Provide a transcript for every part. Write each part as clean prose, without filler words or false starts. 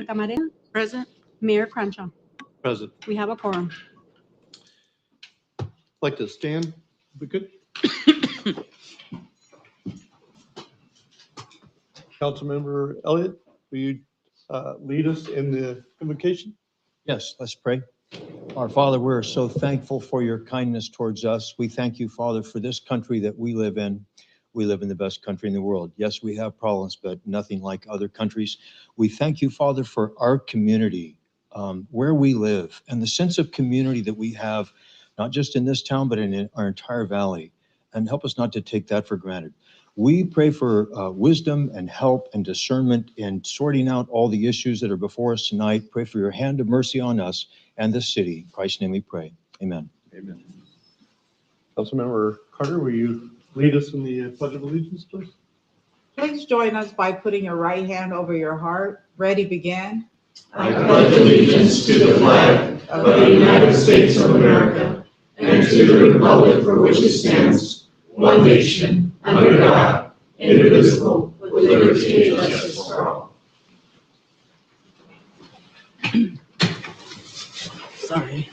Camarena, Present. Mayor Crenshaw. Present. We have a quorum. Like to stand, we good? Councilmember Elliott, will you lead us in the invocation? Yes, let's pray. Our Father, we're so thankful for your kindness towards us. We thank you, Father, for this country that we live in. We live in the best country in the world. Yes, we have problems, but nothing like other countries. We thank you, Father, for our community, where we live, and the sense of community that we have, not just in this town, but in our entire valley. And help us not to take that for granted. We pray for wisdom and help and discernment in sorting out all the issues that are before us tonight. Pray for your hand of mercy on us and this city. In Christ's name we pray. Amen. Amen. Councilmember Carter, will you lead us in the Pledge of Allegiance, please? Please join us by putting your right hand over your heart. Ready, begin. I pledge allegiance to the flag of the United States of America and to the republic for which it stands, one nation, under God, indivisible, with liberty and justice for all. Sorry.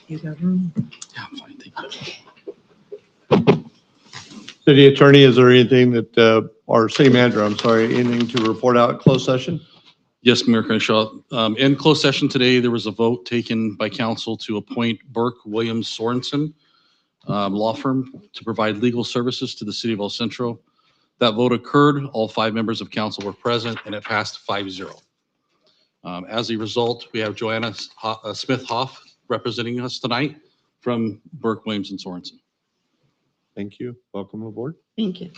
You got room? Yeah, I'm fine. Thank you. City Attorney, is there anything that, or City Manager, I'm sorry, anything to report out closed session? Yes, Mayor Crenshaw. In closed session today, there was a vote taken by council to appoint Burke Williams Sorensen law firm to provide legal services to the city of El Centro. That vote occurred. All 5 members of council were present, and it passed 5-0. As a result, we have Joanna Smith-Hoff representing us tonight from Burke Williams and Sorensen. Thank you. Welcome aboard. Thank you.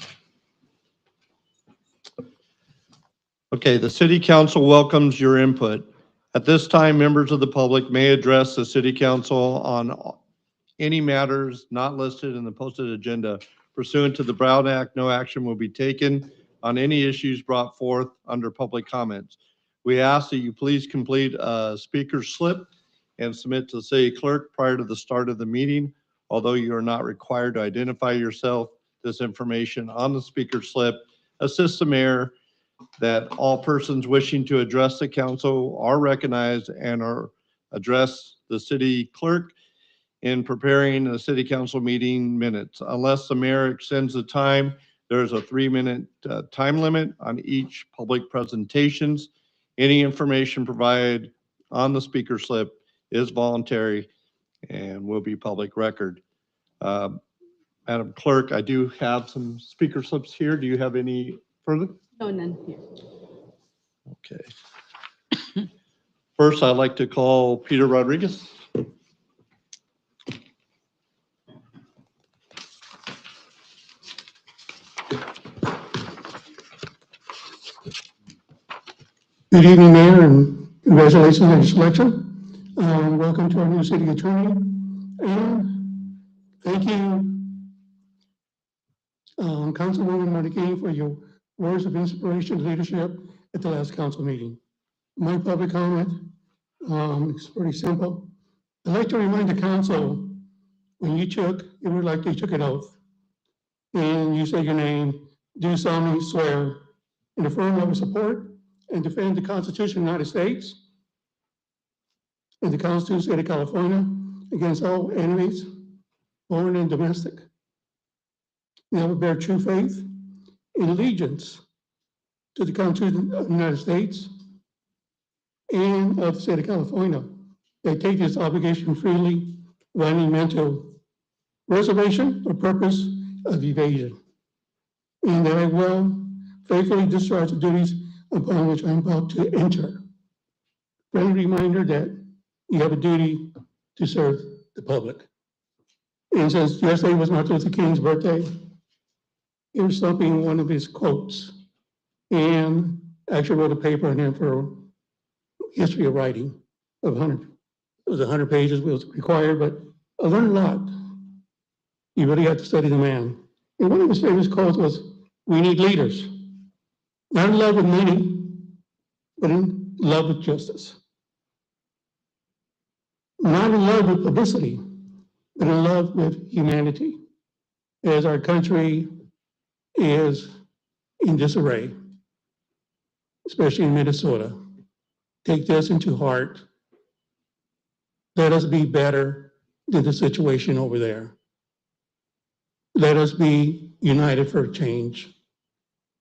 Okay, the City Council welcomes your input. At this time, members of the public may address the City Council on any matters not listed in the posted agenda. Pursuant to the Brown Act, no action will be taken on any issues brought forth under public comments. We ask that you please complete a speaker slip and submit to the city clerk prior to the start of the meeting. Although you are not required to identify yourself, this information on the speaker slip assists the mayor that all persons wishing to address the council are recognized and are address the city clerk in preparing the city council meeting minutes. Unless the mayor extends the time, there's a 3-minute time limit on each public presentations. Any information provided on the speaker slip is voluntary and will be public record. Madam Clerk, I do have some speaker slips here. Do you have any further? No, none here. Okay. First, I'd like to call Peter Rodriguez. Good evening, Mayor, and congratulations on your selection. Welcome to our new city attorney. And thank you, Councilwoman Martinez, for your words of inspiration and leadership at the last council meeting. My public comment is pretty simple. I'd like to remind the council, when you took, it was like you took an oath, and you said your name, do solemnly swear in the firm I will support and defend the Constitution of the United States and the Constitution of the State of California against all enemies, foreign and domestic. And I will bear true faith and allegiance to the Constitution of the United States and of the State of California. I take this obligation freely without any mental reservation or purpose of evasion. And that I will faithfully discharge the duties upon which I'm about to enter. Friendly reminder that you have a duty to serve the public. And since yesterday was Martin Luther King's birthday, here's something, one of his quotes. And I actually wrote a paper on him for history of writing of 100. It was 100 pages, it was required, but I learned a lot. You really have to study the man. And one of his famous quotes was, "We need leaders. Not in love with money, but in love with justice. Not in love with publicity, but in love with humanity." As our country is in disarray, especially in Minnesota. Take this into heart. Let us be better than the situation over there. Let us be united for change.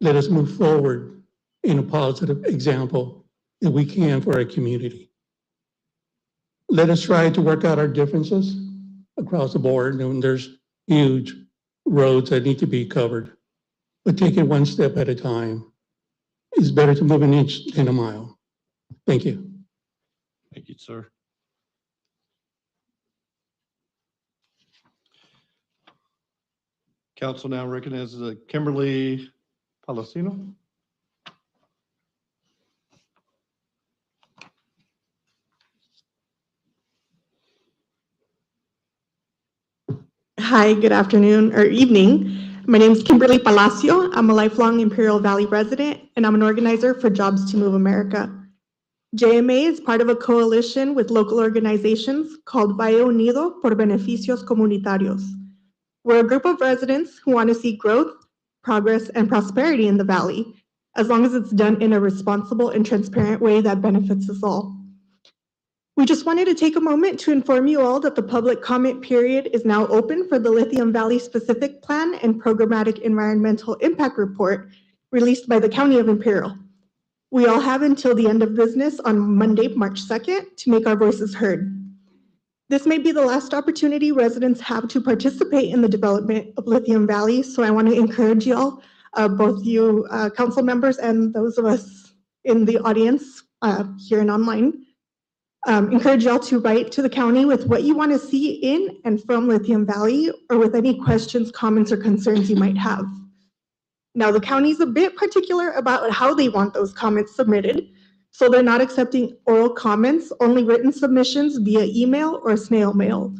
Let us move forward in a positive example that we can for our community. Let us try to work out our differences across the board, and there's huge roads that need to be covered. But take it one step at a time. It's better to move an inch than a mile. Thank you. Thank you, sir. Council now recognizes Kimberly Palacino. Hi, good afternoon or evening. My name is Kimberly Palacio. I'm a lifelong Imperial Valley resident, and I'm an organizer for Jobs to Move America. JMA is part of a coalition with local organizations called Valle Unido por Beneficios Comunitarios. We're a group of residents who want to see growth, progress, and prosperity in the Valley, as long as it's done in a responsible and transparent way that benefits us all. We just wanted to take a moment to inform you all that the public comment period is now open for the Lithium Valley Specific Plan and Programmatic Environmental Impact Report released by the County of Imperial. We all have until the end of business on Monday, March 2nd to make our voices heard. This may be the last opportunity residents have to participate in the development of Lithium Valley, so I want to encourage y'all, both you council members and those of us in the audience here and online, encourage y'all to write to the county with what you want to see in and from Lithium Valley, or with any questions, comments, or concerns you might have. Now, the county's a bit particular about how they want those comments submitted, so they're not accepting oral comments, only written submissions via email or snail mail.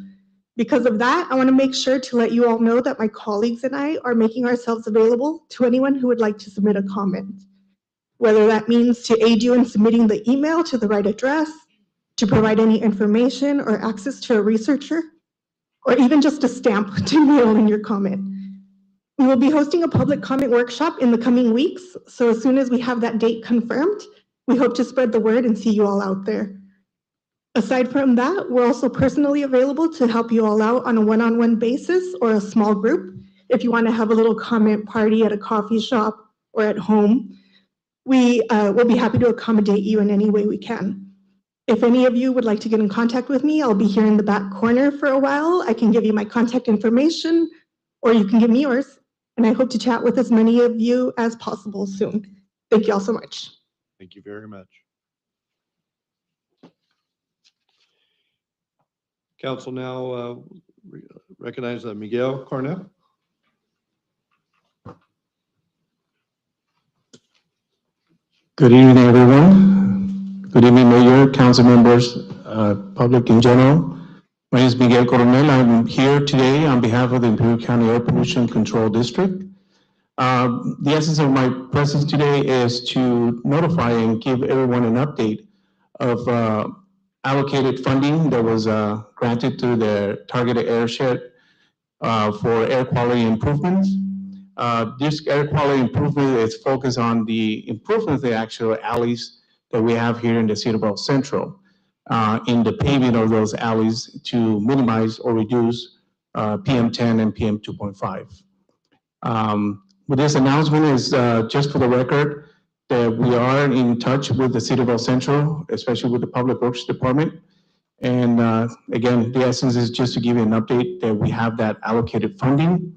Because of that, I want to make sure to let you all know that my colleagues and I are making ourselves available to anyone who would like to submit a comment. Whether that means to aid you in submitting the email to the right address, to provide any information or access to a researcher, or even just a stamp to mail in your comment. We will be hosting a public comment workshop in the coming weeks, so as soon as we have that date confirmed, we hope to spread the word and see you all out there. Aside from that, we're also personally available to help you all out on a one-on-one basis or a small group if you want to have a little comment party at a coffee shop or at home. We will be happy to accommodate you in any way we can. If any of you would like to get in contact with me, I'll be here in the back corner for a while. I can give you my contact information, or you can give me yours. And I hope to chat with as many of you as possible soon. Thank you all so much. Thank you very much. Council now recognize Miguel Cornell. Good evening, everyone. Good evening, Mayor, council members, public in general. My name is Miguel Coronel. I'm here today on behalf of the Imperial County Air Pollution Control District. The essence of my presence today is to notify and give everyone an update of allocated funding that was granted through the targeted airshed for air quality improvements. This air quality improvement is focused on the improvement of the actual alleys that we have here in the city of Centro, in the paving of those alleys to minimize or reduce PM10 and PM 2.5. With this announcement is just for the record that we are in touch with the city of Centro, especially with the Public Works Department. And again, the essence is just to give you an update that we have that allocated funding,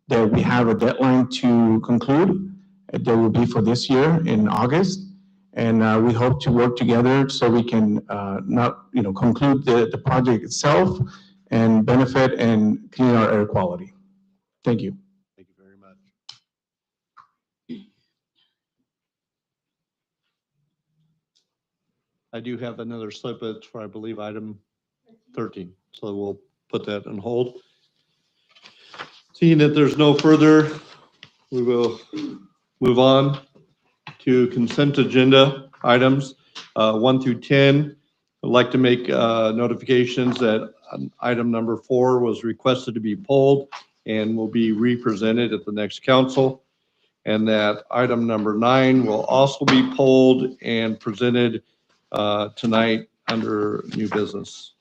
that we have a deadline to conclude. That will be for this year in August. And we hope to work together so we can conclude the project itself and benefit and clean our air quality. Thank you. Thank you very much. I do have another slippage for, I believe, item 13. So we'll put that on hold. Seeing that there's no further, we will move on to consent agenda items 1 through 10. I'd like to make notifications that item number 4 was requested to be pulled and will be represented at the next council. and that item number 9 will also be pulled and presented tonight under new business.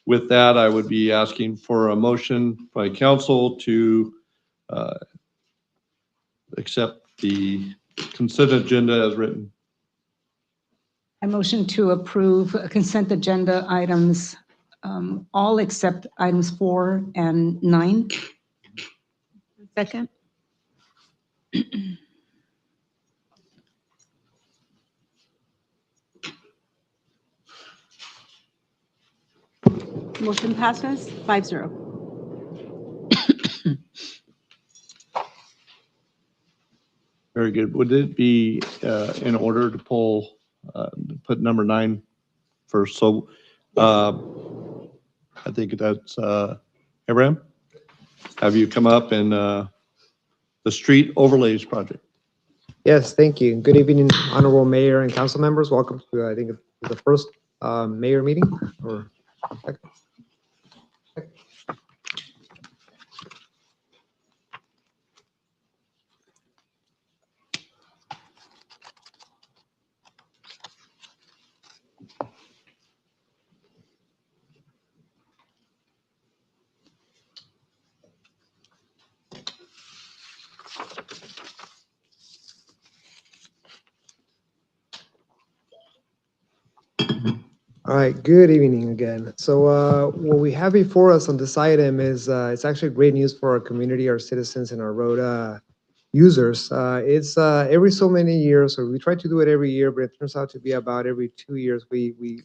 With that, I would be asking for a motion by council to accept the consent agenda as written. I motion to approve consent agenda items, all except items 4 and 9. Second. Motion passes 5-0. Very good. Would it be in order to pull, put number 9 first? So I think that's Abraham. Have you come up and the street overlays project? Yes, thank you. Good evening, honorable mayor and council members. Welcome to, I think, the first mayor meeting or second. All right, good evening again. So what we have before us on this item is it's actually great news for our community, our citizens, and our road users. It's every so many years, or we try to do it every year, but it turns out to be about every 2 years. We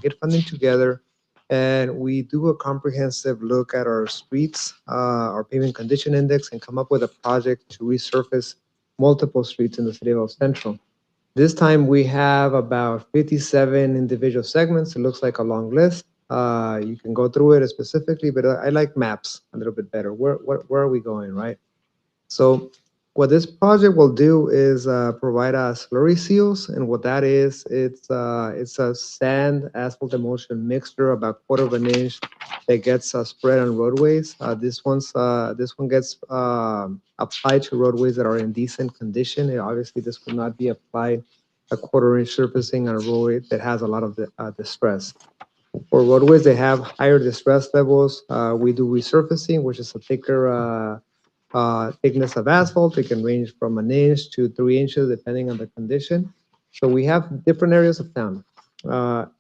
get funding together, and we do a comprehensive look at our streets, our pavement condition index, and come up with a project to resurface multiple streets in the city of Centro. This time we have about 57 individual segments. It looks like a long list. You can go through it specifically, but I like maps a little bit better. Where are we going, right? So what this project will do is provide us slurry seals, and what that is, it's a sand asphalt emulsion mixture about 1/4 of an inch that gets spread on roadways. This one gets applied to roadways that are in decent condition. And obviously, this will not be applied a 1/4 inch surfacing on a roadway that has a lot of distress. For roadways that have higher distress levels, we do resurfacing, which is a thicker thickness of asphalt. It can range from an inch to 3 inches, depending on the condition. So we have different areas of town.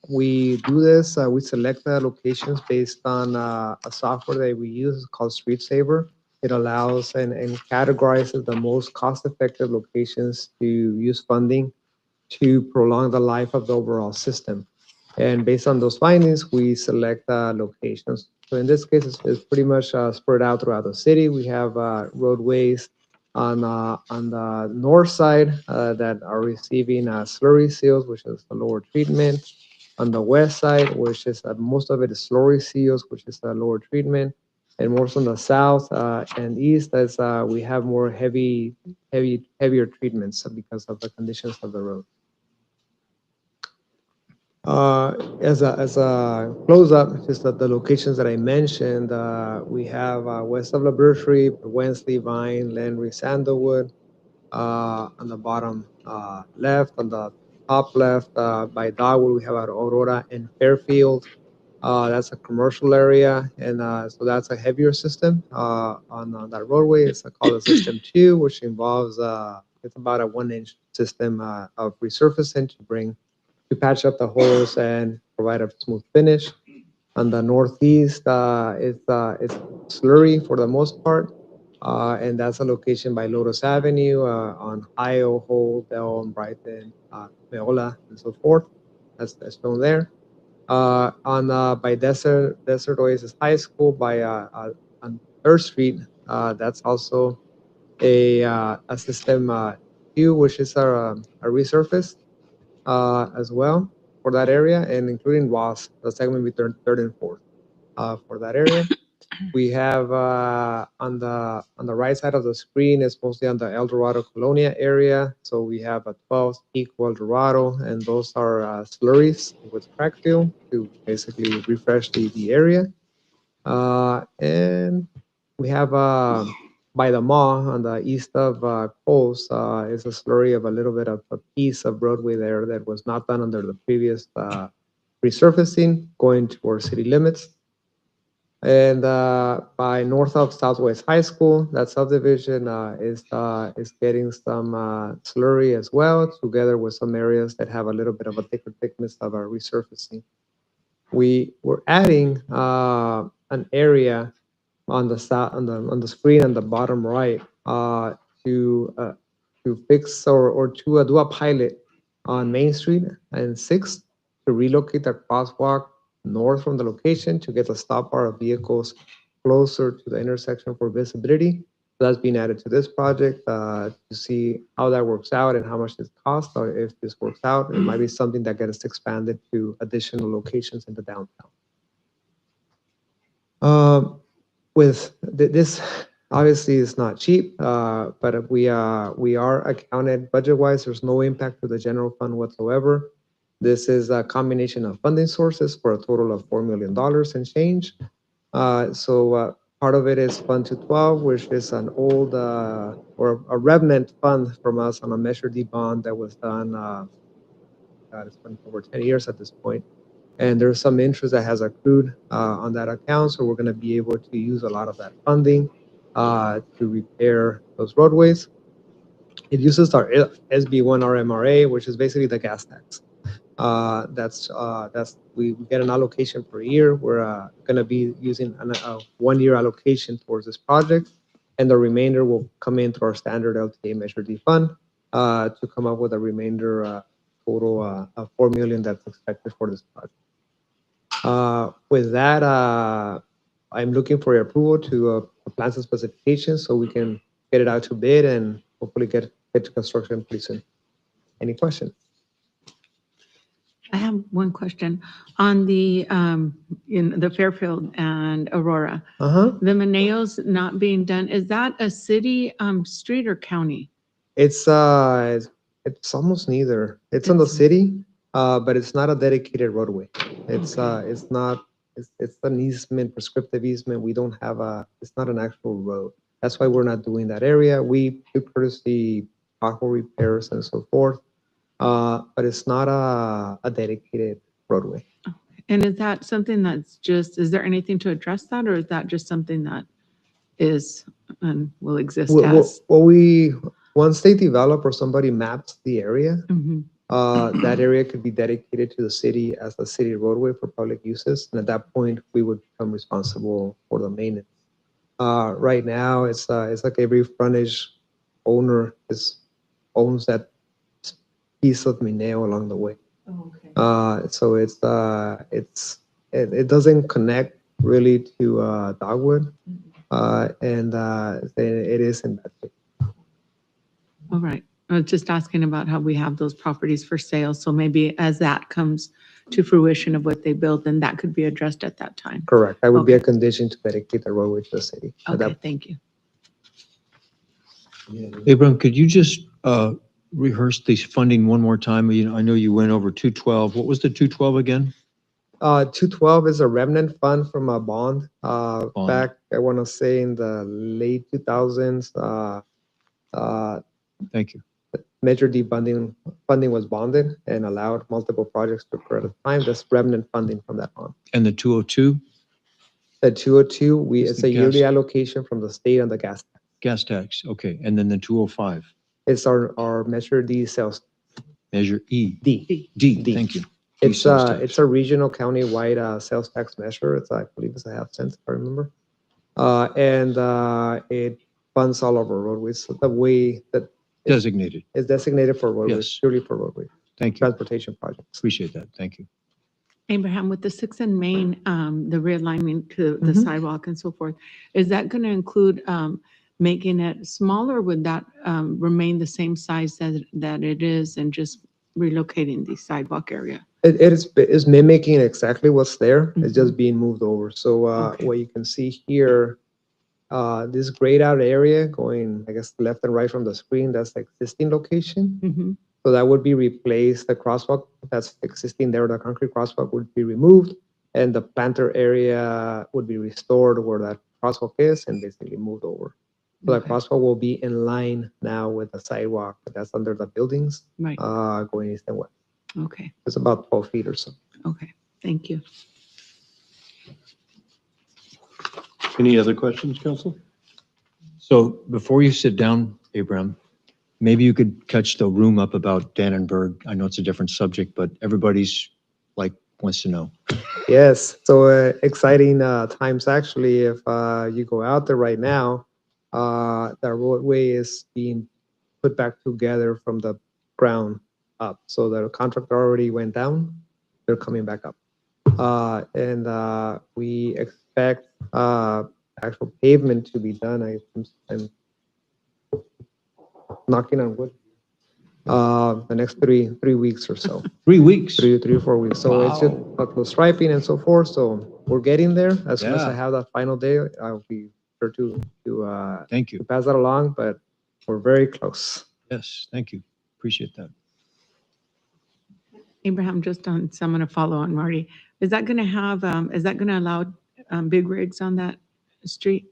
We do this, we select the locations based on a software that we use called Street Saver. It allows and categorizes the most cost-effective locations to use funding to prolong the life of the overall system. And based on those findings, we select locations. So in this case, it's pretty much spread out throughout the city. We have roadways on the north side that are receiving slurry seals, which is the lower treatment. On the west side, which is most of it is slurry seals, which is the lower treatment. And more on the south and east, as we have more heavier treatments because of the conditions of the road. As a close-up, just the locations that I mentioned, we have west of Laboratory, Wensley, Vine, Landry, Sandalwood. On the bottom left, on the top left, by Dogwood, we have Aurora and Fairfield. That's a commercial area, and so that's a heavier system on that roadway. It's called a System 2, which involves it's about a 1-inch system of resurfacing to patch up the holes and provide a smooth finish. On the northeast, it's slurry for the most part, and that's a location by Lotus Avenue on Ohio, Holt, Elm, Brighton, Meola, and so forth. That's shown there. By Desert Oasis High School by on 3rd Street, that's also a system 2, which is a resurface as well for that area, and including Ross, the segment between 3rd and 4th for that area. We have on the right side of the screen, it's mostly on the El Dorado Colonia area. So we have a 12 equal El Dorado, and those are slurries with crack fill to basically refresh the area. And we have by the mall on the east of Coles is a slurry of a little bit of a piece of roadway there that was not done under the previous resurfacing going towards city limits. And by north of Southwest High School, that subdivision is getting some slurry as well, together with some areas that have a little bit of a thicker thickness of a resurfacing. We're adding an area on the on the screen on the bottom right to fix or to do a pilot on Main Street and 6th to relocate the crosswalk north from the location to get the stop bar of vehicles closer to the intersection for visibility. So that's being added to this project to see how that works out and how much it costs, or if this works out, it might be something that gets expanded to additional locations in the downtown. This obviously is not cheap, but we are accounted budget-wise. There's no impact to the general fund whatsoever. This is a combination of funding sources for a total of $4 million and change. So part of it is Fund 212, which is an old or a remnant fund from us on a Measure D bond that was done. It's been over 10 years at this point. And there's some interest that has accrued on that account. So we're going to be able to use a lot of that funding to repair those roadways. It uses our SB1 RMRA, which is basically the gas tax. We get an allocation per year. We're going to be using a 1-year allocation towards this project, and the remainder will come in through our standard LTA Measure D fund to come up with a remainder total of $4 million that's expected for this project. With that, I'm looking for your approval to plans and specifications so we can get it out to bid and hopefully get to construction pretty soon. Any questions? I have one question on the in the Fairfield and Aurora. The Maneos not being done, is that a city street or county? It's almost neither. It's in the city, but it's not a dedicated roadway. It's not. It's an easement, prescriptive easement. We don't have it's not an actual road. That's why we're not doing that area. We do courtesy pothole repairs and so forth, but it's not a dedicated roadway. And is that something that's just, is there anything to address that, or is that just something that is and will exist as? Once they develop or somebody maps the area, that area could be dedicated to the city as a city roadway for public uses. And at that point, we would become responsible for the maintenance. Right now, it's like every frontage owner owns that piece of Mineo along the way. So it doesn't connect really to Dogwood, and it is in that way. All right. I was just asking about how we have those properties for sale. So maybe as that comes to fruition of what they build, then that could be addressed at that time. Correct. That would be a condition to dedicate the roadway to the city. Okay, thank you. Abraham, could you just rehearse this funding one more time? I know you went over 212. What was the 212 again? 212 is a remnant fund from a bond. Back, I want to say in the late 2000s. Thank you. Measure D funding was bonded and allowed multiple projects to occur at a time. That's remnant funding from that bond. And the 202? The 202, it's a yearly allocation from the state on the gas tax. Gas tax, okay. And then the 205? It's our Measure D sales. Measure E? D. Thank you. It's a regional county-wide sales tax measure. I believe it's a half cent, if I remember. And it funds all of our roadways. So the way that designated. It's designated for roadways, Yes. purely for roadways. Thank you. Transportation projects. Appreciate that. Thank you. Abraham, with the 6 and Main, the realignment to the sidewalk and so forth, is that going to include making it smaller? Or would that remain the same size that it is and just relocating the sidewalk area? It is mimicking exactly what's there. It's just being moved over. So what you can see here, this grayed out area going, I guess, left and right from the screen, that's the existing location. So that would be replaced. The crosswalk that's existing there, the concrete crosswalk would be removed, and the planter area would be restored where that crosswalk is and basically moved over. So that Okay. crosswalk will be in line now with the sidewalk that's under the buildings, Right, going east and west. okay, It's about 12 feet or so. okay, thank you. Any other questions, council? So before you sit down, Abraham, maybe you could catch the room up about Dannenberg. I know it's a different subject, but everybody's like, wants to know. Yes, so exciting times actually. If you go out there right now, the roadway is being put back together from the ground up. So the contractor already went down, they're coming back up. And we expect actual pavement to be done. I'm knocking on wood. The next three weeks or so. 3 weeks. Three or 4 weeks. So it's just the striping and so forth. So we're getting there. As soon as I Yeah. have that final day, I'll be sure to Thank you. pass that along. But we're very close. Yes, thank you. Appreciate that. Abraham, just on, so I'm going to follow on Marty. Is that going to have, is that going to allow big rigs on that street?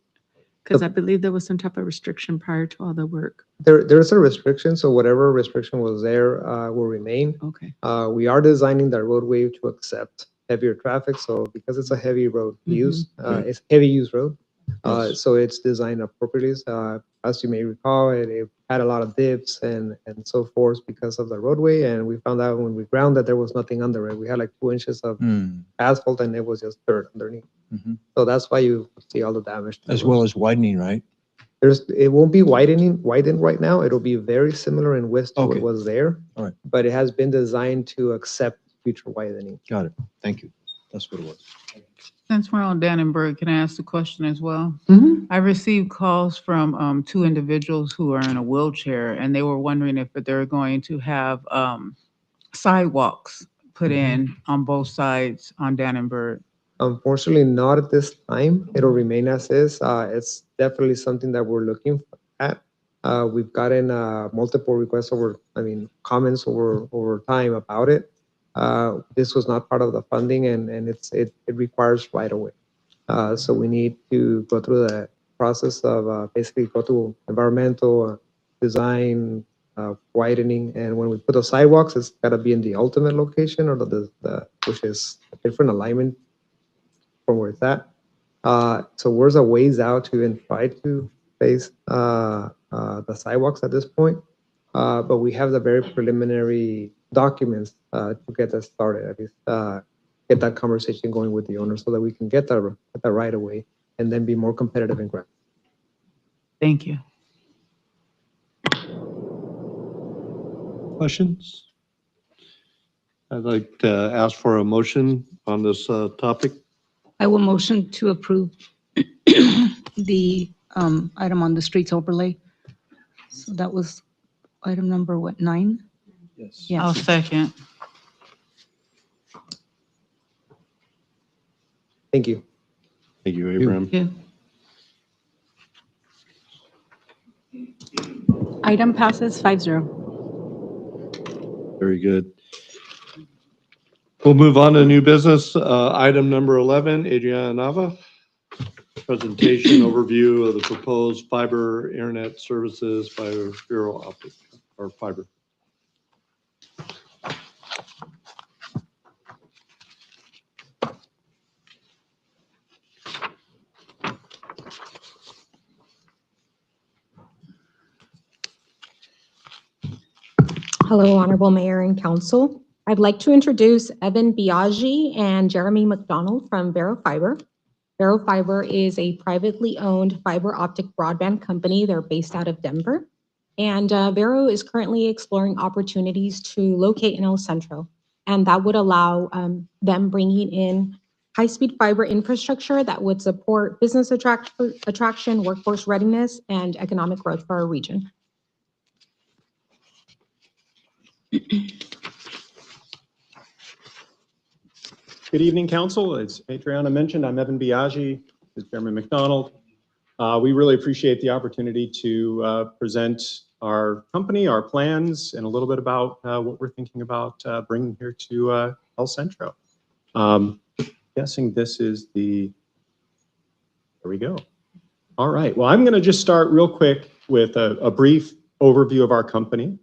Because I believe there was some type of restriction prior to all the work. There's a restriction. So whatever restriction was there will remain. Okay, We are designing the roadway to accept heavier traffic. So because it's a heavy road use, it's heavy use road. Yes. So it's designed appropriately. As you may recall, it had a lot of dips and so forth because of the roadway. And we found out when we ground that there was nothing under it. We had like 2 inches of asphalt and it was just dirt underneath. Mhm. So that's why you see all the damage. to the As road. well as widening, right? It won't be widened right now. It'll be very similar in width to Okay. what was there. All right. But it has been designed to accept future widening. Got it. Thank you. That's what it was. Since we're on Dannenberg, can I ask the question as well? Mhm. I received calls from two individuals who are in a wheelchair, and they were wondering if they're going to have sidewalks put in on both sides on Dannenberg. Unfortunately, not at this time. It'll remain as is. It's definitely something that we're looking at. We've gotten multiple requests comments over time about it. This was not part of the funding, and it requires right away. So we need to go through the process of basically go through environmental design, widening, and when we put the sidewalks, it's got to be in the ultimate location or the which is a different alignment from where it's at. So we're a ways out to even try to face the sidewalks at this point. But we have the very preliminary documents to get that started, at least get that conversation going with the owner so that we can get that right away and then be more competitive in grant. Thank you. Questions? I'd like to ask for a motion on this topic. I will motion to approve the item on the streets overlay. So that was item number, what, 9? Yes. Yes. I'll second. Thank you. Thank you, Abraham. yeah. Item passes 5-0. Very good. We'll move on to new business. Item number 11, Adriana Nava. Presentation overview of the proposed fiber internet services by Bureau Optic or fiber. Hello, Honorable Mayor and Council. I'd like to introduce Evan Biaggi and Jeremy McDonald from Vero Fiber. Vero Fiber is a privately owned fiber optic broadband company. They're based out of Denver. And Vero is currently exploring opportunities to locate in El Centro. And that would allow them bringing in high-speed fiber infrastructure that would support business attraction, workforce readiness, and economic growth for our region. Good evening, Council. As Adriana mentioned, I'm Evan Biaggi with Chairman McDonald. We really appreciate the opportunity to present our company, our plans, and a little bit about what we're thinking about bringing here to El Centro. Guessing this is the, there we go. All right. Well, I'm going to just start real quick with a brief overview of our company.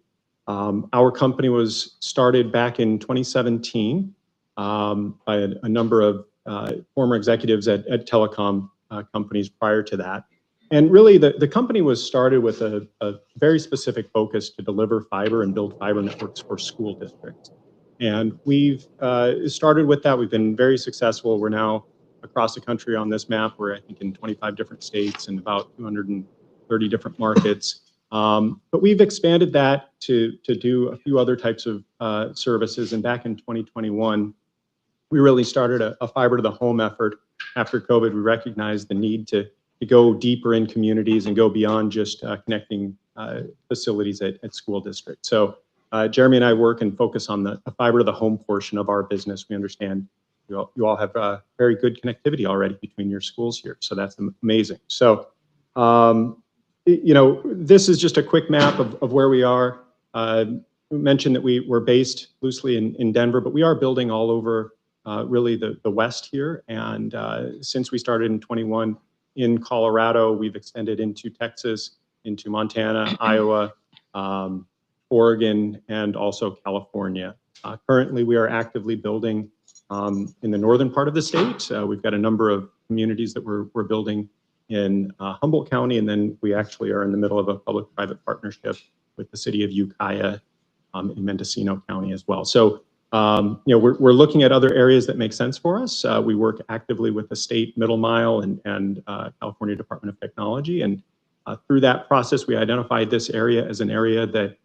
Our company was started back in 2017 by a number of former executives at telecom companies prior to that. And really, the company was started with a very specific focus to deliver fiber and build fiber networks for school districts. And we've started with that. We've been very successful. We're now across the country on this map. We're, I think, in 25 different states and about 230 different markets. But we've expanded that to do a few other types of services. And back in 2021, we really started a fiber to the home effort. After COVID, we recognized the need to go deeper in communities and go beyond just connecting facilities at school districts. So Jeremy and I work and focus on the fiber to the home portion of our business. We understand you all have very good connectivity already between your schools here. So that's amazing. So, this is just a quick map of where we are. We mentioned that we're based loosely in Denver, but we are building all over really the West here. And since we started in 21 in Colorado, we've extended into Texas, into Montana, Iowa, Oregon, and also California. Currently, we are actively building in the northern part of the state. We've got a number of communities that we're building in Humboldt County, and then we actually are in the middle of a public-private partnership with the city of Ukiah in Mendocino County as well. So, we're looking at other areas that make sense for us. We work actively with the state middle mile and California Department of Technology, and through that process, we identified this area as an area that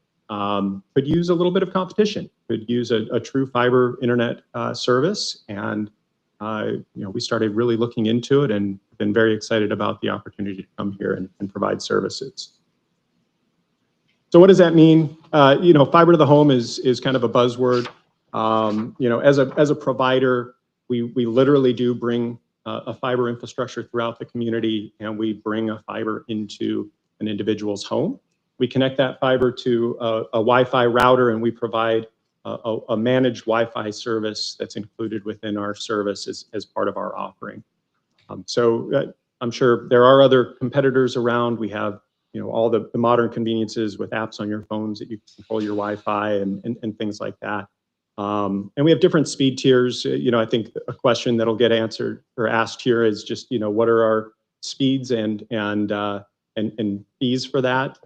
could use a little bit of competition, could use a true fiber internet service. And, we started really looking into it and been very excited about the opportunity to come here and provide services. So what does that mean? Fiber to the home is kind of a buzzword. As a provider, we literally do bring a fiber infrastructure throughout the community, and we bring a fiber into an individual's home. We connect that fiber to a Wi-Fi router, and we provide a managed Wi-Fi service that's included within our service as part of our offering. So I'm sure there are other competitors around. We have all the modern conveniences with apps on your phones that you can control your Wi-Fi and things like that. And we have different speed tiers. I think a question that'll get answered or asked here is just, what are our speeds and fees for that?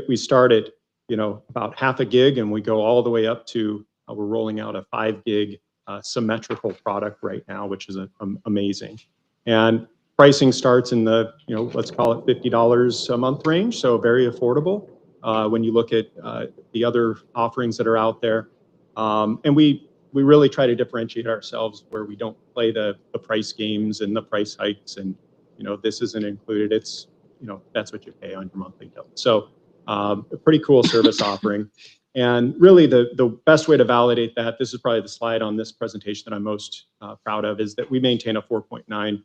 We start at, about half a gig, and we go all the way up to, we're rolling out a 5 gig symmetrical product right now, which is amazing. And pricing starts in the, let's call it $50 a month range. So very affordable when you look at the other offerings that are out there. And we really try to differentiate ourselves where we don't play the price games and the price hikes and, this isn't included. It's, that's what you pay on your monthly bill. So a pretty cool service offering. And really the best way to validate that, this is probably the slide on this presentation that I'm most proud of, is that we maintain a 4.9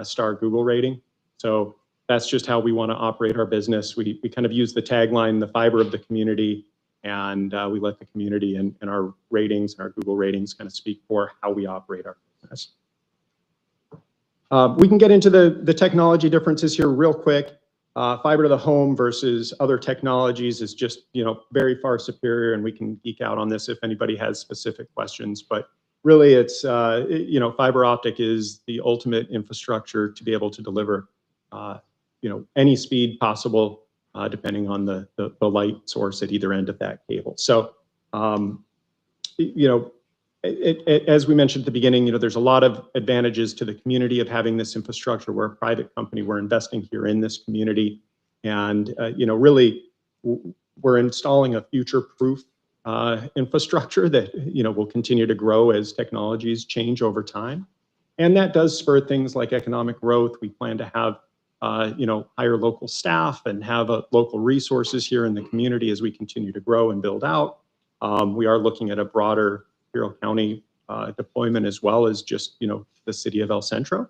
star Google rating. So that's just how we want to operate our business. We kind of use the tagline, the fiber of the community, and we let the community and our ratings and our Google ratings kind of speak for how we operate our business. We can get into the technology differences here real quick. Fiber to the home versus other technologies is just, very far superior, and we can geek out on this if anybody has specific questions. But really, it's, fiber optic is the ultimate infrastructure to be able to deliver, any speed possible, depending on the light source at either end of that cable. So, as we mentioned at the beginning, there's a lot of advantages to the community of having this infrastructure. We're a private company. We're investing here in this community. And, really, we're installing a future-proof infrastructure that, will continue to grow as technologies change over time. And that does spur things like economic growth. We plan to have, hire local staff and have local resources here in the community as we continue to grow and build out. We are looking at a broader Imperial County deployment as well as just, the city of El Centro.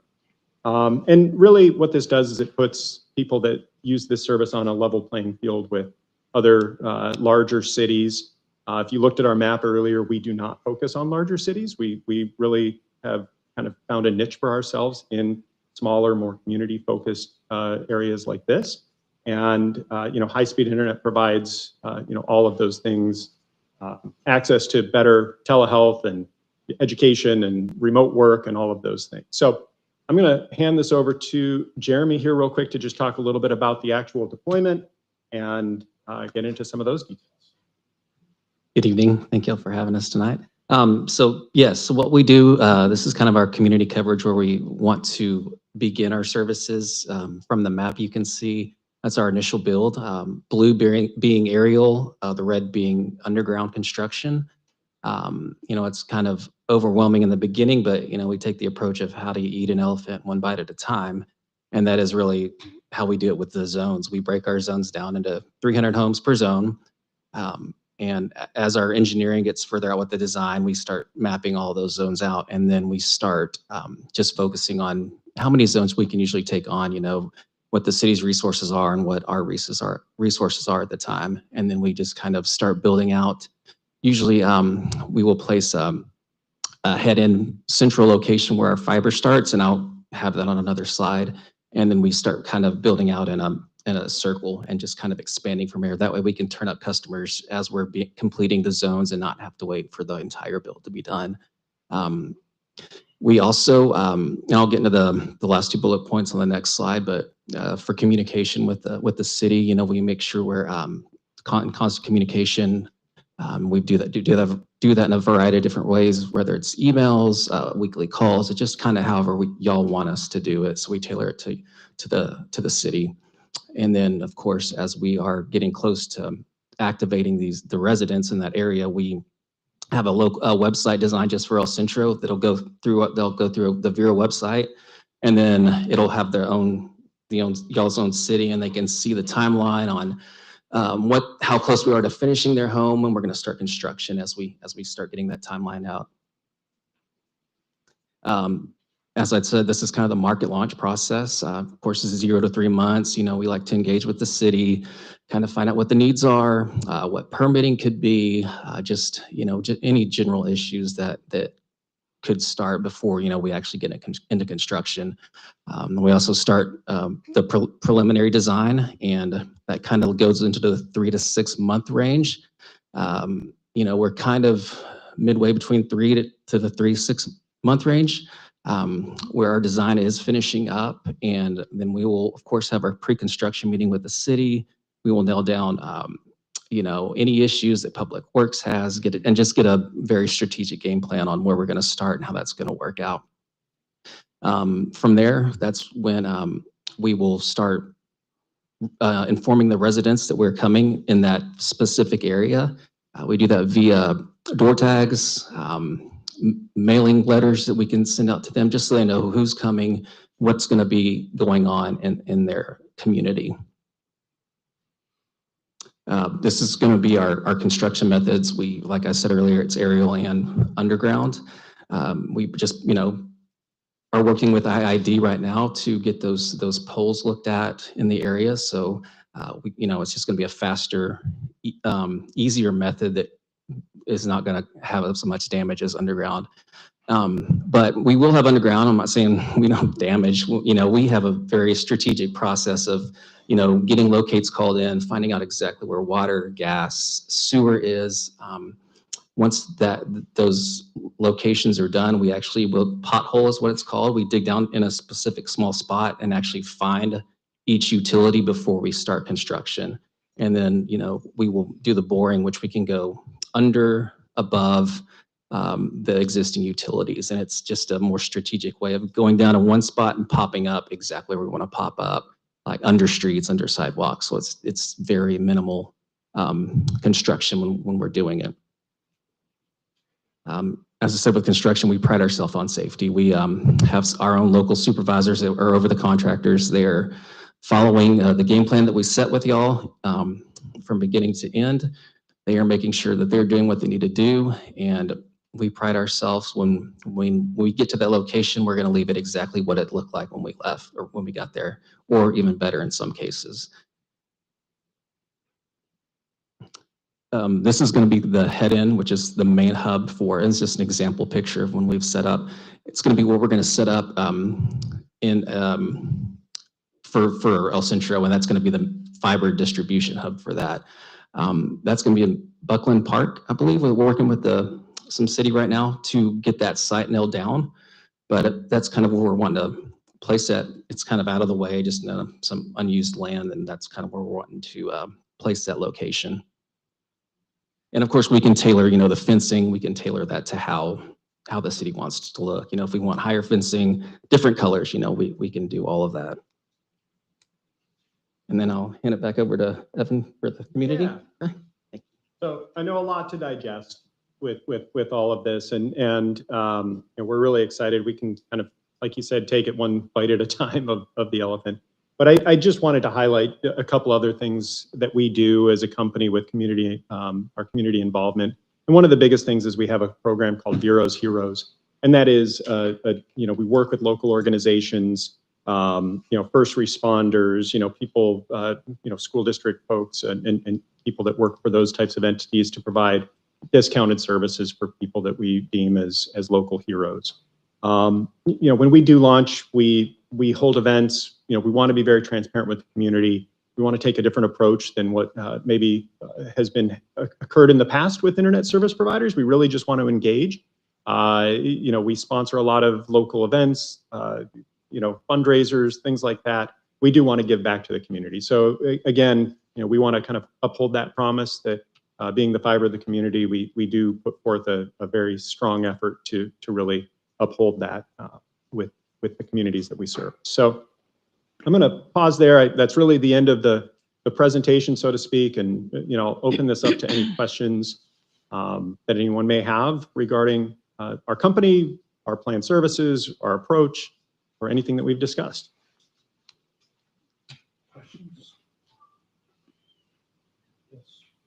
And really what this does is it puts people that use this service on a level playing field with other larger cities. If you looked at our map earlier, we do not focus on larger cities. We really have kind of found a niche for ourselves in smaller, more community-focused areas like this. And, high-speed internet provides, all of those things, access to better telehealth and education and remote work and all of those things. So I'm going to hand this over to Jeremy here real quick to just talk a little bit about the actual deployment and get into some of those details. Good evening. Thank you all for having us tonight. So what we do, this is kind of our community coverage where we want to begin our services. From the map you can see, that's our initial build. Blue being aerial, the red being underground construction. It's kind of overwhelming in the beginning, but we take the approach of how do you eat an elephant one bite at a time. And that is really how we do it with the zones. We break our zones down into 300 homes per zone. And as our engineering gets further out with the design, we start mapping all those zones out. And then we start just focusing on how many zones we can usually take on, what the city's resources are and what our resources are at the time. And then we just kind of start building out. Usually we will place a head-in central location where our fiber starts, and I'll have that on another slide. And then we start kind of building out in a circle and just kind of expanding from here. That way we can turn up customers as we're completing the zones and not have to wait for the entire build to be done. We also, and I'll get into the last two bullet points on the next slide, but for communication with the city, we make sure we're in constant communication. We do that in a variety of different ways, whether it's emails, weekly calls, it's just kind of however y'all want us to do it. So we tailor it to the city. And then, of course, as we are getting close to activating the residents in that area, we have a local website designed just for El Centro that'll go through. They'll go through the Vera website, and then it'll have their own, y'all's own city, and they can see the timeline on how close we are to finishing their home, and we're going to start construction as we start getting that timeline out. As I said, this is kind of the market launch process. Of course, this is 0 to 3 months. We like to engage with the city, kind of find out what the needs are, what permitting could be, just any general issues that could start before we actually get into construction. We also start the preliminary design, and that kind of goes into the 3 to 6 month range. We're kind of midway between 3 to the 6 month range. Where our design is finishing up, and then we will, of course, have our pre-construction meeting with the city. We will nail down, any issues that Public Works has, get a very strategic game plan on where we're going to start and how that's going to work out. From there, that's when we will start informing the residents that we're coming in that specific area. We do that via door tags, mailing letters that we can send out to them just so they know who's coming, what's going to be going on in their community. This is going to be our construction methods. Like I said earlier, it's aerial and underground. We just, are working with IID right now to get those poles looked at in the area. So, it's just going to be a faster, easier method that is not going to have so much damage as underground. But we will have underground. I'm not saying we don't have damage. We have a very strategic process of, getting locates called in, finding out exactly where water, gas, sewer is. Once those locations are done, we actually will pothole is what it's called. We dig down in a specific small spot and actually find each utility before we start construction. And then, we will do the boring, which we can go under, above the existing utilities. And it's just a more strategic way of going down to one spot and popping up exactly where we want to pop up, like under streets, under sidewalks. So it's very minimal construction when we're doing it. As I said, with construction, we pride ourselves on safety. We have our own local supervisors that are over the contractors. They're following the game plan that we set with y'all from beginning to end. They are making sure that they're doing what they need to do, and we pride ourselves when we get to that location, we're going to leave it exactly what it looked like when we left or when we got there, or even better in some cases. This is going to be the head-in, which is the main hub for, and it's just an example picture of when we've set up. It's going to be where we're going to set up for El Centro, and that's going to be the fiber distribution hub for that. That's going to be in Buckland Park, I believe. We're working with some city right now to get that site nailed down, but that's kind of where we're wanting to place that. It's kind of out of the way, just some unused land, and that's kind of where we're wanting to place that location. And of course, we can tailor, the fencing, we can tailor that to how the city wants to look. If we want higher fencing, different colors, we can do all of that. And then I'll hand it back over to Evan for the community. Yeah. So I know a lot to digest with all of this, and we're really excited. We can kind of, like you said, take it one bite at a time of the elephant. But I just wanted to highlight a couple other things that we do as a company with community, our community involvement. And one of the biggest things is we have a program called Bureau's Heroes, and that is, we work with local organizations, first responders, people, school district folks, and people that work for those types of entities to provide discounted services for people that we deem as local heroes. When we do launch, we hold events. We want to be very transparent with the community. We want to take a different approach than what maybe has been occurred in the past with internet service providers. We really just want to engage. We sponsor a lot of local events, fundraisers, things like that. We do want to give back to the community. So again, we want to kind of uphold that promise that being the fiber of the community, we do put forth a very strong effort to really uphold that with the communities that we serve. So I'm going to pause there. That's really the end of the presentation, so to speak, and I'll open this up to any questions that anyone may have regarding our company, our planned services, our approach, or anything that we've discussed.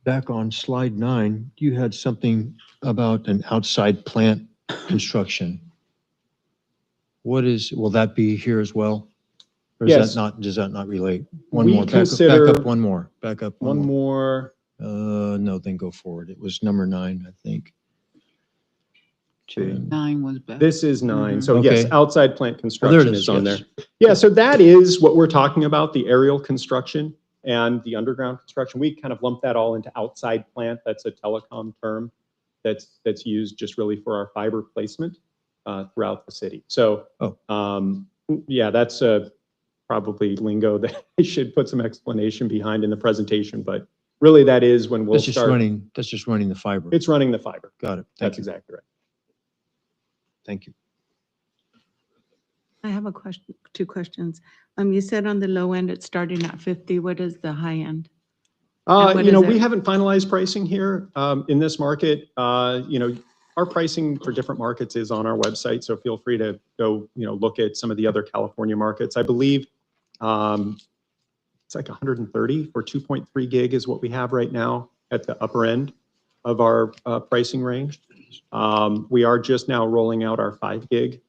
Back on slide 9, you had something about an outside plant construction. Will that be here as well? Or Yes. does that not relate? We Back up one more. No, then go forward. It was number 9, I think. 9 was better. This is 9. So Okay. yes, outside plant construction is, is on yes. there. Yeah, so that is what we're talking about, the aerial construction and the underground construction. We kind of lump that all into outside plant. That's a telecom term that's used just really for our fiber placement throughout the city. So yeah, that's probably lingo that I should put some explanation behind in the presentation, but really that is when we'll That's start. just running the fiber. It's running the fiber. Got it. That's exactly right. Thank you. I have a question, 2 questions. You said on the low end, it's starting at 50. What is the high end? And what is We it? haven't finalized pricing here in this market. Our pricing for different markets is on our website, so feel free to go, look at some of the other California markets. I believe it's like 130 for 2.3 gig is what we have right now at the upper end of our pricing range. We are just now rolling out our 5 gig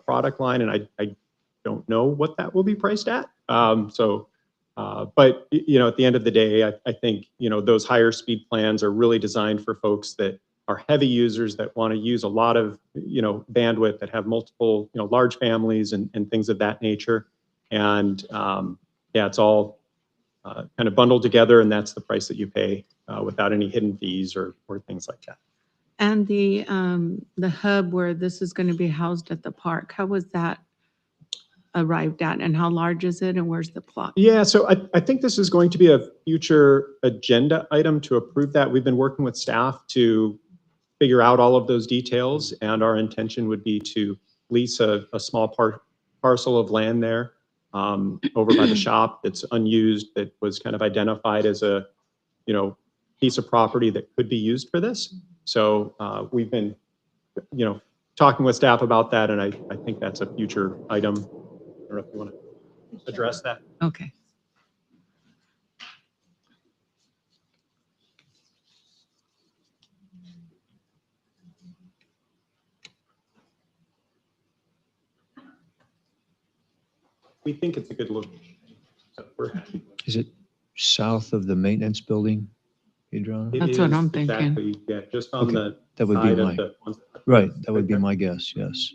product line, and I don't know what that will be priced at. But at the end of the day, I think those higher speed plans are really designed for folks that are heavy users that want to use a lot of bandwidth, that have multiple large families and things of that nature. And yeah, it's all kind of bundled together, and that's the price that you pay without any hidden fees or things like that. And the hub where this is going to be housed at the park, how was that arrived at, and how large is it, and where's the plot? Yeah, so I think this is going to be a future agenda item to approve that. We've been working with staff to figure out all of those details, and our intention would be to lease a small parcel of land there over by the shop that's unused, that was kind of identified as a piece of property that could be used for this. So we've been talking with staff about that, and I think that's a future item. I don't know if you want to address that. Okay. We think it's a good location. So Is it south of the maintenance building, Adriana? That's what I'm thinking. Exactly, yeah, just on the That would be side my, of the ones that- right, that would be my guess, yes.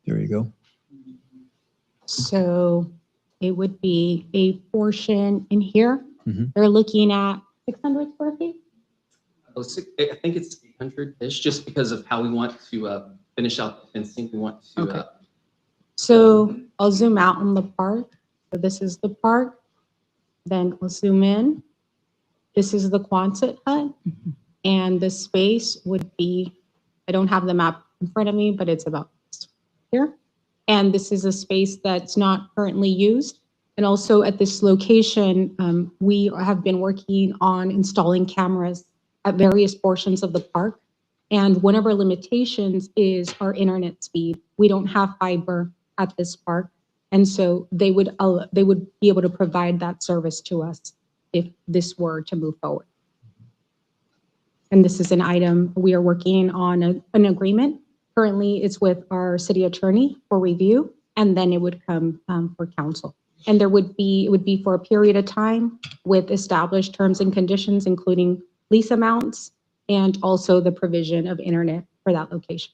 There you go. So it would be a portion in here. Mhm. They're looking at 600 square feet. I think it's 800-ish, just because of how we want to finish out the fencing. We want to. Okay. So I'll zoom out on the park. So this is the park. Then we'll zoom in. This is the Quonset hut. And the space would be, I don't have the map in front of me, but it's about here. And this is a space that's not currently used. And also at this location, we have been working on installing cameras at various portions of the park. And one of our limitations is our internet speed. We don't have fiber at this park. And so they would be able to provide that service to us if this were to move forward. And this is an item we are working on an agreement. Currently, it's with our city attorney for review, and then it would come for council. And it would be for a period of time with established terms and conditions, including lease amounts and also the provision of internet for that location.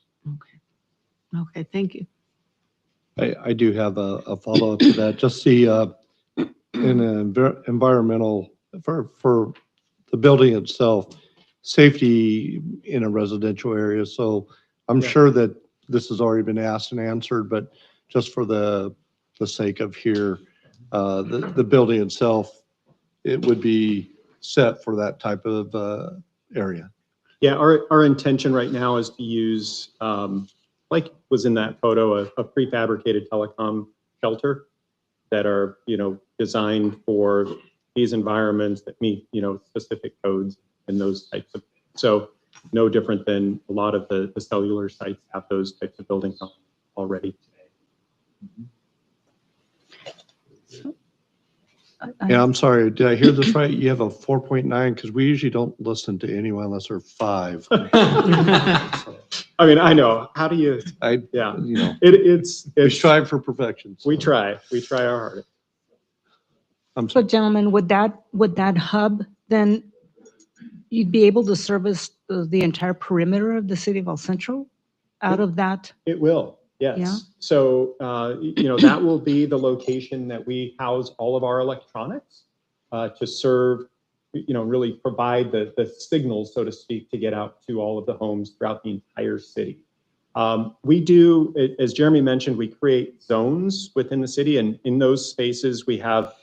Okay, thank you. I do have a follow-up to that. Just the in an environmental for the building itself, safety in a residential area. So I'm sure that this has already been asked and answered, but just for the sake of here, the building itself, it would be set for that type of area. Yeah, our intention right now is to use, like was in that photo, a prefabricated telecom shelter that are, designed for these environments that meet, specific codes and those types of things. So no different than a lot of the cellular sites have those types of buildings already today. Yeah, I'm sorry. Did I hear this right? You have a 4.9 because we usually don't listen to anyone unless they're 5. I mean, I know. How do you? Yeah. It's we strive for perfection. So. We try our hardest. So, gentlemen, would that hub then you'd be able to service the entire perimeter of the city of El Centro out of that? It will. Yes. Yeah. So, that will be the location that we house all of our electronics to serve, really provide the signals, so to speak, to get out to all of the homes throughout the entire city. We do, as Jeremy mentioned, we create zones within the city, and in those spaces we have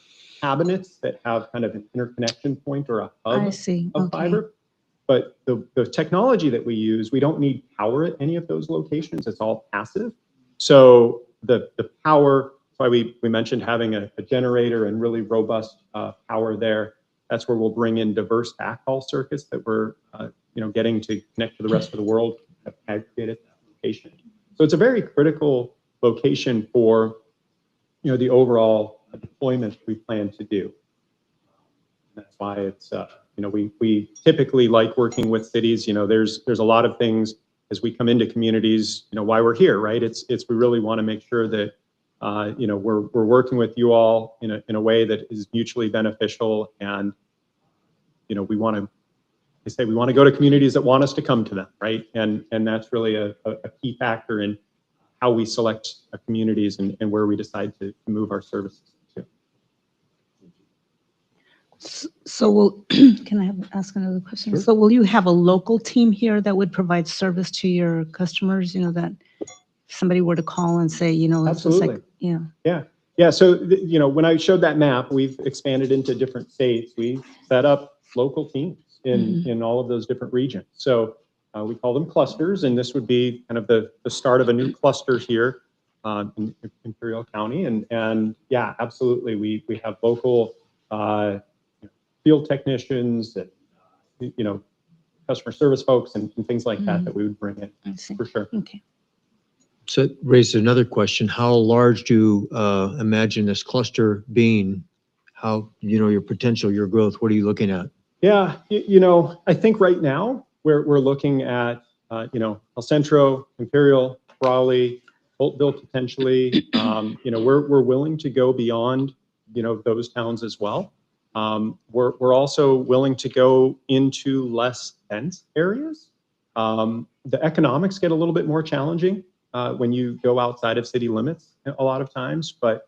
cabinets that have kind of an interconnection point or a hub of fiber. But the technology that we use, we don't need power at any of those locations. It's all passive. So the power, that's why we mentioned having a generator and really robust power there. That's where we'll bring in diverse backhaul circuits that we're getting to connect to the rest of the world, have aggregated that location. So it's a very critical location for the overall deployment we plan to do. That's why it's we typically like working with cities. There's a lot of things as we come into communities, why we're here, right? It's we really want to make sure that we're working with you all in a way that is mutually beneficial, and we want to go to communities that want us to come to them, right? And that's really a key factor in how we select communities and where we decide to move our services to. So can I ask another question? Sure. So will you have a local team here that would provide service to your customers, that if somebody were to call and say, it's just like, yeah. Yeah. So, when I showed that map, we've expanded into different states. We set up local teams in all of those different regions. So we call them clusters, and this would be kind of the start of a new cluster here in Imperial County. And yeah, absolutely. We have local field technicians and, customer service folks and things like that we would bring in for sure. Okay. So it raises another question. How large do you imagine this cluster being? How, your potential, your growth, what are you looking at? Yeah, I think right now we're looking at, El Centro, Imperial, Raleigh, Boltville potentially. We're willing to go beyond, those towns as well. We're also willing to go into less dense areas. The economics get a little bit more challenging when you go outside of city limits a lot of times, but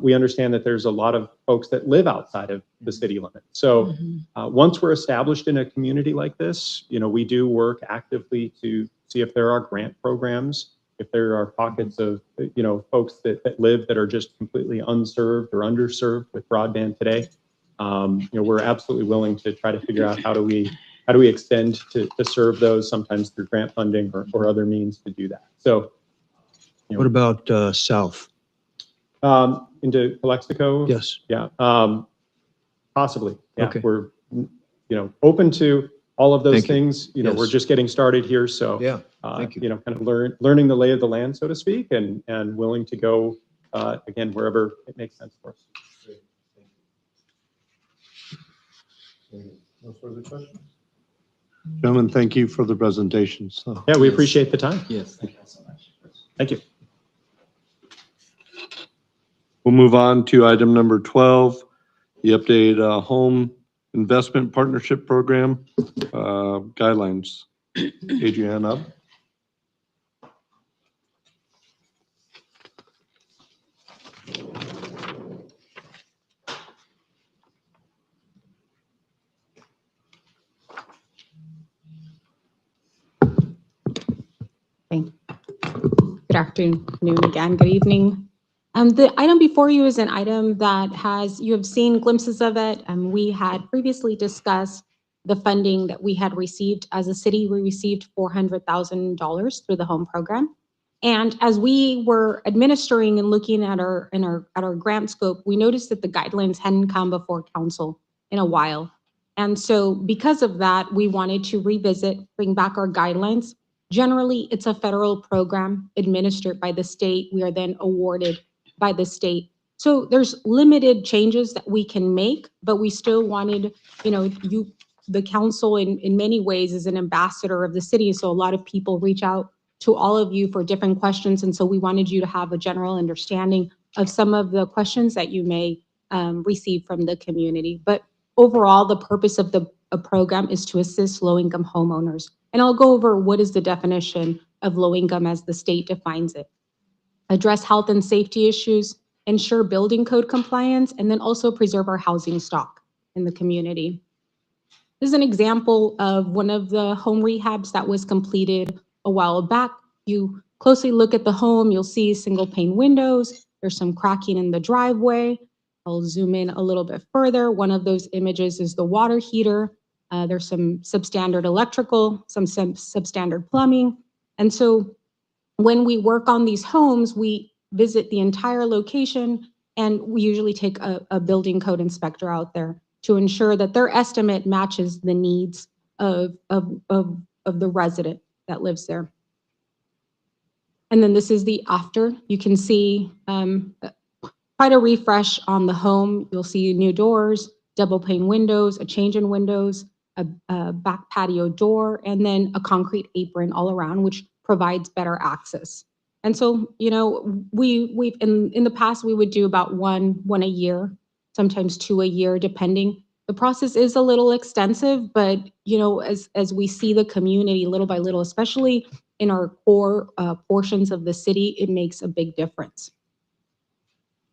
we understand that there's a lot of folks that live outside of the city limits. So once we're established in a community like this, we do work actively to see if there are grant programs, if there are pockets of, folks that live that are just completely unserved or underserved with broadband today. We're absolutely willing to try to figure out how do we extend to serve those, sometimes through grant funding or other means to do that. So, What about south? Into Calexico? Yes. Yeah. Possibly. Yeah. Okay. We're, open to all of those Thank you. things. Yes. We're just getting started here. So, Yeah. Thank you. kind of learning the lay of the land, so to speak, and willing to go, again, wherever it makes sense for us. No further questions? Gentlemen, thank you for the presentation. So. Yeah, we appreciate the time. Yes, thank you so much. Thank you. We'll move on to item number 12, the updated home investment partnership program guidelines. Adrienne up. Thank you. Good afternoon again, good evening. The item before you is an item that you have seen glimpses of it. We had previously discussed the funding that we had received as a city. We received $400,000 through the home program. And as we were administering and looking at our grant scope, we noticed that the guidelines hadn't come before council in a while. And so because of that, we wanted to revisit, bring back our guidelines. Generally, it's a federal program administered by the state. We are then awarded by the state. So there's limited changes that we can make, but we still wanted, the council in many ways is an ambassador of the city. So a lot of people reach out to all of you for different questions. And so we wanted you to have a general understanding of some of the questions that you may receive from the community. But overall, the purpose of the program is to assist low-income homeowners. And I'll go over what is the definition of low income as the state defines it. Address health and safety issues, ensure building code compliance, and then also preserve our housing stock in the community. This is an example of one of the home rehabs that was completed a while back. You closely look at the home, you'll see single pane windows. There's some cracking in the driveway. I'll zoom in a little bit further. One of those images is the water heater. There's some substandard electrical, some substandard plumbing. And so when we work on these homes, we visit the entire location, and we usually take a building code inspector out there to ensure that their estimate matches the needs of the resident that lives there. And then this is the after. You can see quite a refresh on the home. You'll see new doors, double pane windows, a change in windows, a back patio door, and then a concrete apron all around, which provides better access. And so, we've in the past, we would do about one a year, sometimes 2 a year, depending. The process is a little extensive, but, as we see the community little by little, especially in our core portions of the city, it makes a big difference.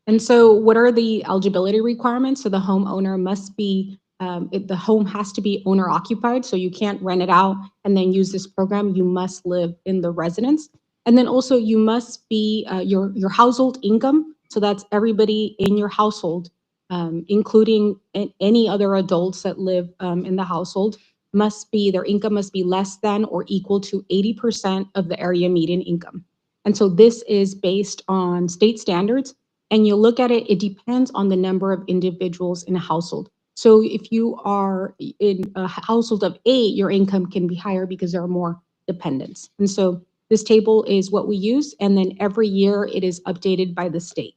And so what are the eligibility requirements? So the homeowner must be the home has to be owner occupied, so you can't rent it out and then use this program. You must live in the residence. And then also you must be your household income. So that's everybody in your household, including any other adults that live in the household, their income must be less than or equal to 80% of the area median income. And so this is based on state standards. And you look at it, it depends on the number of individuals in a household. So if you are in a household of 8, your income can be higher because there are more dependents. And so this table is what we use, and then every year it is updated by the state.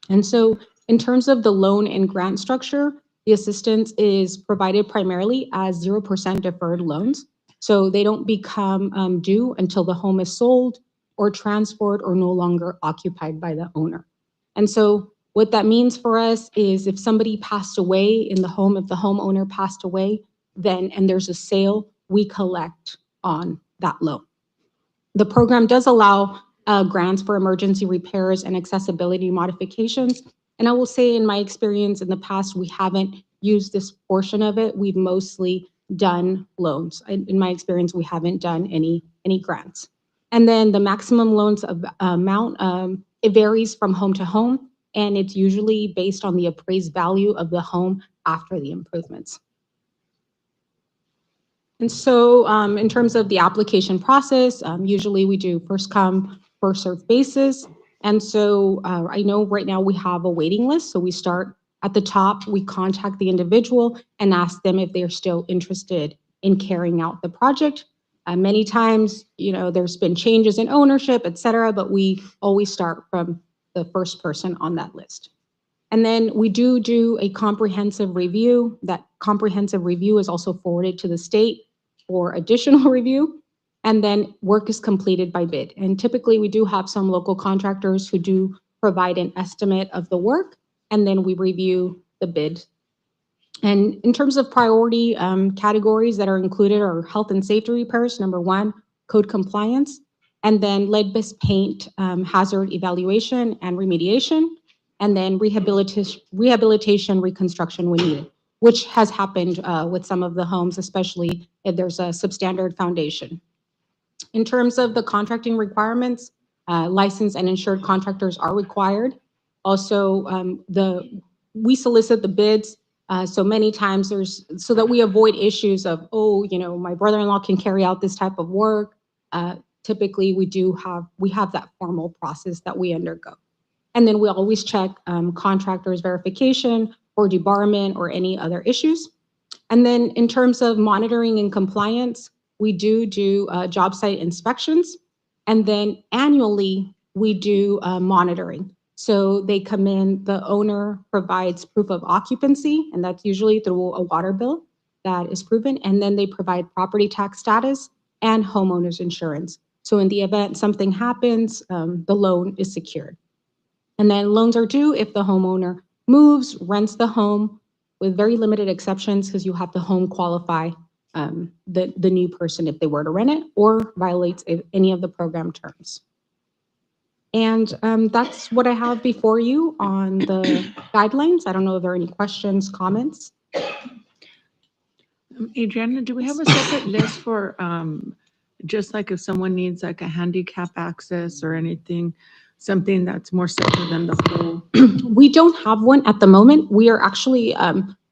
And so in terms of the loan and grant structure, the assistance is provided primarily as 0% deferred loans. So they don't become due until the home is sold or transferred or no longer occupied by the owner. And so what that means for us is if somebody passed away in the home, if the homeowner passed away, and there's a sale, we collect on that loan. The program does allow grants for emergency repairs and accessibility modifications. And I will say in my experience in the past, we haven't used this portion of it. We've mostly done loans. In my experience, we haven't done any grants. And then the maximum loans amount, it varies from home to home, and it's usually based on the appraised value of the home after the improvements. And so in terms of the application process, usually we do first come, first served basis. And so I know right now we have a waiting list. So we start at the top, we contact the individual and ask them if they're still interested in carrying out the project. Many times, there's been changes in ownership, et cetera, but we always start from the first person on that list. And then we do a comprehensive review. That comprehensive review is also forwarded to the state for additional review. And then work is completed by bid. And typically we do have some local contractors who do provide an estimate of the work, and then we review the bid. And in terms of priority categories that are included are health and safety repairs, number 1, code compliance, and then lead-based paint hazard evaluation and remediation, and then rehabilitation reconstruction when needed, which has happened with some of the homes, especially if there's a substandard foundation. In terms of the contracting requirements, licensed and insured contractors are required. Also, we solicit the bids. So many times so that we avoid issues of, my brother-in-law can carry out this type of work. Typically we have that formal process that we undergo. And then we always check contractors verification or debarment or any other issues. And then in terms of monitoring and compliance, we do job site inspections. And then annually we do monitoring. So they come in, the owner provides proof of occupancy, and that's usually through a water bill that is proven. And then they provide property tax status and homeowner's insurance. So in the event something happens, the loan is secured. And then loans are due if the homeowner moves, rents the home, with very limited exceptions, because you have to home qualify the new person if they were to rent it or violates any of the program terms. And that's what I have before you on the guidelines. I don't know if there are any questions, comments. Adriana, do we have a separate list for just like if someone needs like a handicap access or anything, something that's more separate than the whole? We don't have one at the moment. We are actually,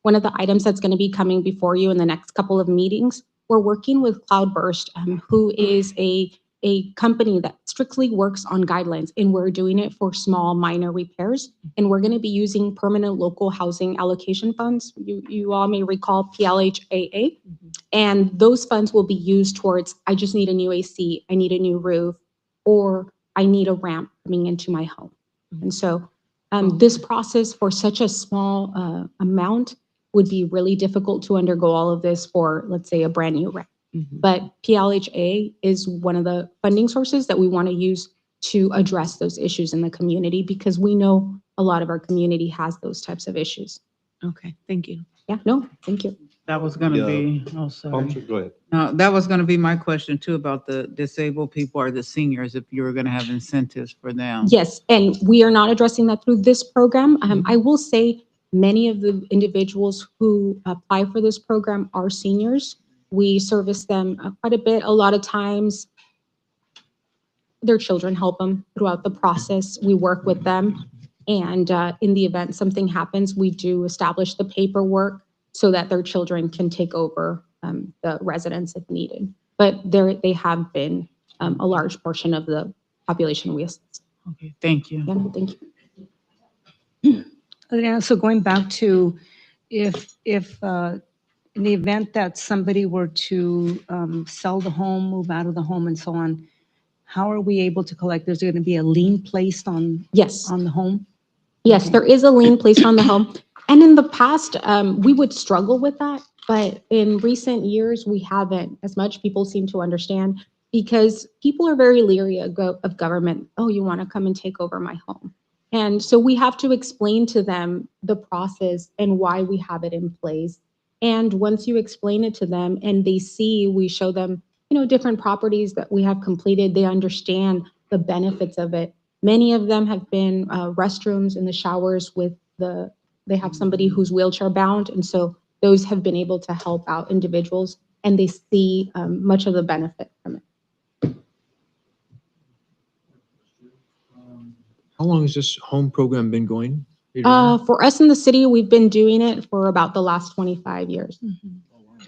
one of the items that's going to be coming before you in the next couple of meetings, we're working with Cloudburst, who is a company that strictly works on guidelines, and we're doing it for small minor repairs. And we're going to be using permanent local housing allocation funds. You all may recall PLHAA, and those funds will be used towards, I just need a new AC, I need a new roof, or I need a ramp coming into my home. And so this process for such a small amount would be really difficult to undergo all of this for, let's say, a brand new ramp. But PLHA is one of the funding sources that we want to use to address those issues in the community, because we know a lot of our community has those types of issues. Okay, thank you. Yeah, no, thank you. That was going to be, sorry. Go ahead. No, that was going to be my question too, about the disabled people or the seniors, if you were going to have incentives for them. Yes, and we are not addressing that through this program. I will say many of the individuals who apply for this program are seniors. We service them quite a bit. A lot of times their children help them throughout the process. We work with them. And in the event something happens, we do establish the paperwork so that their children can take over the residence if needed. But they have been a large portion of the population we assist. Okay, thank you. Yeah, thank you. Yeah, so going back to if in the event that somebody were to sell the home, move out of the home and so on, how are we able to collect? There's going to be a lien placed on the home? Yes, okay. There is a lien placed on the home. And in the past, we would struggle with that. But in recent years, we haven't as much. People seem to understand, because people are very leery of government. Oh, you want to come and take over my home. And so we have to explain to them the process and why we have it in place. And once you explain it to them and they see, we show them different properties that we have completed, they understand the benefits of it. Many of them have been restrooms in the showers they have somebody who's wheelchair bound. And so those have been able to help out individuals, and they see much of the benefit from it. How long has this home program been going? For us in the city, we've been doing it for about the last 25 years.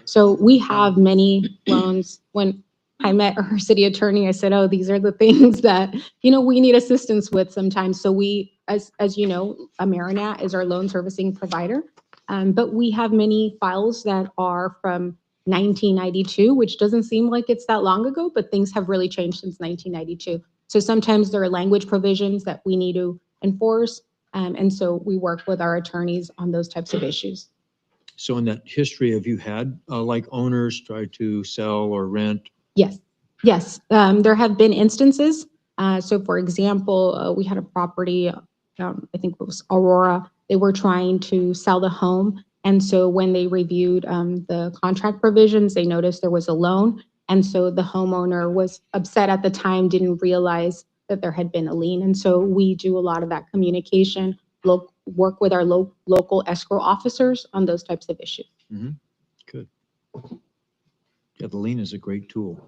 So we have many loans. When I met our city attorney, I said, oh, these are the things that, we need assistance with sometimes. So we, as you know, Amerinat is our loan servicing provider. But we have many files that are from 1992, which doesn't seem like it's that long ago, but things have really changed since 1992. So sometimes there are language provisions that we need to enforce. And so we work with our attorneys on those types of issues. So in that history, have you had like owners try to sell or rent? Yes. There have been instances. So for example, we had a property, I think it was Aurora. They were trying to sell the home. And so when they reviewed the contract provisions, they noticed there was a loan. And so the homeowner was upset at the time, didn't realize that there had been a lien. And so we do a lot of that communication, work with our local escrow officers on those types of issues. Good. Yeah, the lien is a great tool.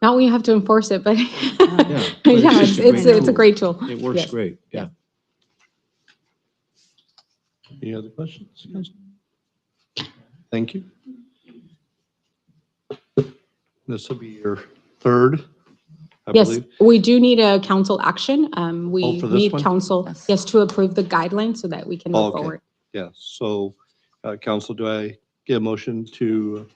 Not when you have to enforce it, but Yeah, it's a great tool. It works Yes. great. Yeah. Any other questions? Thank you. This will be your third, I Yes, believe. we do need a council action. We for this need one? council, yes, to approve the guidelines so that we can move Okay. forward. Yeah, so, council, do I get a motion to,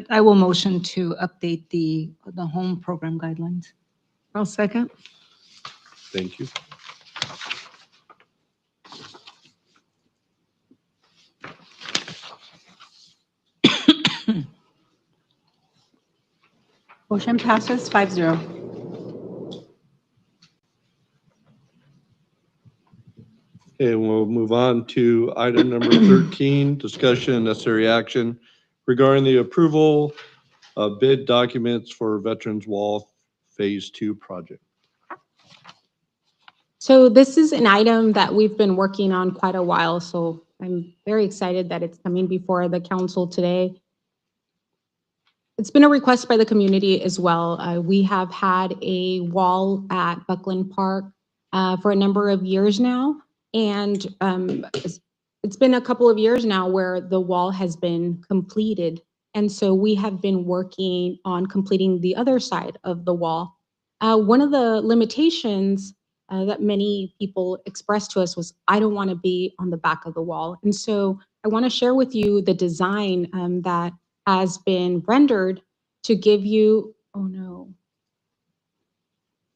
I will motion to update the home program guidelines. I'll second. thank you. Motion passes 5-0. Okay, we'll move on to item number 13, discussion and necessary action regarding the approval of bid documents for Veterans Wall Phase 2 project. So this is an item that we've been working on quite a while, so I'm very excited that it's coming before the council today. It's been a request by the community as well. We have had a wall at Buckland Park for a number of years now, and it's been a couple of years now where the wall has been completed, and so we have been working on completing the other side of the wall. One of the limitations that many people expressed to us was, I don't want to be on the back of the wall. And so I want to share with you the design that has been rendered to give you, oh no,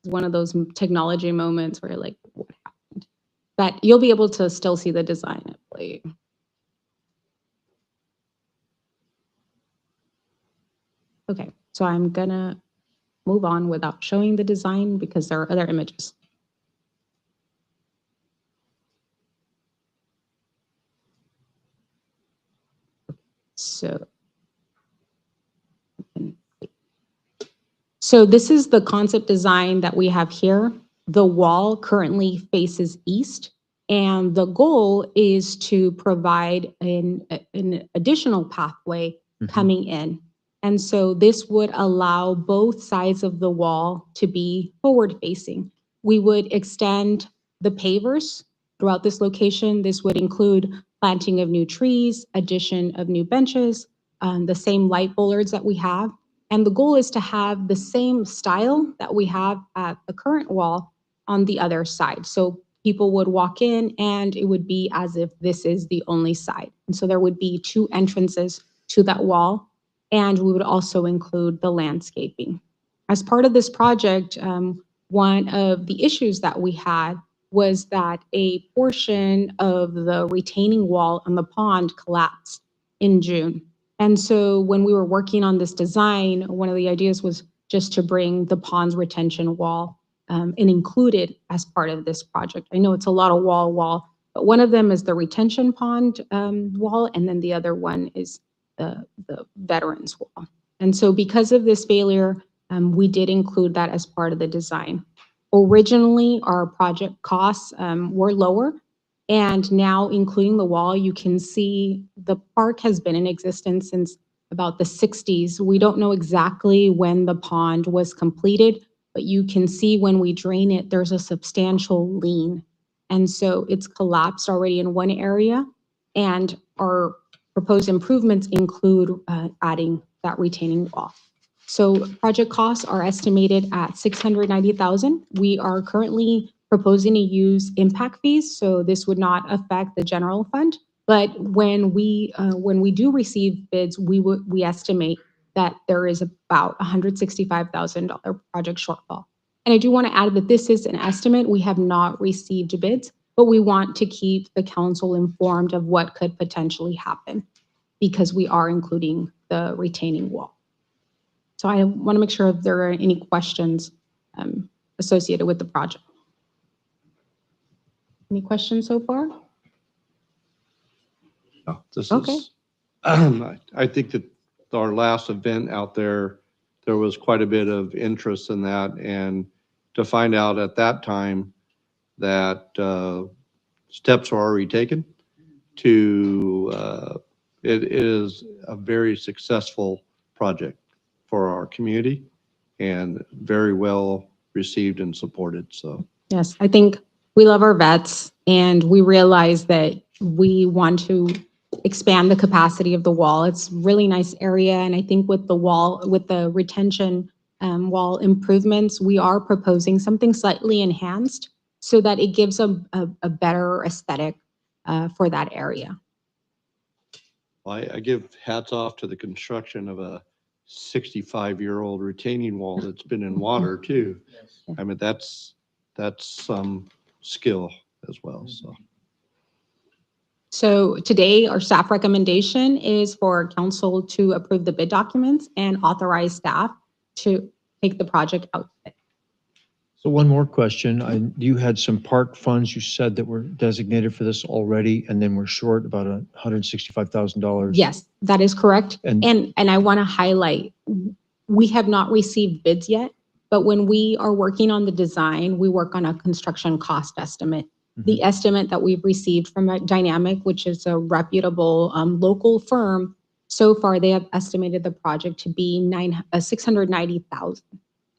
one of those technology moments where you're like, what happened? But you'll be able to still see the design at play. Okay, so I'm gonna move on without showing the design because there are other images. So this is the concept design that we have here. The wall currently faces east, and the goal is to provide an additional pathway coming in. And so this would allow both sides of the wall to be forward facing. We would extend the pavers throughout this location. This would include planting of new trees, addition of new benches, the same light bollards that we have. And the goal is to have the same style that we have at the current wall on the other side. So people would walk in and it would be as if this is the only side. And so there would be two entrances to that wall. And we would also include the landscaping. As part of this project, one of the issues that we had was that a portion of the retaining wall on the pond collapsed in June. And so when we were working on this design, one of the ideas was just to bring the pond's retention wall and include it as part of this project. I know it's a lot of wall, but one of them is the retention pond wall, and then the other one is the veterans wall. And so because of this failure, we did include that as part of the design. Originally, our project costs were lower, and now including the wall, you can see the park has been in existence since about the 60s. We don't know exactly when the pond was completed, but you can see when we drain it, there's a substantial lean. And so it's collapsed already in one area, and our proposed improvements include adding that retaining wall. So project costs are estimated at $690,000. We are currently proposing to use impact fees, so this would not affect the general fund. But when we do receive bids, we estimate that there is about $165,000 project shortfall. And I do want to add that this is an estimate. We have not received bids, but we want to keep the council informed of what could potentially happen because we are including the retaining wall. So I want to make sure if there are any questions associated with the project. Any questions so far? No, this Okay. is, I think that our last event out there was quite a bit of interest in that. And to find out at that time that steps are already taken to, it is a very successful project for our community and very well received and supported. So Yes, I think we love our vets and we realize that we want to expand the capacity of the wall. It's a really nice area. And I think with the wall, with the retention wall improvements, we are proposing something slightly enhanced so that it gives a better aesthetic for that area. I give hats off to the construction of a 65-year-old retaining wall that's been in water too. I mean, that's some skill as well, so. So today, our staff recommendation is for council to approve the bid documents and authorize staff to take the project out. So one more question. You had some park funds you said that were designated for this already, and then we're short about $165,000. Yes, that is correct. And- And I want to highlight, we have not received bids yet, but when we are working on the design, we work on a construction cost estimate. The estimate that we've received from Dynamic, which is a reputable local firm, so far they have estimated the project to be $690,000.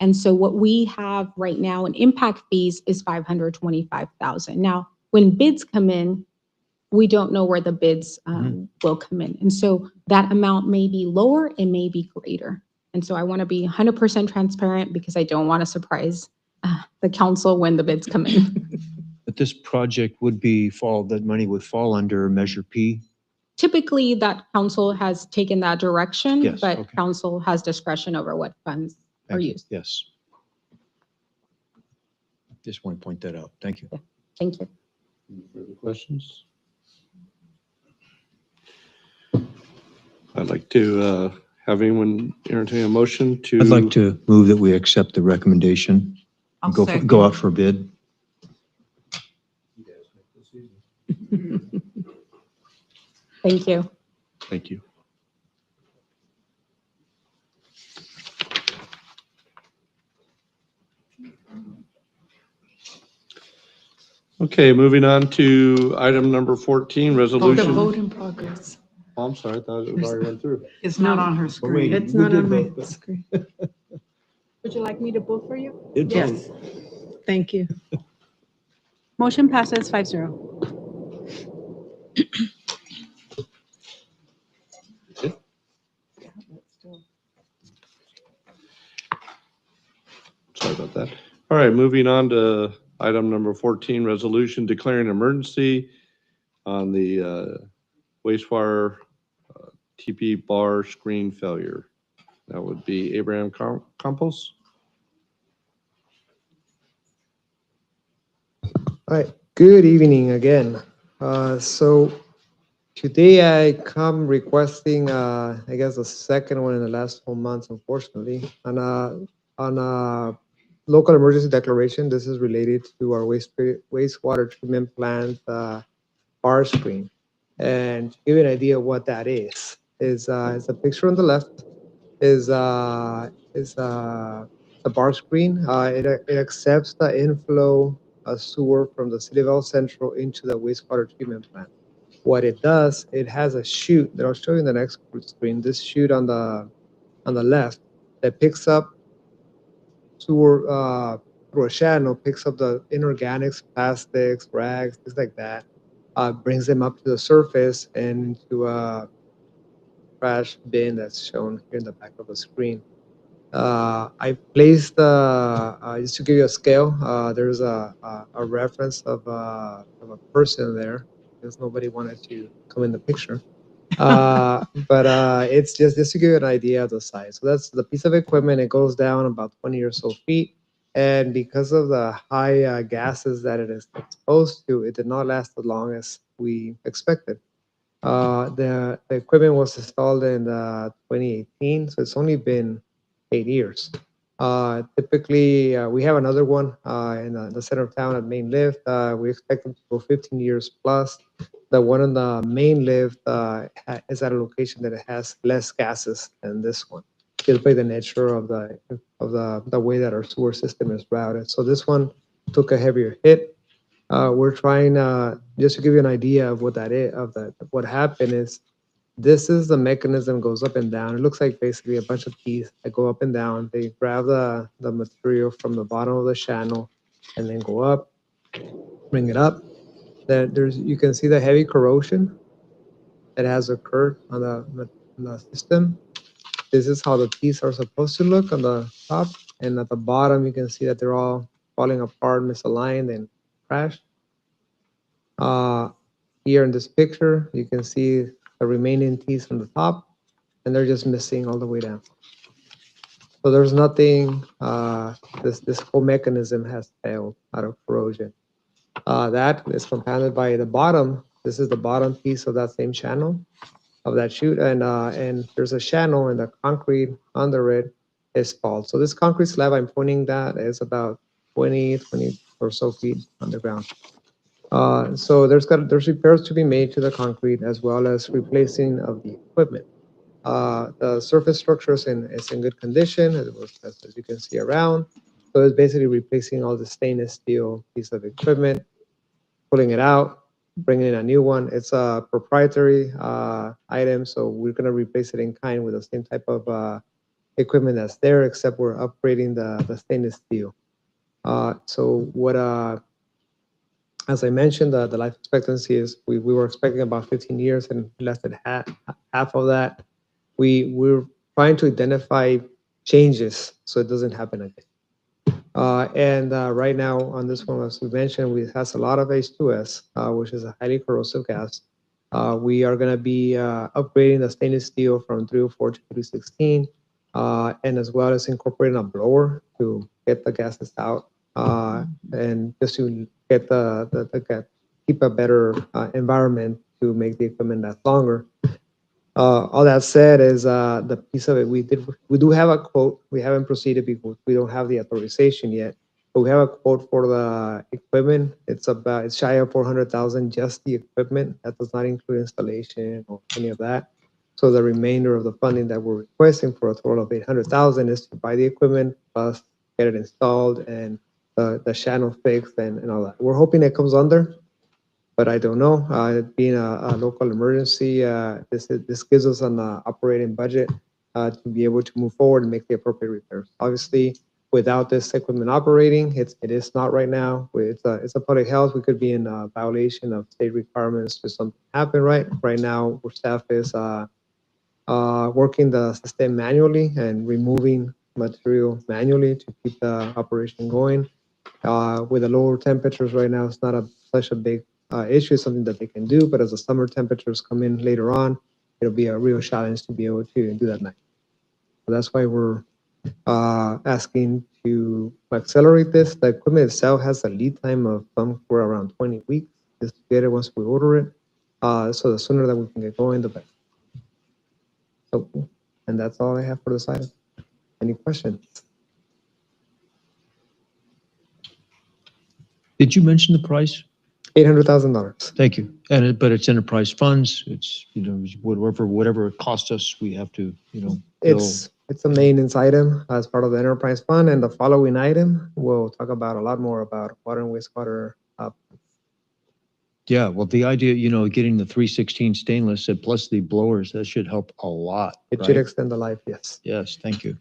And so what we have right now in impact fees is $525,000. Now, when bids come in, we don't know where the bids will come in. And so that amount may be lower, it may be greater. And so I want to be 100% transparent because I don't want to surprise the council when the bids come in. But this project that money would fall under Measure P? Typically, that council has taken that direction, Yes, but okay. council has discretion over what funds are Thank you. used. Yes. Just want to point that out. Thank you. Thank you. Any further questions? I'd like to have anyone entertain a motion to. I'd like to move that we accept the recommendation I'll and second. go out for bid. Thank you. Thank you. Okay, moving on to item number 14, The resolution. vote in progress. Oh, I'm sorry, I thought it was already went through. It's not on her screen. It's We not did on my vote, but- screen. Would you like me to vote for you? Yes. Thank you. Motion passes 5-0. Sorry about that. All right, moving on to item number 14, resolution declaring emergency on the wastewater TP bar screen failure. That would be Abraham Campos. All right, good evening again. So today I come requesting, I guess the second one in the last 4 months, unfortunately, on a local emergency declaration. This is related to our wastewater treatment plant bar screen. And to give you an idea of what that is a picture on the left. is the bar screen. It accepts the inflow sewer from the city of El Centro into the wastewater treatment plant. What it does, it has a chute that I'll show you in the next screen. This chute on the left that picks up sewer through a channel, picks up the inorganics, plastics, rags, things like that, brings them up to the surface and to a trash bin that's shown here in the back of the screen. I placed, just to give you a scale, there's a reference of a person there because nobody wanted to come in the picture. But it's just to give you an idea of the size. So that's the piece of equipment. It goes down about 20 or so feet. And because of the high gases that it is exposed to, it did not last as long as we expected. The equipment was installed in 2018, so it's only been 8 years. Typically, we have another one in the center of town at Main Lift. We expect them to go 15 years plus. The one on the Main Lift is at a location that it has less gases than this one, just by the nature of the way that our sewer system is routed. So this one took a heavier hit. We're trying just to give you an idea of what that is, what happened is this is the mechanism goes up and down. It looks like basically a bunch of keys that go up and down. They grab the material from the bottom of the channel and then go up, bring it up. You can see the heavy corrosion that has occurred on the system. This is how the teeth are supposed to look on the top, and at the bottom you can see that they're all falling apart, misaligned, and crashed. Here in this picture, you can see the remaining teeth on the top, and they're just missing all the way down. So there's nothing, this whole mechanism has failed out of corrosion. That is compounded by the bottom. This is the bottom piece of that same channel of that chute, and there's a channel and the concrete under it is fault. So this concrete slab I'm pointing that is about 20 or so feet underground. So there's repairs to be made to the concrete as well as replacing of the equipment. The surface structure is in good condition, as you can see around. So it's basically replacing all the stainless steel piece of equipment, pulling it out, bringing in a new one. It's a proprietary item, so we're going to replace it in kind with the same type of equipment that's there, except we're upgrading the stainless steel. So what, as I mentioned, the life expectancy is we were expecting about 15 years and less than half of that. We're trying to identify changes so it doesn't happen again. And right now on this one, as we mentioned, it has a lot of H2S, which is a highly corrosive gas. We are going to be upgrading the stainless steel from 304 to 316, and as well as incorporating a blower to get the gases out, and just to get keep a better environment to make the equipment last longer. All that said is the piece of it we do have a quote. We haven't proceeded because we don't have the authorization yet, but we have a quote for the equipment. It's shy of 400,000 just the equipment. That does not include installation or any of that. So the remainder of the funding that we're requesting for a total of 800,000 is to buy the equipment plus get it installed and the channel fixed and all that. We're hoping it comes under, but I don't know. Being a local emergency, this gives us an operating budget to be able to move forward and make the appropriate repairs. Obviously, without this equipment operating, it is not right now. It's a public health. We could be in violation of state requirements should something happen. Right now, our staff is working the system manually and removing material manually to keep the operation going. With the lower temperatures right now, it's not such a big issue. It's something that they can do, but as the summer temperatures come in later on, it'll be a real challenge to be able to do that night. So that's why we're asking to accelerate this. The equipment itself has a lead time of somewhere around 20 weeks just to get it once we order it. So the sooner that we can get going, the better. So, and that's all I have for this item. Any questions? Did you mention the price? $800,000. Thank you. But it's enterprise funds. It's, whatever it costs us, we have to, bill. It's It's a maintenance item as part of the enterprise fund, and the following item, we'll talk about a lot more about water and wastewater. Yeah, well, the idea, getting the 316 stainless and plus the blowers, that should help a lot, It should right? extend the life, yes. Yes, thank you.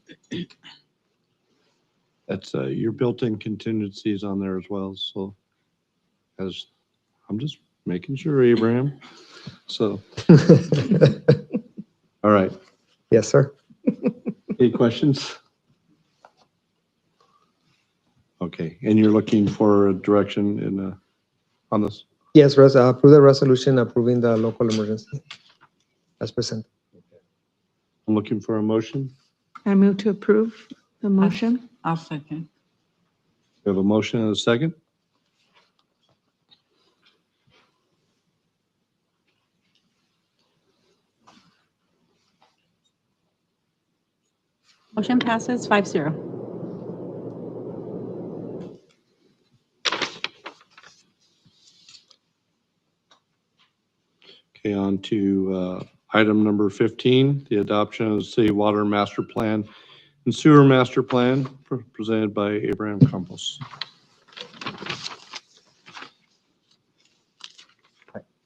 That's your built-in contingencies on there as well. So I'm just making sure, Abraham. So, all right. Yes, sir. Any questions? Okay, and you're looking for a direction on this? Yes, approve the resolution approving the local emergency as presented. I'm looking for a motion. I move to approve the motion. I'll second. We have a motion and a second. Motion passes 5-0. Okay, on to item number 15, the adoption of the city water master plan and sewer master plan presented by Abraham Campos.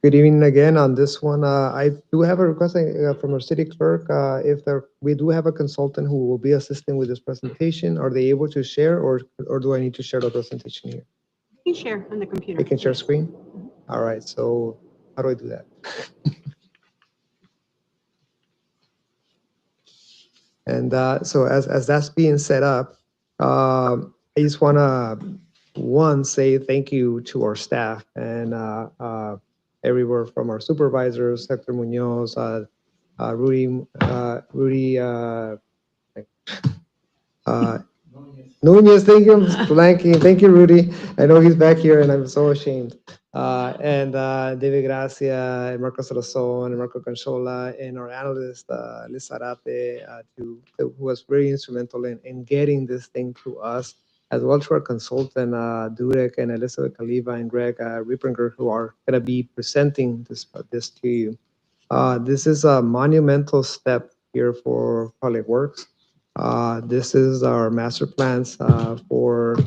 Good evening again. On this one, I do have a request from our city clerk. We do have a consultant who will be assisting with this presentation. Are they able to share, or do I need to share the presentation here? You can share on the computer. They can share screen? All right, so how do I do that? And so as that's being set up, I just want to, say thank you to our staff and everywhere from our supervisors, Hector Munoz, Rudy, Nunez, thank you, I'm blanking. Thank you, Rudy. I know he's back here and I'm so ashamed. And David Gracia, and Marco Salazon, and Marco Canchola, and our analyst, Liz Arate, who was very instrumental in getting this thing to us, as well to our consultant, Durek and Elizabeth Kaliva and Greg Rippenger, who are going to be presenting this to you. This is a monumental step here for Public Works. This is our master plans for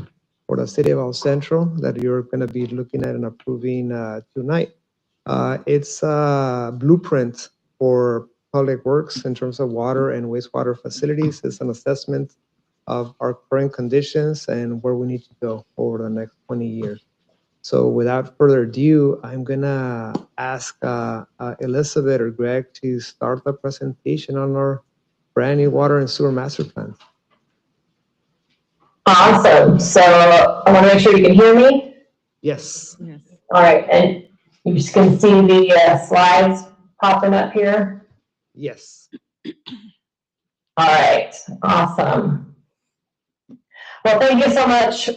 the city of El Centro that you're going to be looking at and approving tonight. It's a blueprint for Public Works in terms of water and wastewater facilities. It's an assessment of our current conditions and where we need to go over the next 20 years. So without further ado, I'm going to ask Elizabeth or Greg to start the presentation on our brand new water and sewer master plan. Awesome. So I want to make sure you can hear me. Yes. Yes. All right. And you just can see the slides popping up here. Yes. All right. Awesome. Well, thank you so much for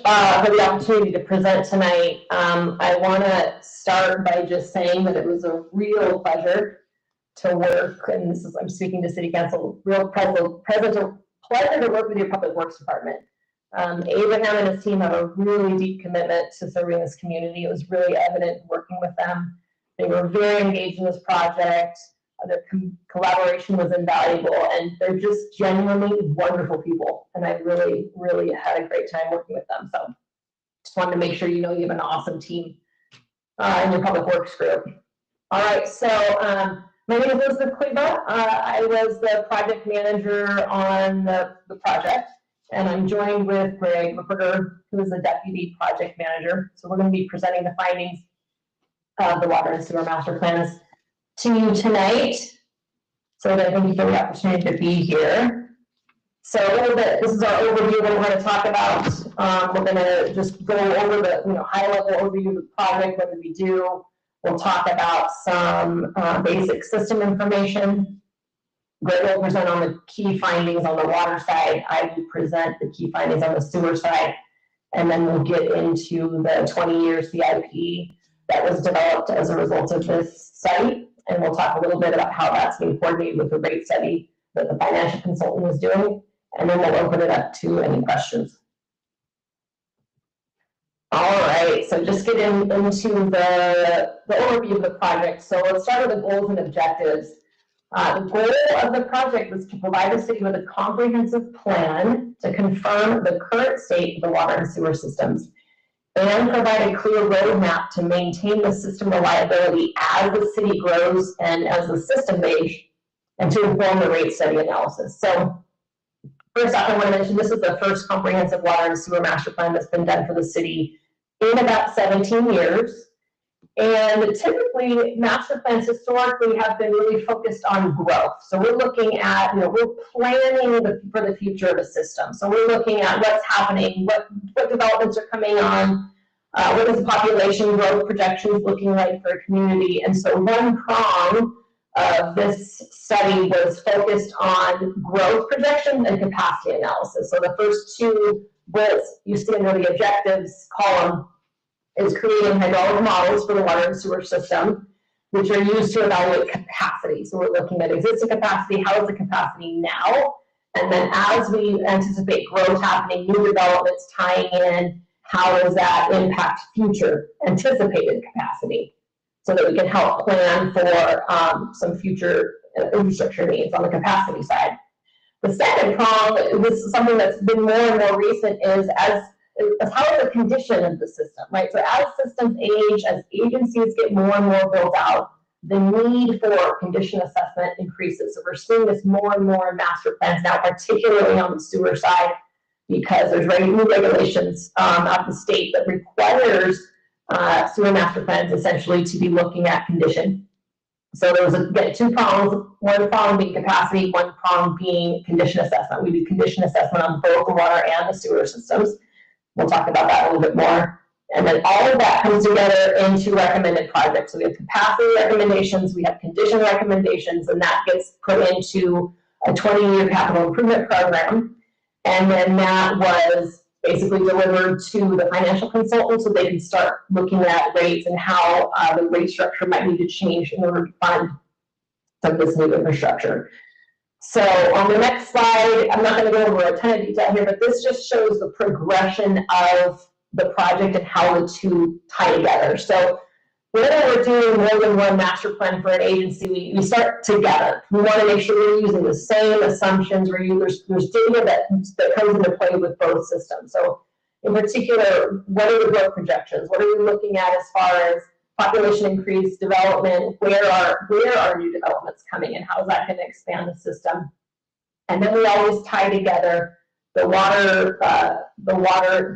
the opportunity to present tonight. I want to start by just saying that it was a real pleasure to work, and this is, I'm speaking to City Council, real pleasure to work with your Public Works Department. Abraham and his team have a really deep commitment to serving this community. It was really evident working with them. They were very engaged in this project. Their collaboration was invaluable, and they're just genuinely wonderful people. And I really, really had a great time working with them. So just wanted to make sure you know you have an awesome team in your Public Works group. All right, so my name is Elizabeth Kleba. I was the project manager on the project, and I'm joined with Greg Ripperger, who is the deputy project manager. So we're going to be presenting the findings of the water and sewer master plans to you tonight. So thank you for the opportunity to be here. So a little bit, this is our overview of what we're going to talk about. We're going to just go over the high level overview of the project, what did we do. We'll talk about some basic system information. Greg will present on the key findings on the water side. I will present the key findings on the sewer side. And then we'll get into the 20-year CIP that was developed as a result of this study. And we'll talk a little bit about how that's being coordinated with the rate study that the financial consultant was doing. And then we'll open it up to any questions. All right, so just get into the overview of the project. So let's start with the goals and objectives. The goal of the project was to provide the city with a comprehensive plan to confirm the current state of the water and sewer systems and provide a clear roadmap to maintain the system reliability as the city grows and as the system ages, and to inform the rate study analysis. So first off, I want to mention this is the first comprehensive water and sewer master plan that's been done for the city in about 17 years. And typically, master plans historically have been really focused on growth. So we're looking at, we're planning for the future of a system. So we're looking at what's happening, what developments are coming on, what is the population growth projections looking like for a community. And so one prong of this study was focused on growth projections and capacity analysis. So the first two bullets you see under the objectives column is creating hydraulic models for the water and sewer system, which are used to evaluate capacity. So we're looking at existing capacity, how is the capacity now? And then as we anticipate growth happening, new developments tying in, how does that impact future anticipated capacity? So that we can help plan for some future infrastructure needs on the capacity side. The second prong, this is something that's been more and more recent, is how is the condition of the system, right? So as systems age, as agencies get more and more built out, the need for condition assessment increases. So we're seeing this more and more in master plans now, particularly on the sewer side, because there's new regulations at the state that requires sewer master plans essentially to be looking at condition. So there was again two prongs, one prong being capacity, one prong being condition assessment. We do condition assessment on both the water and the sewer systems. We'll talk about that a little bit more. And then all of that comes together into recommended projects. So we have capacity recommendations, we have condition recommendations, and that gets put into a 20-year capital improvement program. And then that was basically delivered to the financial consultant so they can start looking at rates and how the rate structure might need to change in order to fund some of this new infrastructure. So on the next slide, I'm not going to go over a ton of detail here, but this just shows the progression of the project and how the two tie together. So whenever we're doing more than one master plan for an agency, we start together. We want to make sure we're using the same assumptions. There's data that comes into play with both systems. So in particular, what are the growth projections? What are we looking at as far as population increase, development, where are new developments coming in? How is that going to expand the system? And then we always tie together the water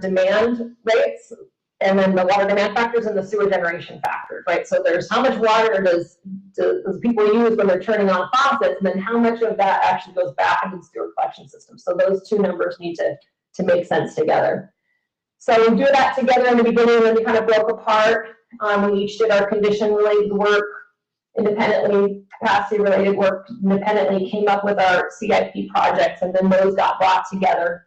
demand rates, and then the water demand factors and the sewer generation factors, right? So there's how much water does people use when they're turning on faucets, and then how much of that actually goes back into the sewer collection system. So those two numbers need to make sense together. So we do that together in the beginning, and then we kind of broke apart. We each did our condition-related work independently, capacity-related work independently, came up with our CIP projects, and then those got brought together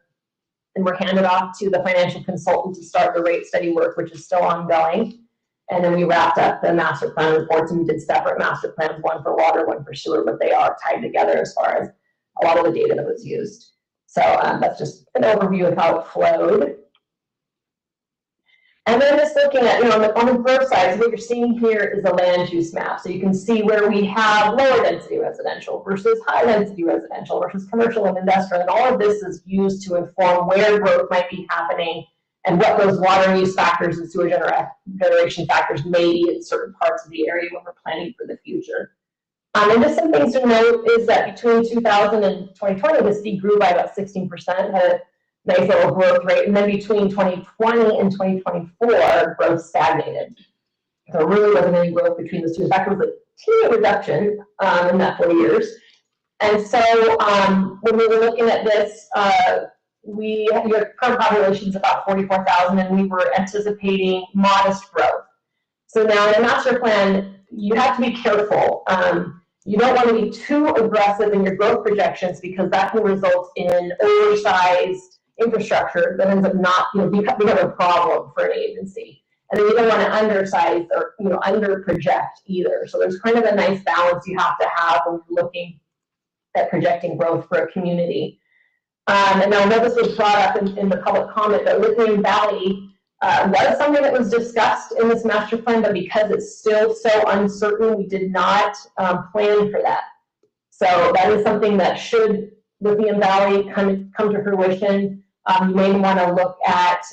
and were handed off to the financial consultant to start the rate study work, which is still ongoing. And then we wrapped up the master plan reports, and we did separate master plans, one for water, one for sewer, but they are tied together as far as a lot of the data that was used. So that's just an overview of how it flowed. And then just looking at, on the growth side, so what you're seeing here is a land use map. So you can see where we have lower density residential versus high density residential versus commercial and industrial. And all of this is used to inform where growth might be happening and what those water use factors and sewer generation factors may be in certain parts of the area when we're planning for the future. And just some things to note is that between 2000 and 2020, the city grew by about 16%, had a nice little growth rate, and then between 2020 and 2024, growth stagnated. So there really wasn't any growth between those two. In fact, it was a teeny reduction in that 4 years. And so when we were looking at this, your current population is about 44,000, and we were anticipating modest growth. So now in a master plan, you have to be careful. You don't want to be too aggressive in your growth projections because that can result in oversized infrastructure that ends up not, become a problem for an agency. And then you don't want to undersize or, under project either. So there's kind of a nice balance you have to have when you're looking at projecting growth for a community. And I know this was brought up in the public comment, but Lithium Valley was something that was discussed in this master plan, but because it's still so uncertain, we did not plan for that. So that is something that should Lithium Valley come to fruition. You may want to look at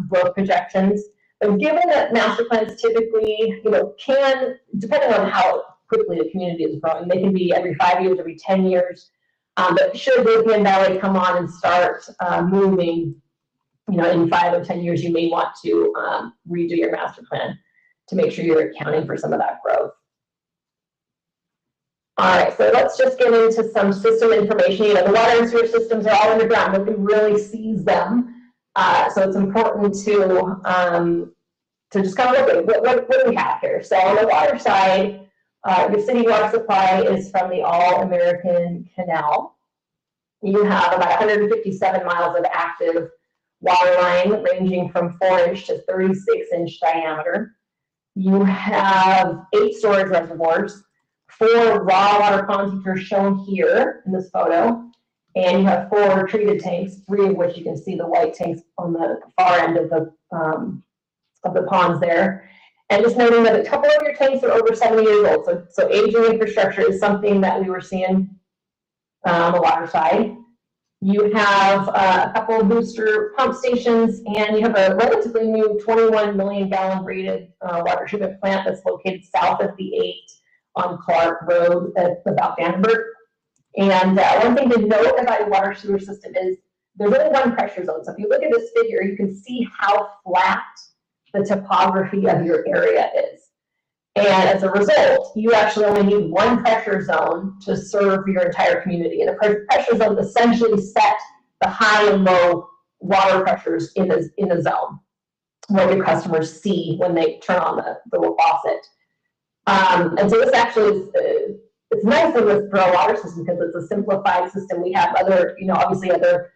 growth projections. But given that master plans typically, can, depending on how quickly the community is growing, they can be every 5 years, every 10 years. But should Lithium Valley come on and start moving, in 5 or 10 years, you may want to redo your master plan to make sure you're accounting for some of that growth. All right, so let's just get into some system information. The water and sewer systems are all underground. Nobody really sees them. So it's important to just kind of look at what do we have here. So on the water side, your city water supply is from the All-American Canal. You have about 157 miles of active water line ranging from 4-inch to 36-inch diameter. You have 8 storage reservoirs, 4 raw water ponds, which are shown here in this photo, and you have 4 treated tanks, 3 of which you can see the white tanks on the far end of the ponds there. And just noting that a couple of your tanks are over 70 years old, so aging infrastructure is something that we were seeing on the water side. You have a couple of booster pump stations, and you have a relatively new 21 million gallon rated water treatment plant that's located south of the 8 on Clark Road at about Vandenberg. And one thing to note about your water sewer system is there's only one pressure zone. So if you look at this figure, you can see how flat the topography of your area is. And as a result, you actually only need one pressure zone to serve your entire community. And the pressure zone essentially set the high and low water pressures in the zone, what your customers see when they turn on the faucet. And so this actually is, it's nice for a water system because it's a simplified system. We have other, obviously other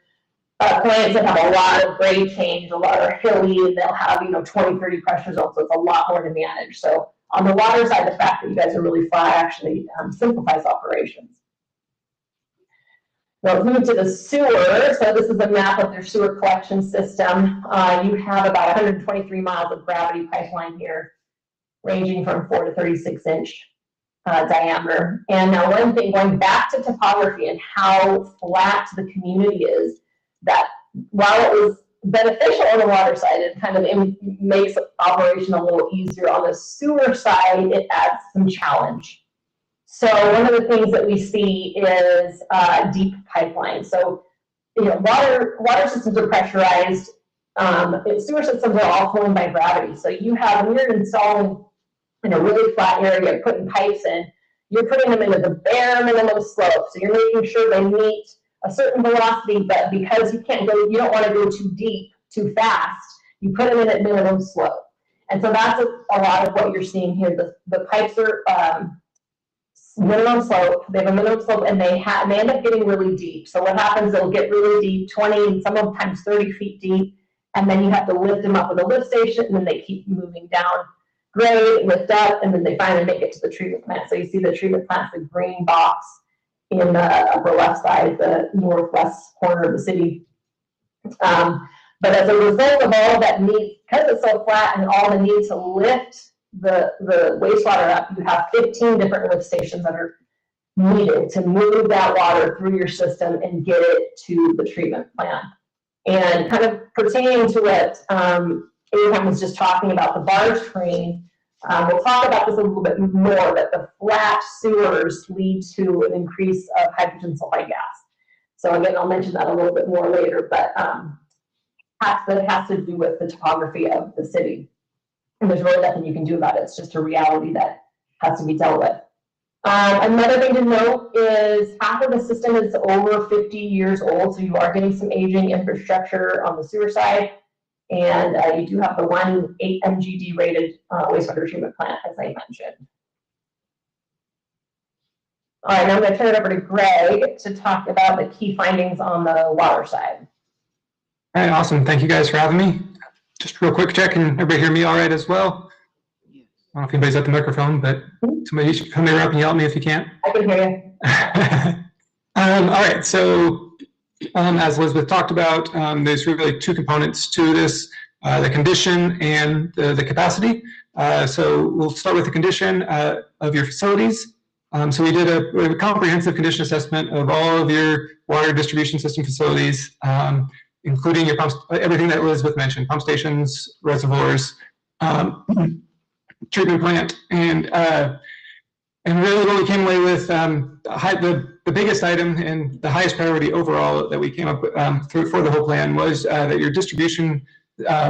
plants that have a lot of grade change, a lot of hilly, and they'll have, 20, 30 pressure zones, so it's a lot more to manage. So on the water side, the fact that you guys are really flat actually simplifies operations. Now let's move to the sewer. So this is a map of their sewer collection system. You have about 123 miles of gravity pipeline here, ranging from 4 to 36-inch diameter. And now one thing, going back to topography and how flat the community is, that while it was beneficial on the water side, it kind of makes operation a little easier. On the sewer side, it adds some challenge. So one of the things that we see is deep pipelines. So water systems are pressurized. Sewer systems are all flowing by gravity. So you have, when you're installing in a really flat area, putting pipes in, you're putting them into the bare minimum slope. So you're making sure they meet a certain velocity, but because you don't want to go too deep, too fast, you put them in at minimum slope. And so that's a lot of what you're seeing here. The pipes are minimum slope. They have a minimum slope, and they end up getting really deep. So what happens, they'll get really deep, 20 and sometimes 30 feet deep, and then you have to lift them up with a lift station, and then they keep moving down grade, lift up, and then they finally make it to the treatment plant. So you see the treatment plant, the green box in the upper left side, the northwest corner of the city. But as a result of all of that need, because it's so flat and all the need to lift the wastewater up, you have 15 different lift stations that are needed to move that water through your system and get it to the treatment plant. And kind of pertaining to what Abraham was just talking about, the barge train, we'll talk about this a little bit more, but the flat sewers lead to an increase of hydrogen sulfide gas. So again, I'll mention that a little bit more later, but that has to do with the topography of the city. And there's really nothing you can do about it. It's just a reality that has to be dealt with. Another thing to note is half of the system is over 50 years old, so you are getting some aging infrastructure on the sewer side. And you do have the 8 MGD rated wastewater treatment plant, as I mentioned. All right, now I'm going to turn it over to Greg to talk about the key findings on the water side. All right, awesome. Thank you guys for having me. Just real quick check, can everybody hear me all right as well? I don't know if anybody's at the microphone, but somebody should come up and yell at me if you can't. I can hear you. All right, so as Elizabeth talked about, there's really 2 components to this, the condition and the capacity. So we'll start with the condition of your facilities. So we did a comprehensive condition assessment of all of your water distribution system facilities, including your pumps, everything that Elizabeth mentioned, pump stations, reservoirs, treatment plant, and really what we came away with, the biggest item and the highest priority overall that we came up with for the whole plan was that your distribution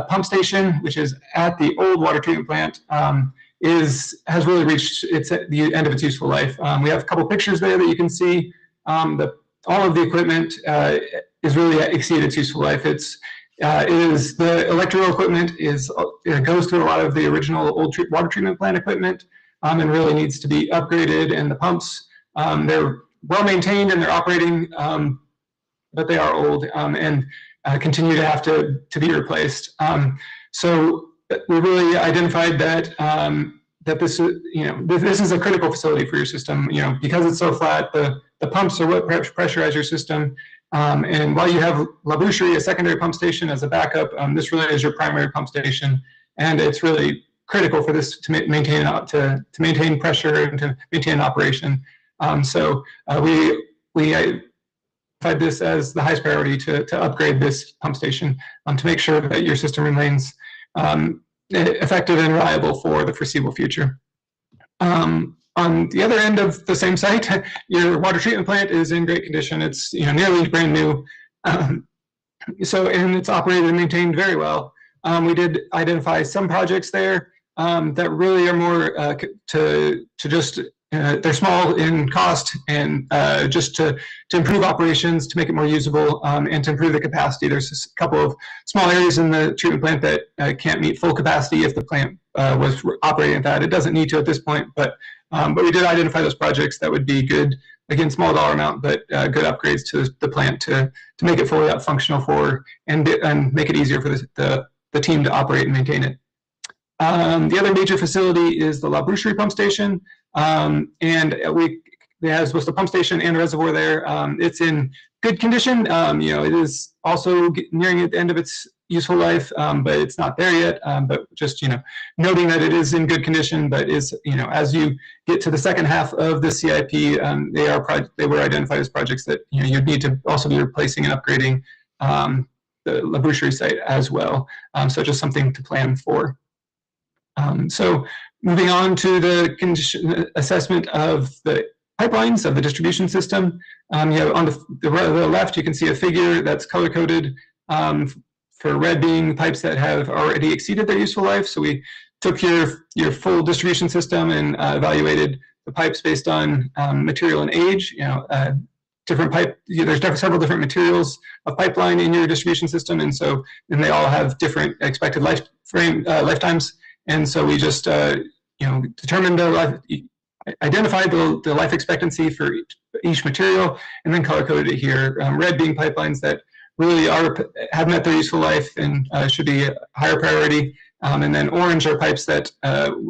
pump station, which is at the old water treatment plant, has really reached the end of its useful life. We have a couple pictures there that you can see. All of the equipment is really exceeded its useful life. The electrical equipment goes through a lot of the original old water treatment plant equipment, and really needs to be upgraded. And the pumps, they're well maintained and they're operating, but they are old and continue to have to be replaced. So we really identified that this is a critical facility for your system. Because it's so flat, the pumps are what pressurize your system. And while you have La Boucherie, a secondary pump station, as a backup, this really is your primary pump station, and it's really critical for this to maintain pressure and to maintain operation. So we identified this as the highest priority to upgrade this pump station to make sure that your system remains effective and reliable for the foreseeable future. On the other end of the same site, your water treatment plant is in great condition. It's nearly brand new, and it's operated and maintained very well. We did identify some projects there that really are more they're small in cost and just to improve operations, to make it more usable, and to improve the capacity. There's a couple of small areas in the treatment plant that can't meet full capacity if the plant was operating at that. It doesn't need to at this point, but we did identify those projects that would be good. Again, small dollar amount, but good upgrades to the plant to make it fully functional and make it easier for the team to operate and maintain it. The other major facility is the La Boucherie pump station, and it has both the pump station and a reservoir there. It's in good condition. It is also nearing the end of its useful life, but it's not there yet. But just noting that it is in good condition, but is as you get to the second half of the CIP, they were identified as projects that you'd need to also be replacing and upgrading the La Boucherie site as well. So just something to plan for. So moving on to the condition assessment of the pipelines of the distribution system. On the left, you can see a figure that's color-coded, for red being pipes that have already exceeded their useful life. So we took your full distribution system and evaluated the pipes based on material and age. Different pipe, there's several different materials of pipeline in your distribution system, and they all have different expected lifetimes. And so we just determined identified the life expectancy for each material, and then color-coded it here. Red being pipelines that really have met their useful life and should be a higher priority. And then orange are pipes that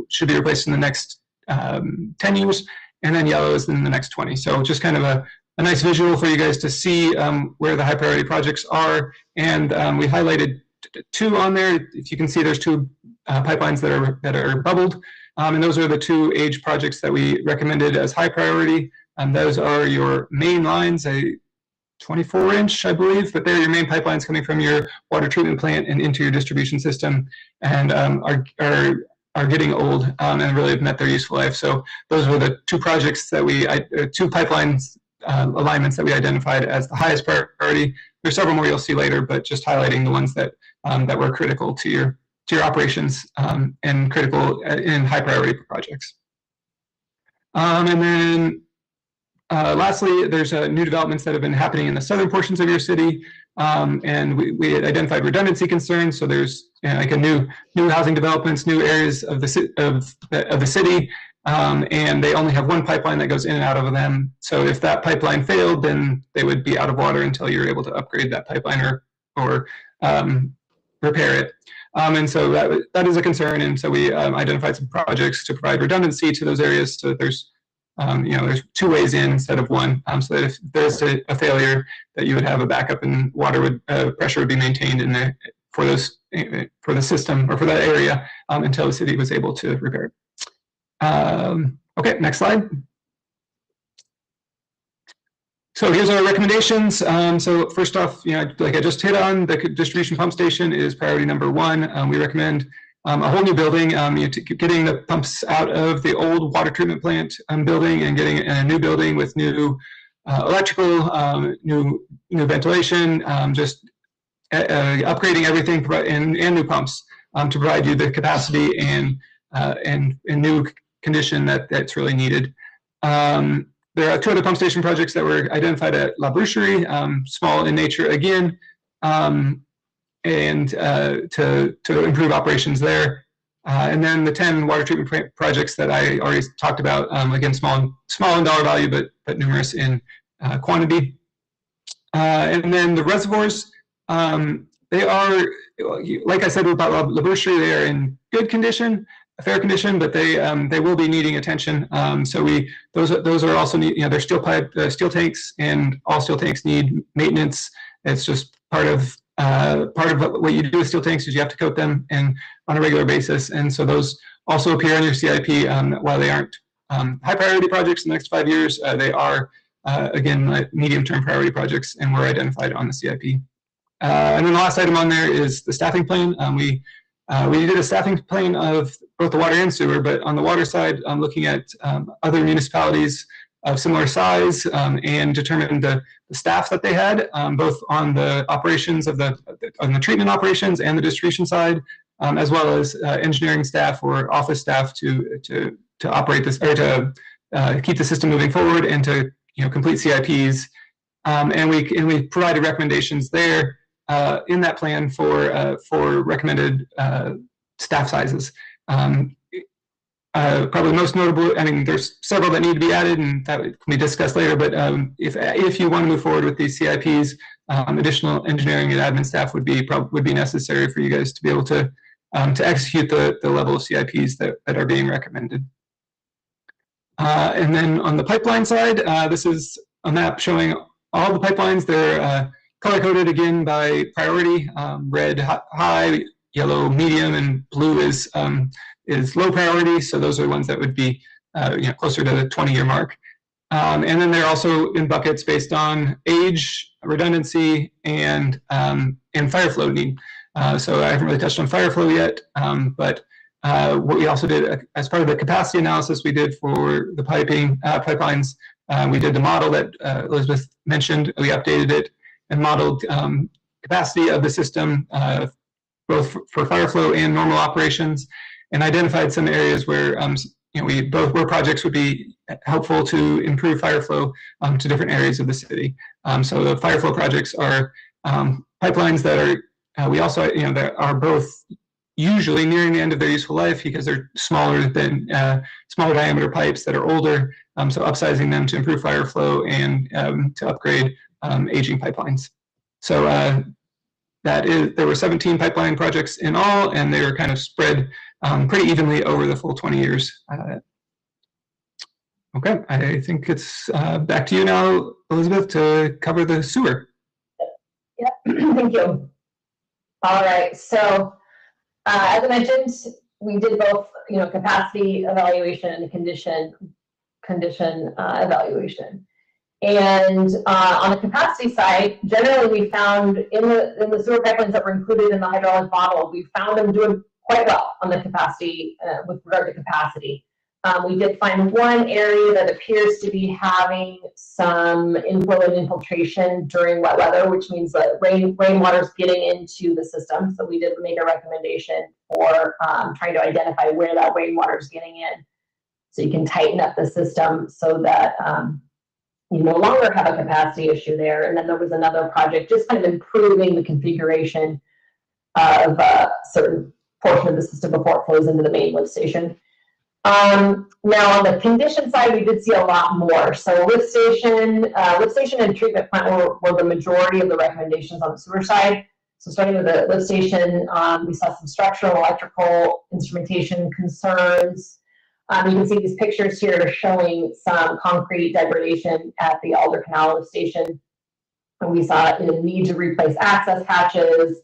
should be replaced in the next 10 years, and then yellow is in the next 20. So just kind of a nice visual for you guys to see where the high priority projects are. And we highlighted two on there. If you can see, there's two pipelines that are bubbled. And those are the two age projects that we recommended as high priority. Those are your main lines, a 24-inch, I believe, but they're your main pipelines coming from your water treatment plant and into your distribution system, and are getting old and really have met their useful life. So those were the two projects that two pipelines alignments that we identified as the highest priority. There's several more you'll see later, but just highlighting the ones that were critical to your operations and critical in high priority projects. And then lastly, there's new developments that have been happening in the southern portions of your city, and we had identified redundancy concerns. So there's like a new housing developments, new areas of the city, and they only have one pipeline that goes in and out of them. So if that pipeline failed, then they would be out of water until you're able to upgrade that pipeline or repair it. And so that is a concern, and so we identified some projects to provide redundancy to those areas, so that there's two ways in instead of one, so that if there's a failure, that you would have a backup and water pressure would be maintained in there for the system or for that area until the city was able to repair it. Okay, next slide. So here's our recommendations. So first off, like I just hit on, the distribution pump station is priority number one. We recommend a whole new building, getting the pumps out of the old water treatment plant building and getting a new building with new electrical, new ventilation, just upgrading everything and new pumps to provide you the capacity and new condition that's really needed. There are two other pump station projects that were identified at La Boucherie, small in nature again, and to improve operations there. And then the 10 water treatment projects that I already talked about, again, small in dollar value, but numerous in quantity. And then the reservoirs, they are, like I said about La Boucherie, they are in good condition, fair condition, but they will be needing attention. So those are also they're steel pipe, steel tanks, and all steel tanks need maintenance. It's just part of what you do with steel tanks is you have to coat them and on a regular basis. And so those also appear on your CIP. While they aren't high priority projects in the next 5 years, they are again medium-term priority projects, and were identified on the CIP. And then the last item on there is the staffing plan. We did a staffing plan of both the water and sewer, but on the water side, looking at other municipalities of similar size and determined the staff that they had, both on the operations on the treatment operations and the distribution side, as well as engineering staff or office staff to operate this, or to keep the system moving forward and to complete CIPs. And we provided recommendations there in that plan for recommended staff sizes. Probably most notable, there's several that need to be added, and that can be discussed later, but if you want to move forward with these CIPs, additional engineering and admin staff would be necessary for you guys to be able to execute the level of CIPs that are being recommended. And then on the pipeline side, this is a map showing all the pipelines. They're color-coded again by priority. Red high, yellow medium, and blue is low priority. So those are ones that would be closer to the 20-year mark. And then they're also in buckets based on age, redundancy, and fire flow need. So I haven't really touched on fire flow yet, but what we also did as part of the capacity analysis we did for the pipelines, we did the model that Elizabeth mentioned. We updated it and modeled capacity of the system, both for fire flow and normal operations, and identified some areas where where projects would be helpful to improve fire flow to different areas of the city. So the fire flow projects are pipelines that are we also that are both usually nearing the end of their useful life because they're smaller diameter pipes that are older. So upsizing them to improve fire flow and to upgrade aging pipelines. So there were 17 pipeline projects in all, and they were kind of spread pretty evenly over the full 20 years. Okay, I think it's back to you now, Elizabeth, to cover the sewer. Yep, thank you. All right, so as I mentioned, we did both, capacity evaluation and condition evaluation. And on the capacity side, generally we found in the sewer pipelines that were included in the hydraulic model, we found them doing quite well on the capacity with regard to capacity. We did find one area that appears to be having some inflow and infiltration during wet weather, which means that rainwater is getting into the system. So we did make a recommendation for trying to identify where that rainwater is getting in, so you can tighten up the system so that you no longer have a capacity issue there. And then there was another project just kind of improving the configuration of a certain portion of the system before it flows into the main lift station. Now on the condition side, we did see a lot more. So lift station and treatment plant were the majority of the recommendations on the sewer side. So starting with the lift station, we saw some structural, electrical, instrumentation concerns. You can see these pictures here showing some concrete degradation at the Alder Canal lift station. And we saw the need to replace access hatches.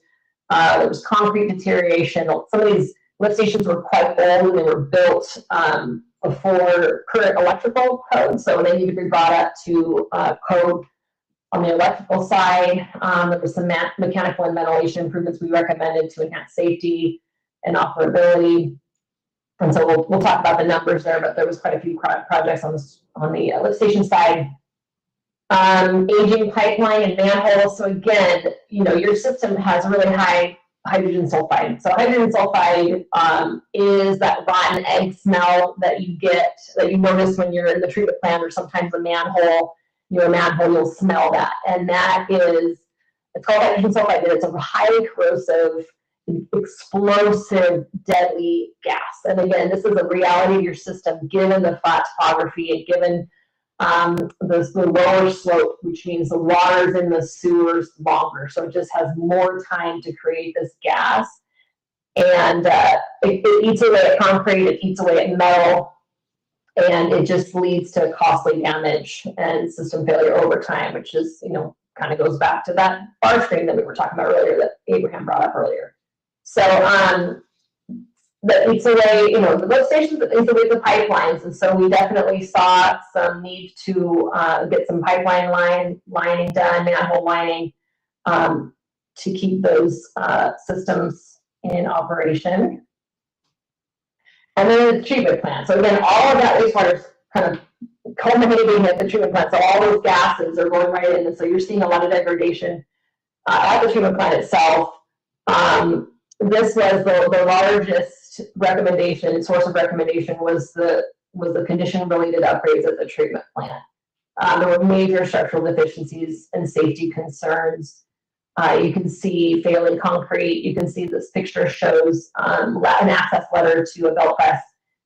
There was concrete deterioration. Some of these lift stations were quite old. They were built before current electrical code, so they need to be brought up to code On the electrical side, there was some mechanical and ventilation improvements we recommended to enhance safety and operability. And so we'll talk about the numbers there, but there was quite a few projects on the lift station side. Aging pipeline and manholes. So again, your system has really high hydrogen sulfide. So hydrogen sulfide is that rotten egg smell that you get, that you notice when you're in the treatment plant or sometimes a manhole, you'll smell that. And that is, it's called hydrogen sulfide, but it's a highly corrosive, explosive, deadly gas. And again, this is a reality of your system given the flat topography and given the lower slope, which means the water's in the sewers longer. So it just has more time to create this gas. And it eats away at concrete, it eats away at metal, and it just leads to costly damage and system failure over time, which is, kind of goes back to that bar screen that we were talking about earlier that Abraham brought up earlier. So that eats away, the lift stations eats away the pipelines, and so we definitely saw some need to get some pipeline lining done, manhole lining, to keep those systems in operation. And then the treatment plant. So again, all of that wastewater is kind of culminating at the treatment plant. So all those gases are going right in, and so you're seeing a lot of degradation at the treatment plant itself. This was the largest recommendation, source of recommendation was the condition-related upgrades at the treatment plant. There were major structural deficiencies and safety concerns. You can see failing concrete. You can see this picture shows an access letter to a belt press,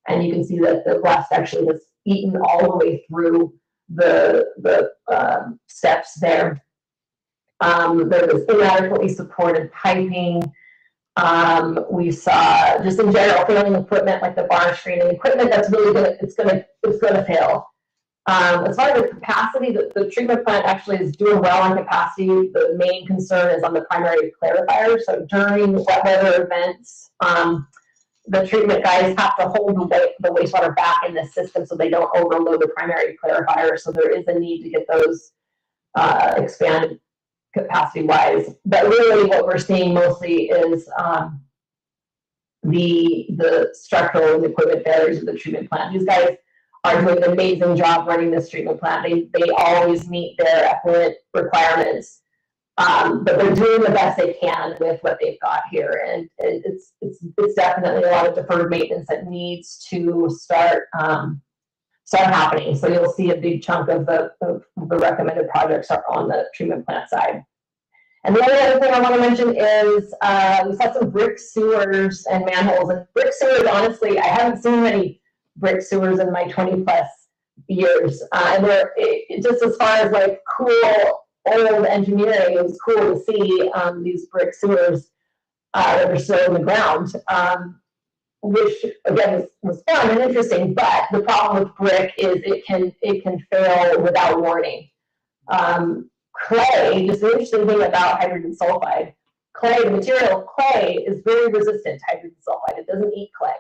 and you can see that the rust actually has eaten all the way through the steps there. There was inadequately supported piping. We saw just in general failing equipment like the bar screen and equipment that's really gonna fail. As far as the capacity, the treatment plant actually is doing well on capacity. The main concern is on the primary clarifier. So during wet weather events, the treatment guys have to hold the wastewater back in the system so they don't overload the primary clarifier. So there is a need to get those expanded capacity-wise. But really what we're seeing mostly is the structural and equipment failures of the treatment plant. These guys are doing an amazing job running this treatment plant. They always meet their effluent requirements, but they're doing the best they can with what they've got here. And it's definitely a lot of deferred maintenance that needs to start happening. So you'll see a big chunk of the recommended projects are on the treatment plant side. And the other thing I want to mention is we saw some brick sewers and manholes. And brick sewers, honestly, I haven't seen many brick sewers in my 20+ years. And just as far as like cool old engineering, it was cool to see these brick sewers that are still in the ground, which again was fun and interesting. But the problem with brick is it can fail without warning. Clay, just the interesting thing about hydrogen sulfide, the material clay is very resistant to hydrogen sulfide. It doesn't eat clay.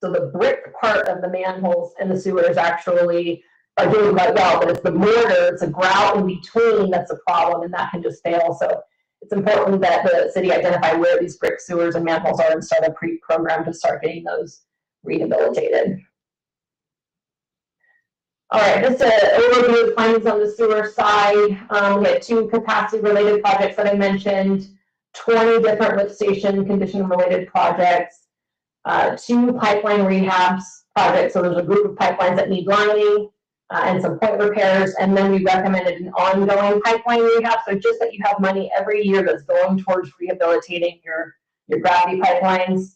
So the brick part of the manholes and the sewers actually are doing quite well, but it's the mortar, it's a grout in between that's a problem, and that can just fail. So it's important that the city identify where these brick sewers and manholes are and start a pre-program to start getting those rehabilitated. All right, just an overview of findings on the sewer side. We had 2 capacity-related projects that I mentioned, 20 different lift station condition-related projects, 2 pipeline rehabs projects. So there's a group of pipelines that need lining and some point repairs, and then we recommended an ongoing pipeline rehab. So just that you have money every year that's going towards rehabilitating your gravity pipelines.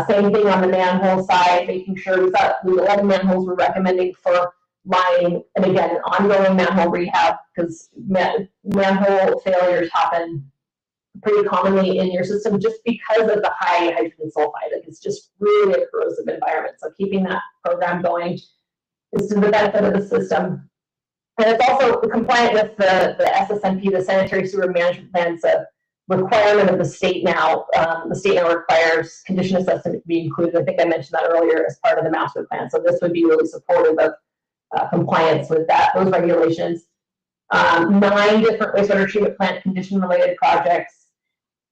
Same thing on the manhole side, making sure we've got 11 manholes we're recommending for lining, and again, an ongoing manhole rehab, because manhole failures happen pretty commonly in your system just because of the high hydrogen sulfide. Like, it's just really a corrosive environment. So keeping that program going is to the benefit of the system. And it's also compliant with the SSMP, the Sanitary Sewer Management Plan. It's a requirement of the state now. The state now requires condition assessment to be included. I think I mentioned that earlier as part of the master plan. So this would be really supportive of compliance with those regulations. 9 different wastewater treatment plant condition-related projects.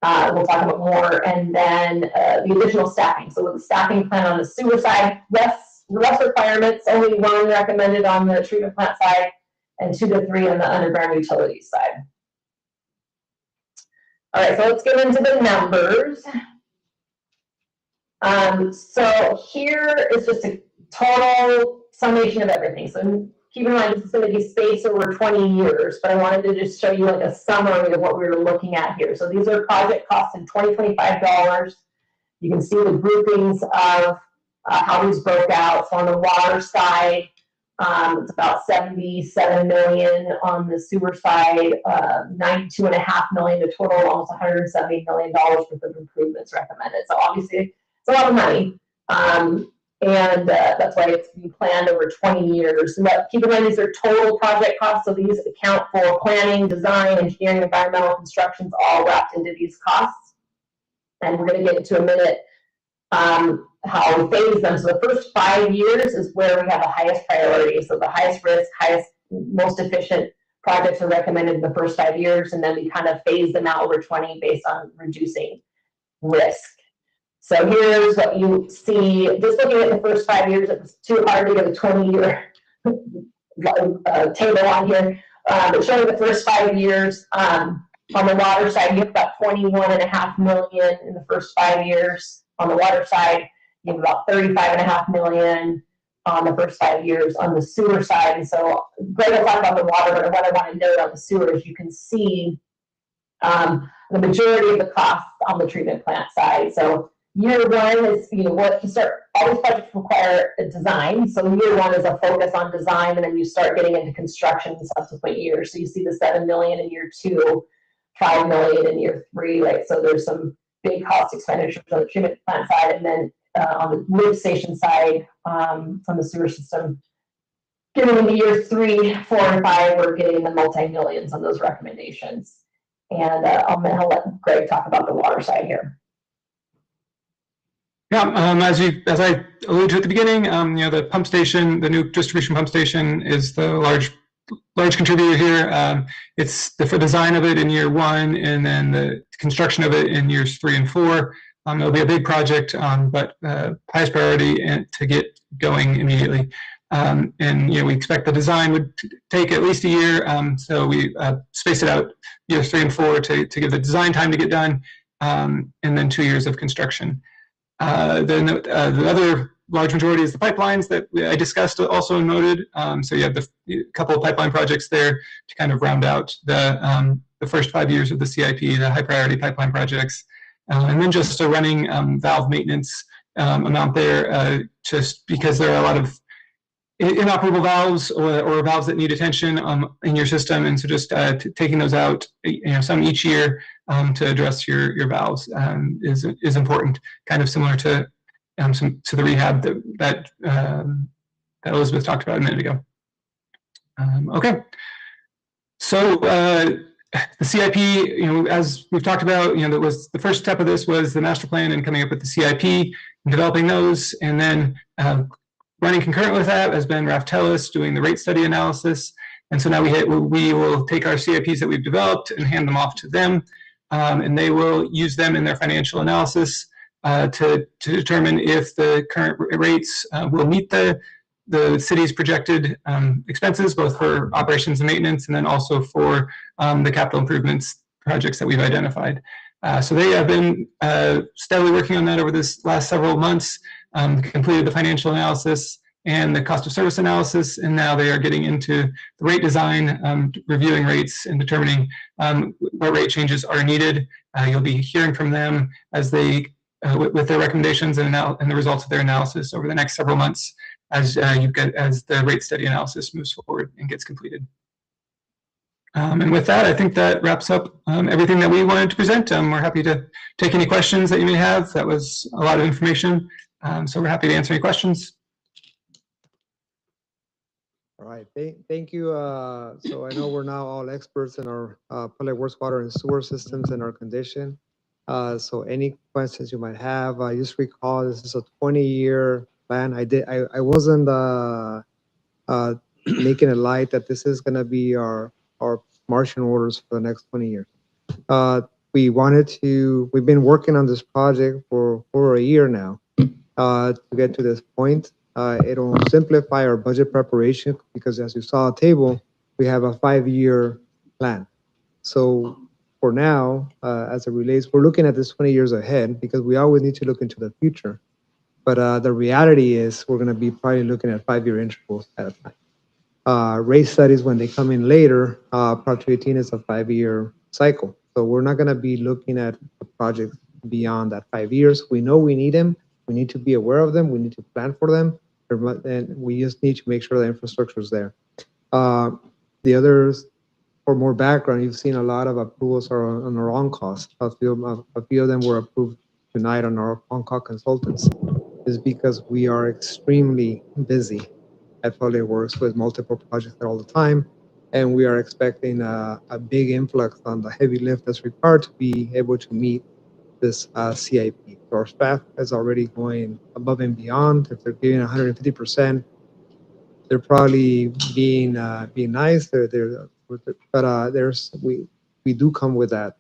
We'll talk about more, and then the additional staffing. So with the staffing plan on the sewer side, less requirements, only 1 recommended on the treatment plant side, and 2 to 3 on the underground utilities side. All right, so let's get into the numbers. So here is just a total summation of everything. So keep in mind, this is going to be spaced over 20 years, but I wanted to just show you like a summary of what we were looking at here. So these are project costs in $2025. You can see the groupings of how these broke out. So on the water side, it's about 77 million. On the sewer side, 92.5 million. The total almost $170 million worth of improvements recommended. So obviously, it's a lot of money. And that's why it's being planned over 20 years. And keep in mind, these are total project costs, so these account for planning, design, engineering, environmental, constructions, all wrapped into these costs. And we're going to get into a minute how we phase them. So the first 5 years is where we have the highest priority. So the highest risk, most efficient projects are recommended in the first 5 years, and then we kind of phase them out over 20 based on reducing risk. So here's what you see. Just looking at the first 5 years, it was too hard to get a 20-year table on here. But showing the first 5 years, on the water side, you have about 21.5 million in the first 5 years. On the water side, you have about 35.5 million on the first 5 years on the sewer side. And so Greg will talk about the water, but what I want to note on the sewer is you can see the majority of the costs on the treatment plant side. So year 1 is, what you start, all these projects require a design. So year 1 is a focus on design, and then you start getting into construction in subsequent years. So you see the 7 million in year 2, 5 million in year 3, right? So there's some big cost expenditures on the treatment plant side, and then on the lift station side, from the sewer system, getting into year 3, 4, and 5, we're getting the multi-millions on those recommendations. And I'll let Greg talk about the water side here. Yeah, as I alluded to at the beginning, the pump station, the new distribution pump station, is the large contributor here. It's for design of it in year 1, and then the construction of it in years 3 and 4. It'll be a big project, but highest priority to get going immediately. And we expect the design would take at least a year. So we space it out years 3 and 4 to give the design time to get done, and then 2 years of construction. Then the other large majority is the pipelines that I discussed, also noted. So you have the couple of pipeline projects there to kind of round out the first 5 years of the CIP, the high priority pipeline projects. And then just a running valve maintenance amount there, just because there are a lot of inoperable valves or valves that need attention in your system. And so just taking those out, some each year to address your valves is important, kind of similar to the rehab that Elizabeth talked about a minute ago. Okay, so the CIP, as we've talked about, that was the first step of this was the master plan and coming up with the CIP and developing those, and then running concurrent with that has been Raftelis doing the rate study analysis. And so now we will take our CIPs that we've developed and hand them off to them, and they will use them in their financial analysis to determine if the current rates will meet the city's projected expenses, both for operations and maintenance, and then also for the capital improvements projects that we've identified. So they have been steadily working on that over this last several months, completed the financial analysis and the cost of service analysis, and now they are getting into the rate design, reviewing rates and determining what rate changes are needed. You'll be hearing from them as they with their recommendations and the results of their analysis over the next several months as the rate study analysis moves forward and gets completed. And with that, I think that wraps up everything that we wanted to present. We're happy to take any questions that you may have. That was a lot of information, so we're happy to answer any questions. All right, thank you. So I know we're now all experts in our public works, water, and sewer systems and our condition. So any questions you might have, just recall this is a 20-year plan. I wasn't making it light that this is going to be our our marching orders for the next 20 years. We've been working on this project for over a year now to get to this point. It'll simplify our budget preparation because as you saw a table, we have a 5-year plan. So for now, as it relates, we're looking at this 20 years ahead because we always need to look into the future. But the reality is we're going to be probably looking at 5-year intervals at a time. Rate studies, when they come in later, Prop 218 is a 5-year cycle. So we're not going to be looking at the projects beyond that 5 years. We know we need them. We need to be aware of them. We need to plan for them. And we just need to make sure the infrastructure is there. The others, for more background, you've seen a lot of approvals are on our own cost. A few of them were approved tonight on our on-call consultants. Is because we are extremely busy at Public Works with multiple projects all the time, and we are expecting a big influx on the heavy lift that's required to be able to meet this CIP. So our staff is already going above and beyond. If they're giving 150%, they're probably being nice. We do come with that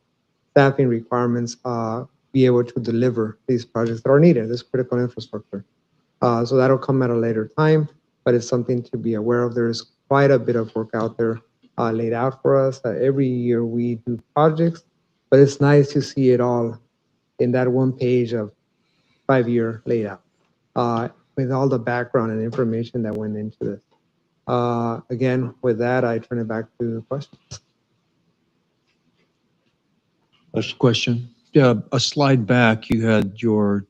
staffing requirements. Be able to deliver these projects that are needed, this critical infrastructure. So that'll come at a later time, but it's something to be aware of. There's quite a bit of work out there laid out for us. Every year we do projects, but it's nice to see it all in that one page of 5-year laid out with all the background and information that went into this. Again, with that, I turn it back to questions. Last question. Yeah, a slide back, you had your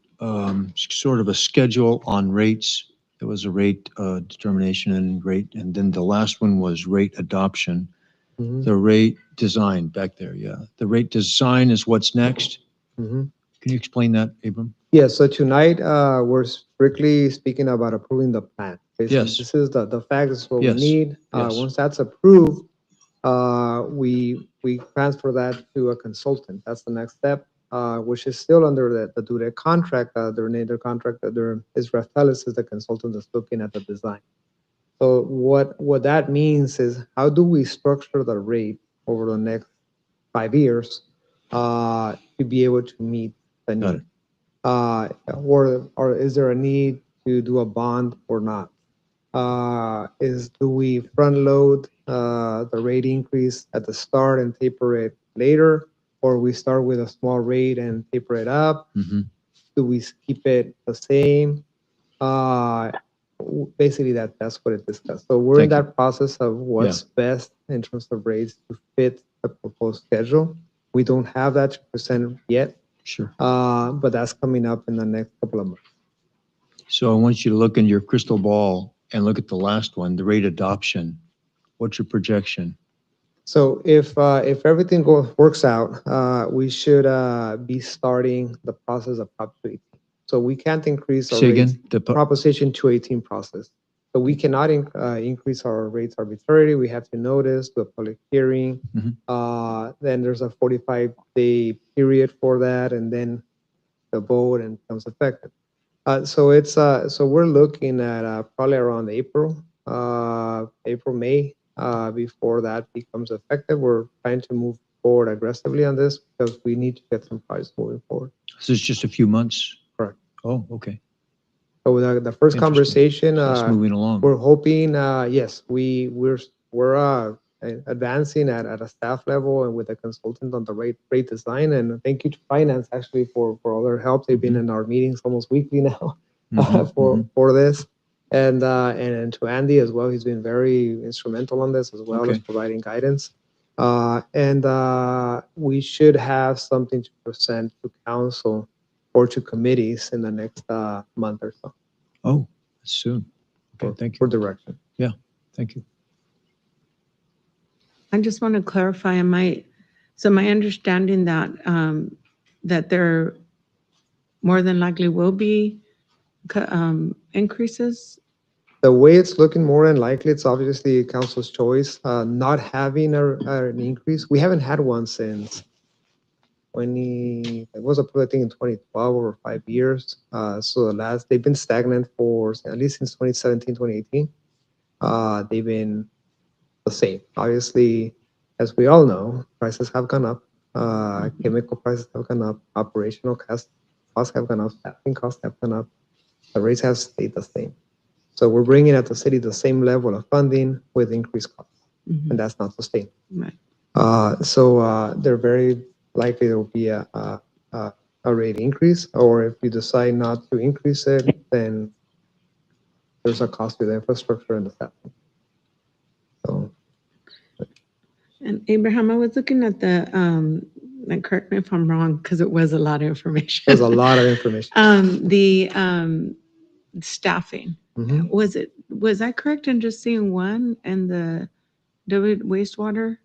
sort of a schedule on rates. There was a rate determination and rate, and then the last one was rate adoption. Mm-hmm. The rate design back there, yeah. The rate design is what's next. Mm-hmm. Can you explain that, Abram? Yeah, so tonight we're strictly speaking about approving the plan. Basically, Yes. this is the fact, this is what Yes. we need. Yes. Once that's approved, we transfer that to a consultant. That's the next step, which is still under the duty contract. Their native contract that there is Rafaelis is the consultant that's looking at the design. So what that means is how do we structure the rate over the next 5 years to be able to meet the need? Or is there a need to do a bond or not? Do we front load the rate increase at the start and taper it later, or we start with a small rate and taper it up? Mm-hmm. Do we keep it the same? Basically, that's what it discussed. So we're in that process of what's best in terms of rates to fit the proposed schedule. We don't have that to present yet. Sure. But that's coming up in the next couple of months. So I want you to look in your crystal ball and look at the last one, the rate adoption. What's your projection? So if everything works out, we should be starting the process of Prop 218. So we can't increase our rates. Say again? Proposition 218 process. So we cannot increase our rates arbitrarily. We have to notice, do a public hearing. Mm-hmm. Then there's a 45-day period for that, and then the vote and becomes effective. So we're looking at probably around April, May, before that becomes effective. We're trying to move forward aggressively on this because we need to get some price moving forward. So it's just a few months? Correct. Oh, okay. So the first conversation, so it's moving along. we're hoping, yes, we're advancing at a staff level and with a consultant on the rate design. And thank you to finance actually for all their help. They've been in our meetings almost weekly now for this. And to Andy as well, he's been very instrumental on this as well as providing guidance. And we should have something to present to council or to committees in the next month or so. Oh, soon. Okay, thank you. For direction. Yeah, thank you. I just want to clarify, my understanding that that there more than likely will be increases. The way it's looking more than likely, it's obviously council's choice. Not having an increase, we haven't had one since it was approved, I think, in 2012 over 5 years. So they've been stagnant for at least since 2017, 2018. They've been the same. Obviously, as we all know, prices have gone up. Chemical prices have gone up. Operational costs have gone up. Staffing costs have gone up. The rates have stayed the same. So we're bringing at the city the same level of funding with increased costs, and that's not sustainable. Right. So they're very likely there will be a rate increase, or if you decide not to increase it, then there's a cost to the infrastructure and the staffing. So, And Abraham, I was looking at the, and correct me if I'm wrong, because it was a lot of information. there's a lot of information. The staffing, Mhm. was I correct in just seeing one and the wastewater?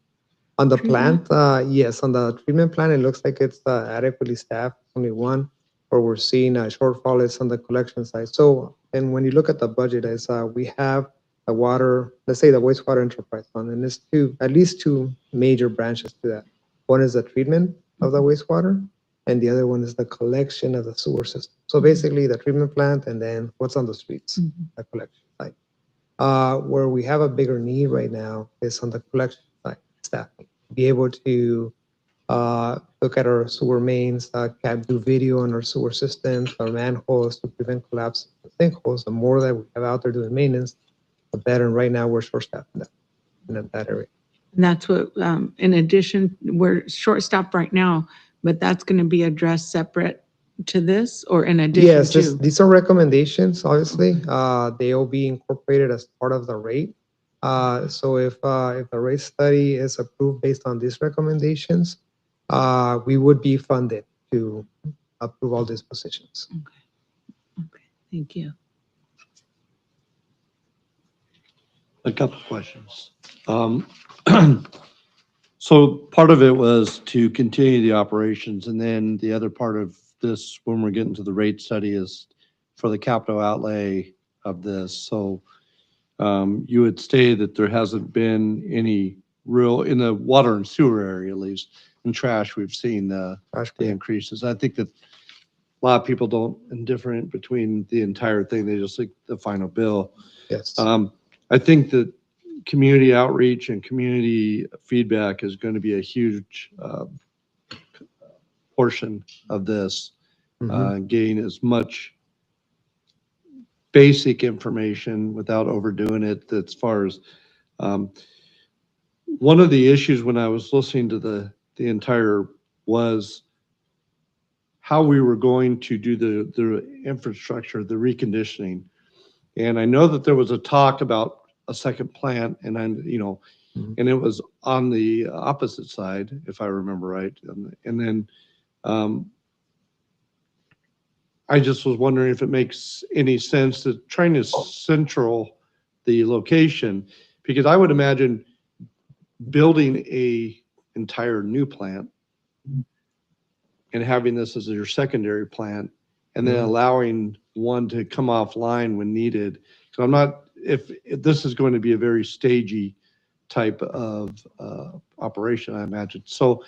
On the treatment? plant, yes, on the treatment plant, it looks like it's adequately staffed, only one. Where we're seeing a shortfall is on the collection side. So, and when you look at the budget, is we have the water, let's say the wastewater enterprise fund, and there's at least two major branches to that. One is the treatment of the wastewater, and the other one is the collection of the sewer system. So basically, the treatment plant, and then what's on the streets, the collection side. Where we have a bigger need right now is on the collection side, staffing. Be able to look at our sewer mains, do video on our sewer systems, our manholes to prevent collapse of sinkholes. The more that we have out there doing maintenance, the better. And right now, we're short-staffed in that area. And that's what, in addition, we're short-staffed right now, but that's going to be addressed separate to this or in addition Yes, to? these are recommendations, obviously. They'll be incorporated as part of the rate. So if the rate study is approved based on these recommendations, we would be funded to approve all these positions. Okay, thank you. A couple questions. So part of it was to continue the operations, and then the other part of this, when we're getting to the rate study, is for the capital outlay of this. So you would say that there hasn't been any real, in the water and sewer area at least, in trash, we've seen the increases. I think that a lot of people don't indifferent between the entire thing. They just like the final bill. Yes. I think that community outreach and community feedback is going to be a huge portion of this, getting as much basic information without overdoing it. As far as one of the issues when I was listening to the entire was how we were going to do the infrastructure, the reconditioning. And I know that there was a talk about a second plant, and and it was on the opposite side, if I remember right. And then I just was wondering if it makes any sense to trying to central the location, because I would imagine building a entire new plant and having this as your secondary plant, and then allowing one to come offline when needed. So I'm not, if this is going to be a very stagey type of operation, I imagine. So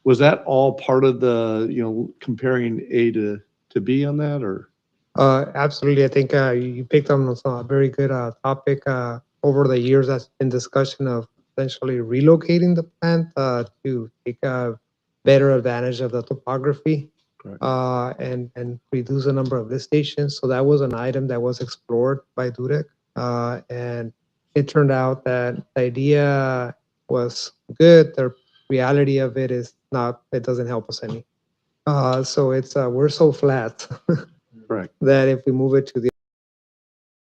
was that all part of the, comparing A to B on that, or? Absolutely. I think you picked on a very good topic. Over the years, that's been discussion of potentially relocating the plant to take a better advantage of the topography and reduce the number of lift stations. So that was an item that was explored by Dudek. And it turned out that the idea was good. The reality of it is not, it doesn't help us any. So it's, we're so flat that if we move it to the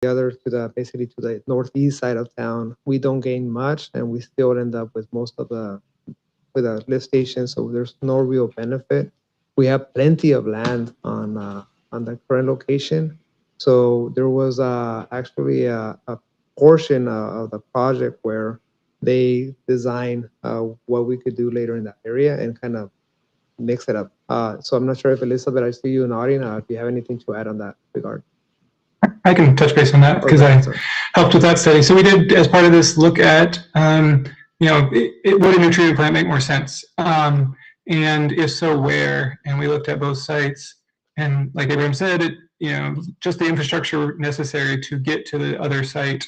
other, basically to the northeast side of town, we don't gain much, and we still end up with most of with a lift station. So there's no real benefit. We have plenty of land on the current location. So there was actually a portion of the project where they designed what we could do later in that area and kind of mix it up. So I'm not sure if Elizabeth, I see you nodding. If you have anything to add on that regard. I can touch base on that because I helped with that study. So we did, as part of this, look at, would a new treatment plant make more sense? And if so, where? And we looked at both sites. And like Abraham said, just the infrastructure necessary to get to the other site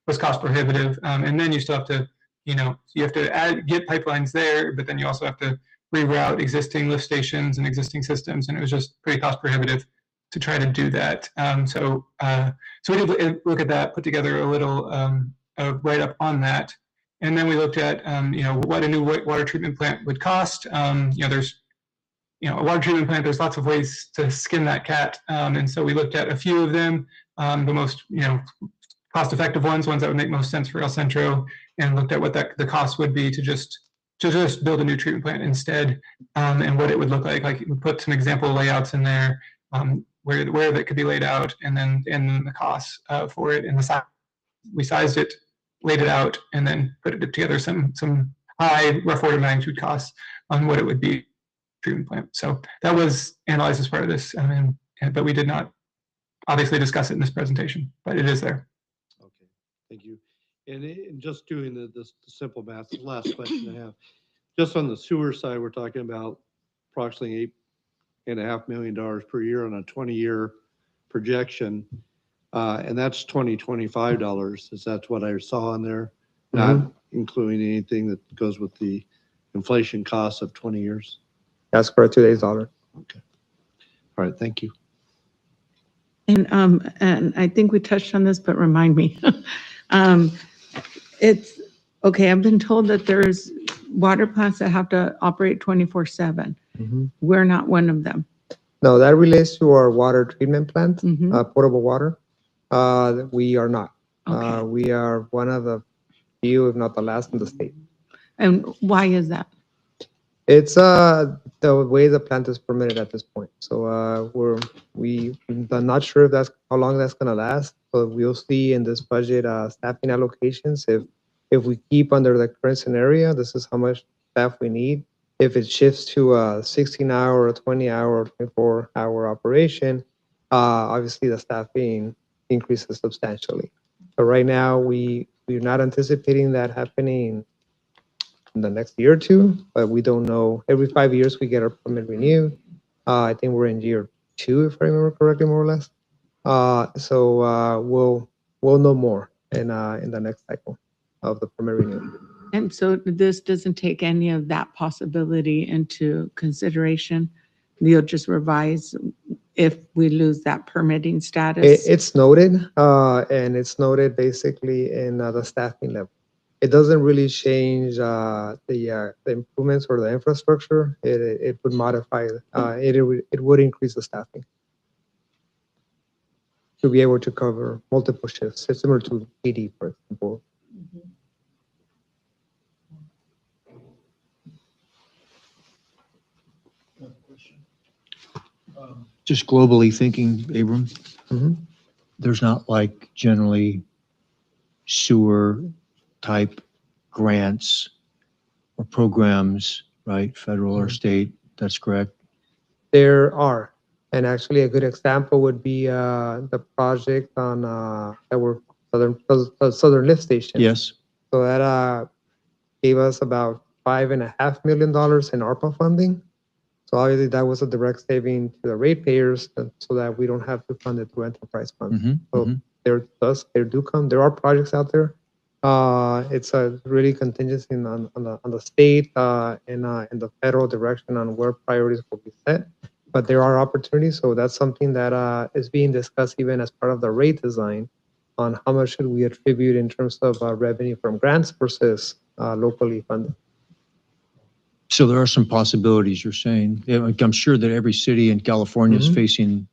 was cost prohibitive. And then you still have to you have to get pipelines there, but then you also have to reroute existing lift stations and existing systems, and it was just pretty cost prohibitive to try to do that. So we did look at that, put together a little write-up on that, and then we looked at what a new water treatment plant would cost. There's a water treatment plant. There's lots of ways to skin that cat, and so we looked at a few of them, the most cost-effective ones that would make most sense for El Centro, and looked at what the cost would be to just build a new treatment plant instead, and what it would look like. Like we put some example layouts in there, where that could be laid out, and then the costs for it, and the size. We sized it, laid it out, and then put it together some high rough order magnitude costs on what it would be treatment plant. So that was analyzed as part of this, but we did not obviously discuss it in this presentation, but it is there. Okay, thank you. And just doing the simple math, the last question I have, just on the sewer side, we're talking about approximately $8.5 million per year on a 20-year projection. And that's 2025 dollars. Is that what I saw in there? Not including anything that goes with the inflation costs of 20 years? That's correct, today's dollar. Okay. All right, thank you. And I think we touched on this, but remind me. It's, okay, I've been told that there's water plants that have to operate 24/7. We're not one of them. No, that relates to our water treatment plant, Mhm. potable water. We are not. Okay. We are one of the few, if not the last in the state. And why is that? It's the way the plant is permitted at this point. So I'm not sure if that's how long that's gonna last, but we'll see in this budget staffing allocations. If we keep under the current scenario, this is how much staff we need. If it shifts to a 16-hour, or 20-hour, or 24-hour operation, obviously the staffing increases substantially. So right now we're not anticipating that happening in the next year or two, but we don't know. Every 5 years we get our permit renewed. I think we're in year 2, if I remember correctly, more or less. So we'll know more in the next cycle of the permit renewal. And so this doesn't take any of that possibility into consideration? You'll just revise if we lose that permitting status? It's noted, and it's noted basically in the staffing level. It doesn't really change the improvements or the infrastructure. It would modify, it would increase the staffing to be able to cover multiple shifts, similar to PD, for example. Just globally thinking, Abram, there's not like generally sewer type grants or programs, right? Federal or state, that's correct? There are, and actually a good example would be the project on that we're Southern Lift Station. Yes. So that gave us about $5.5 million in ARPA funding. So obviously that was a direct saving to the ratepayers, so that we don't have to fund it through enterprise funds. So there are projects out there. It's really contingency on the state and the federal direction on where priorities will be set. But there are opportunities, so that's something that is being discussed even as part of the rate design on how much should we attribute in terms of revenue from grants versus locally funded. So there are some possibilities, you're saying. Yeah, like, I'm sure that every city in California is facing,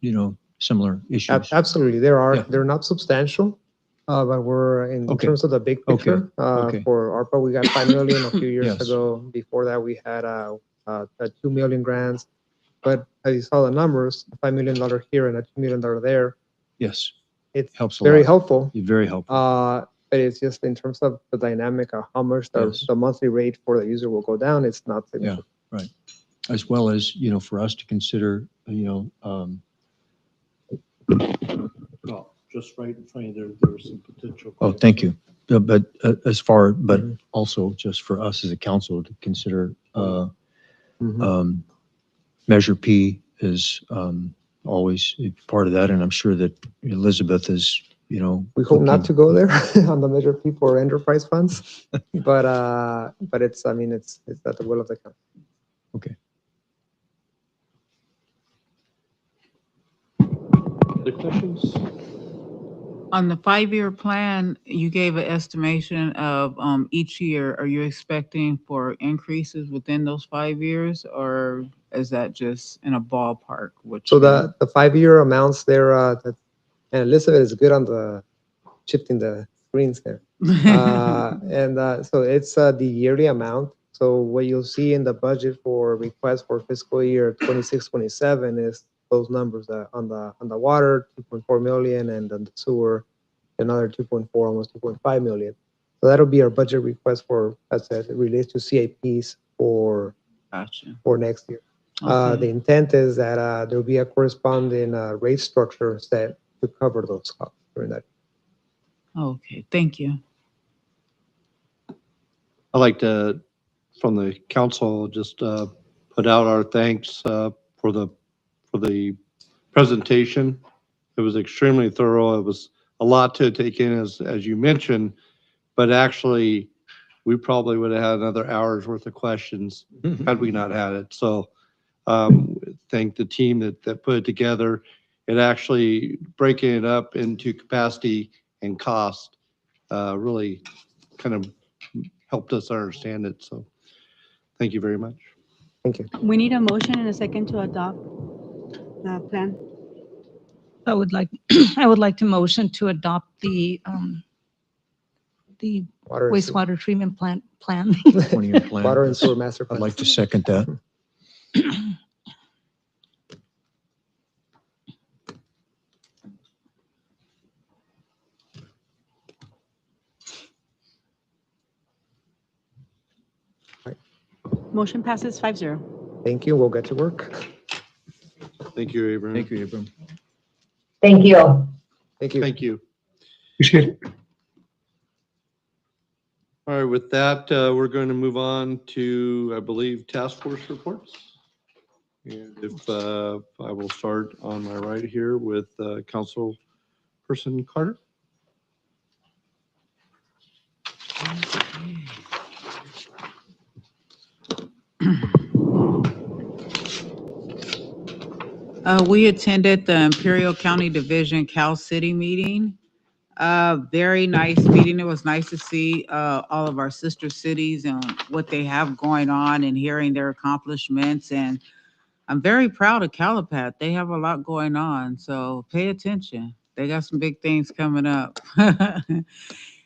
similar issues. Absolutely, there are. They're not substantial, but we're in terms of the big picture. For ARPA, we got $5 million a few years ago. Before that, we had 2 million grants. But as you saw the numbers, a $5 million here and a $2 million there. Yes, it helps a very lot. helpful. Very helpful. But it's just in terms of the dynamic of how much the monthly rate for the user will go down. It's not significant. Yeah, right. As well as, for us to consider, Well, just right in front of you, there was some potential. Oh, thank you. But also just for us as a council to consider, Measure P is always part of that, and I'm sure that Elizabeth is you know. We hope not looking- to go there on the Measure P for enterprise funds, but it's, I mean, it's at the will of the council. Okay. Other questions? On the 5-year plan, you gave an estimation of each year. Are you expecting for increases within those 5 years, or is that just in a ballpark? Which So the 5-year amounts there, and Elizabeth is good on the shifting the screens there. So it's the yearly amount. So what you'll see in the budget for request for fiscal year 26-27 is those numbers on the water, 2.4 million, and then the sewer, another 2.4, almost 2.5 million. So that'll be our budget request for, as I said, it relates to CIPs for next year. Okay. The intent is that there'll be a corresponding rate structure set to cover those costs during that. Okay, thank you. I'd like to, from the council, just put out our thanks for the presentation. It was extremely thorough. It was a lot to take in, as you mentioned, but actually, we probably would have had another hour's worth of questions had we not had it. So thank the team that put it together. It actually breaking it up into capacity and cost really kind of helped us understand it. So thank you very much. Thank you. We need a motion and a second to adopt the plan. I would like, I would like to motion to adopt the Water and sewer. wastewater treatment plant plan. 20-year plan. Water and sewer master plan. I'd like to second that. Motion passes 5-0. Thank you. We'll get to work. Thank you, Abraham. Thank you, Abram. Thank you. Thank you. Thank you. Appreciate it. All right, with that, we're going to move on to, I believe, task force reports. And if I will start on my right here with Councilperson Carter. We attended the Imperial County Division Cal City meeting. Very nice meeting. It was nice to see all of our sister cities and what they have going on and hearing their accomplishments. And I'm very proud of Calapat. They have a lot going on, so pay attention. They got some big things coming up.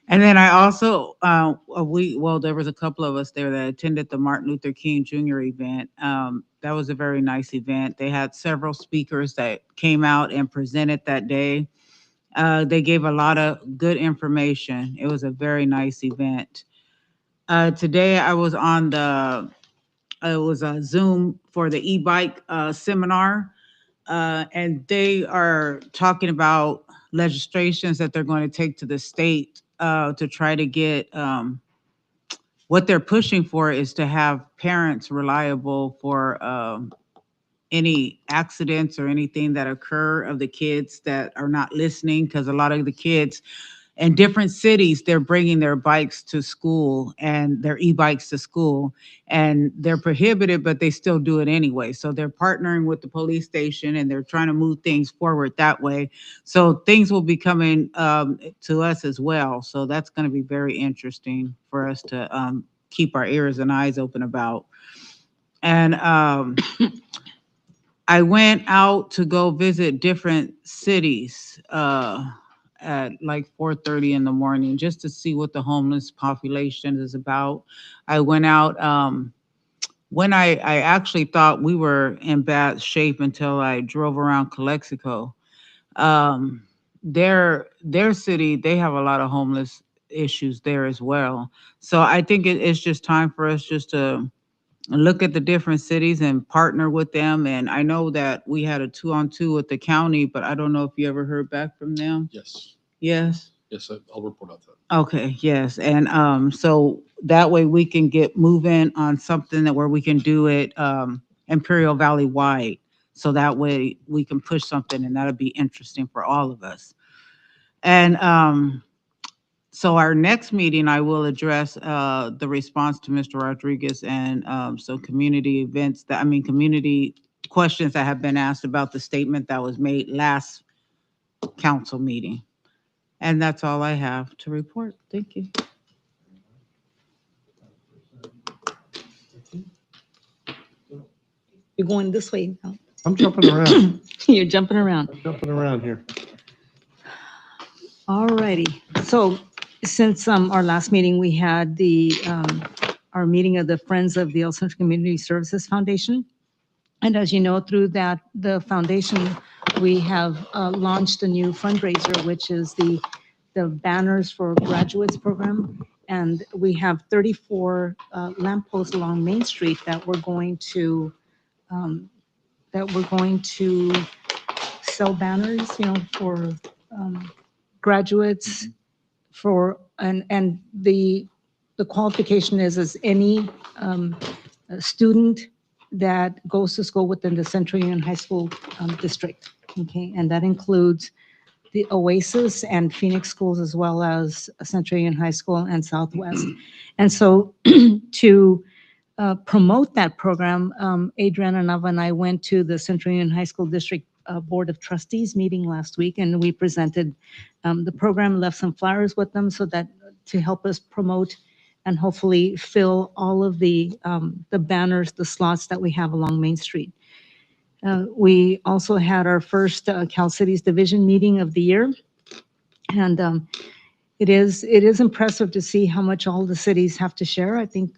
And then I also, there was a couple of us there that attended the Martin Luther King Jr. event. That was a very nice event. They had several speakers that came out and presented that day. They gave a lot of good information. It was a very nice event. Today I was on it was a Zoom for the e-bike seminar, and they are talking about legislations that they're going to take to the state to try to get, what they're pushing for is to have parents reliable for any accidents or anything that occur of the kids that are not listening, because a lot of the kids in different cities, they're bringing their bikes to school and their e-bikes to school, and they're prohibited, but they still do it anyway. So they're partnering with the police station and they're trying to move things forward that way. So things will be coming to us as well. So that's going to be very interesting for us to keep our ears and eyes open about. And I went out to go visit different cities at like 4:30 in the morning just to see what the homeless population is about. I went out when I actually thought we were in bad shape until I drove around Calexico. Their city, they have a lot of homeless issues there as well. So I think it's just time for us just to look at the different cities and partner with them. And I know that we had a 2-on-2 with the county, but I don't know if you ever heard back from them. Yes. Yes. Yes, I'll report out that. Okay. Yes. And so that way we can get moving on something where we can do it Imperial Valley wide. So that way we can push something, and that'll be interesting for all of us. And so our next meeting, I will address the response to Mr. Rodriguez and some community events that, community questions that have been asked about the statement that was made last council meeting. And that's all I have to report. Thank you. You're going this way now. I'm jumping around. You're jumping around. I'm jumping around here. All righty. So since our last meeting, we had our meeting of the Friends of the El Centro Community Services Foundation. And as you know, through the foundation, we have launched a new fundraiser, which is the Banners for Graduates program. And we have 34 lampposts along Main Street that we're going to sell banners, for graduates, and the qualification is any student that goes to school within the Central Union High School district. Okay, and that includes the Oasis and Phoenix schools, as well as Central Union High School and Southwest. And so to promote that program, Adriana Nava and I went to the Central Union High School District Board of Trustees meeting last week, and we presented the program, left some flyers with them so that to help us promote and hopefully fill all of the banners, the slots that we have along Main Street. We also had our first Cal Cities Division meeting of the year, and it is impressive to see how much all the cities have to share. I think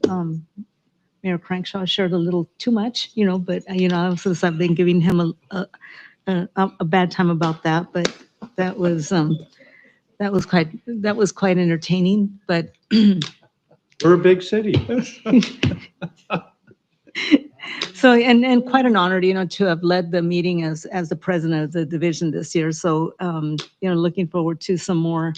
Mayor Crankshaw shared a little too much, but I've been giving him a bad time about that, but that was quite entertaining. But we're a big city. So, and quite an honor, to have led the meeting as the president of the division this year. So, looking forward to some more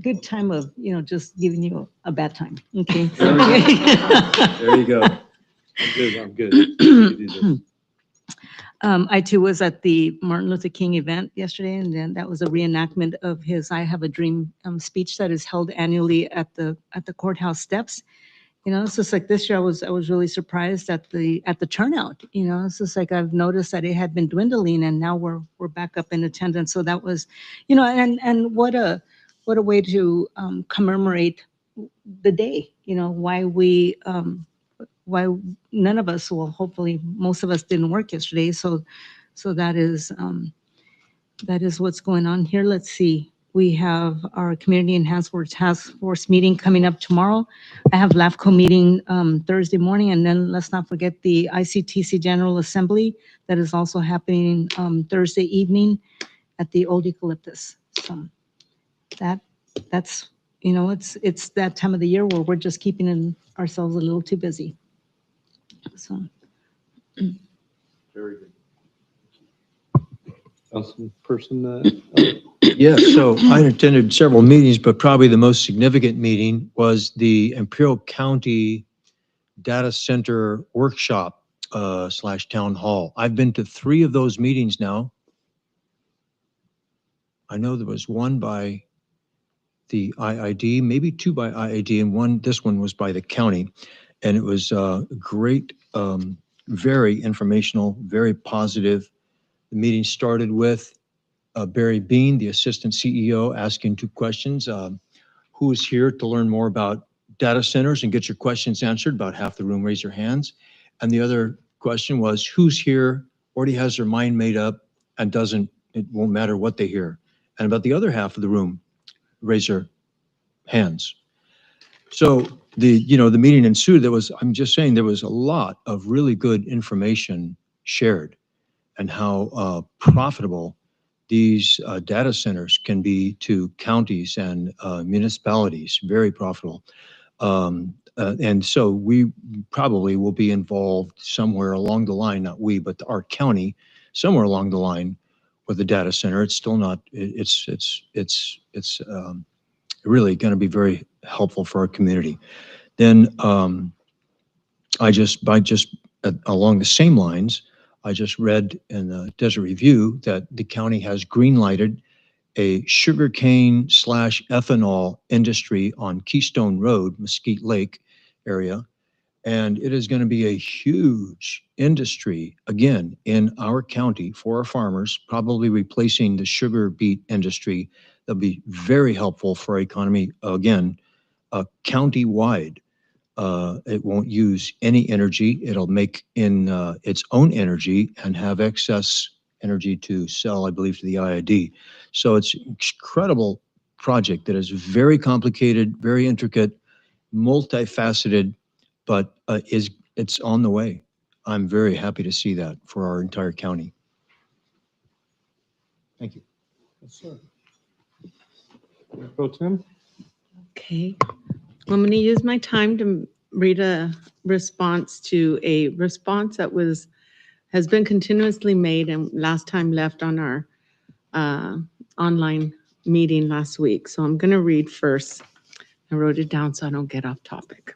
good time of, just giving you a bad time. Okay. There you go. I'm good. I too was at the Martin Luther King event yesterday, and then that was a reenactment of his "I Have a Dream" speech that is held annually at the courthouse steps. It's just like this year I was really surprised at the turnout. It's just like I've noticed that it had been dwindling, and now we're back up in attendance. So that was, and what a way to commemorate the day. Why none of us, well, hopefully most of us didn't work yesterday. So that is what's going on here. Let's see. We have our Community Enhancement Task Force meeting coming up tomorrow. I have LAFCO meeting Thursday morning, and then let's not forget the ICTC General Assembly that is also happening Thursday evening at the Old Eucalyptus. So that's it's that time of the year where we're just keeping ourselves a little too busy. So. Very good. Councilperson. Yes, so I attended several meetings, but probably the most significant meeting was the Imperial County Data Center Workshop / Town Hall. I've been to 3 of those meetings now. I know there was one by the IID, maybe 2 by IID, and this one was by the county. And it was great, very informational, very positive. The meeting started with Barry Bean, the assistant CEO, asking 2 questions. Who is here to learn more about data centers and get your questions answered? About half the room raised their hands. And the other question was, who's here, already has their mind made up, and it won't matter what they hear? And about the other half of the room raised their hands. So the meeting ensued. I'm just saying, there was a lot of really good information shared, and how profitable these data centers can be to counties and municipalities. Very profitable. And so we probably will be involved somewhere along the line, not we, but our county, somewhere along the line with the data center. It's still not, it's really going to be very helpful for our community. Then along the same lines, I just read in the Desert Review that the county has green lighted a sugarcane / ethanol industry on Keystone Road, Mesquite Lake area. And it is going to be a huge industry, again, in our county for our farmers, probably replacing the sugar beet industry. That'll be very helpful for our economy, again, county-wide. It won't use any energy. It'll make in its own energy and have excess energy to sell, I believe, to the IID. So it's an incredible project that is very complicated, very intricate, multifaceted, but it's on the way. I'm very happy to see that for our entire county. Thank you. Yes, sir. Pro Tem? Okay. I'm going to use my time to read a response to a response that has been continuously made and last time left on our online meeting last week. So I'm going to read first. I wrote it down so I don't get off topic.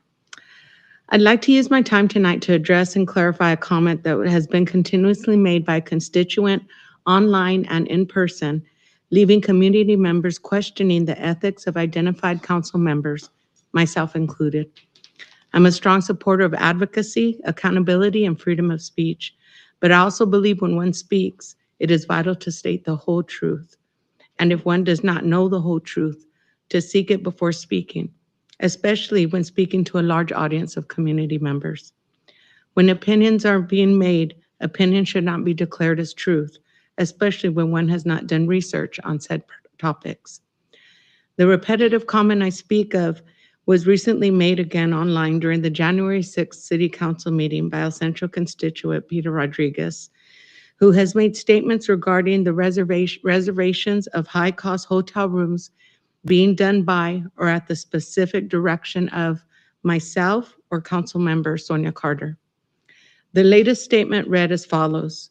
I'd like to use my time tonight to address and clarify a comment that has been continuously made by a constituent online and in person, leaving community members questioning the ethics of identified council members, myself included. I'm a strong supporter of advocacy, accountability, and freedom of speech, but I also believe when one speaks, it is vital to state the whole truth. And if one does not know the whole truth, to seek it before speaking, especially when speaking to a large audience of community members. When opinions are being made, opinions should not be declared as truth, especially when one has not done research on said topics. The repetitive comment I speak of was recently made again online during the January 6th City Council meeting by El Centro constituent Peter Rodriguez, who has made statements regarding the reservations of high-cost hotel rooms being done by or at the specific direction of myself or Council Member Sonia Carter. The latest statement read as follows: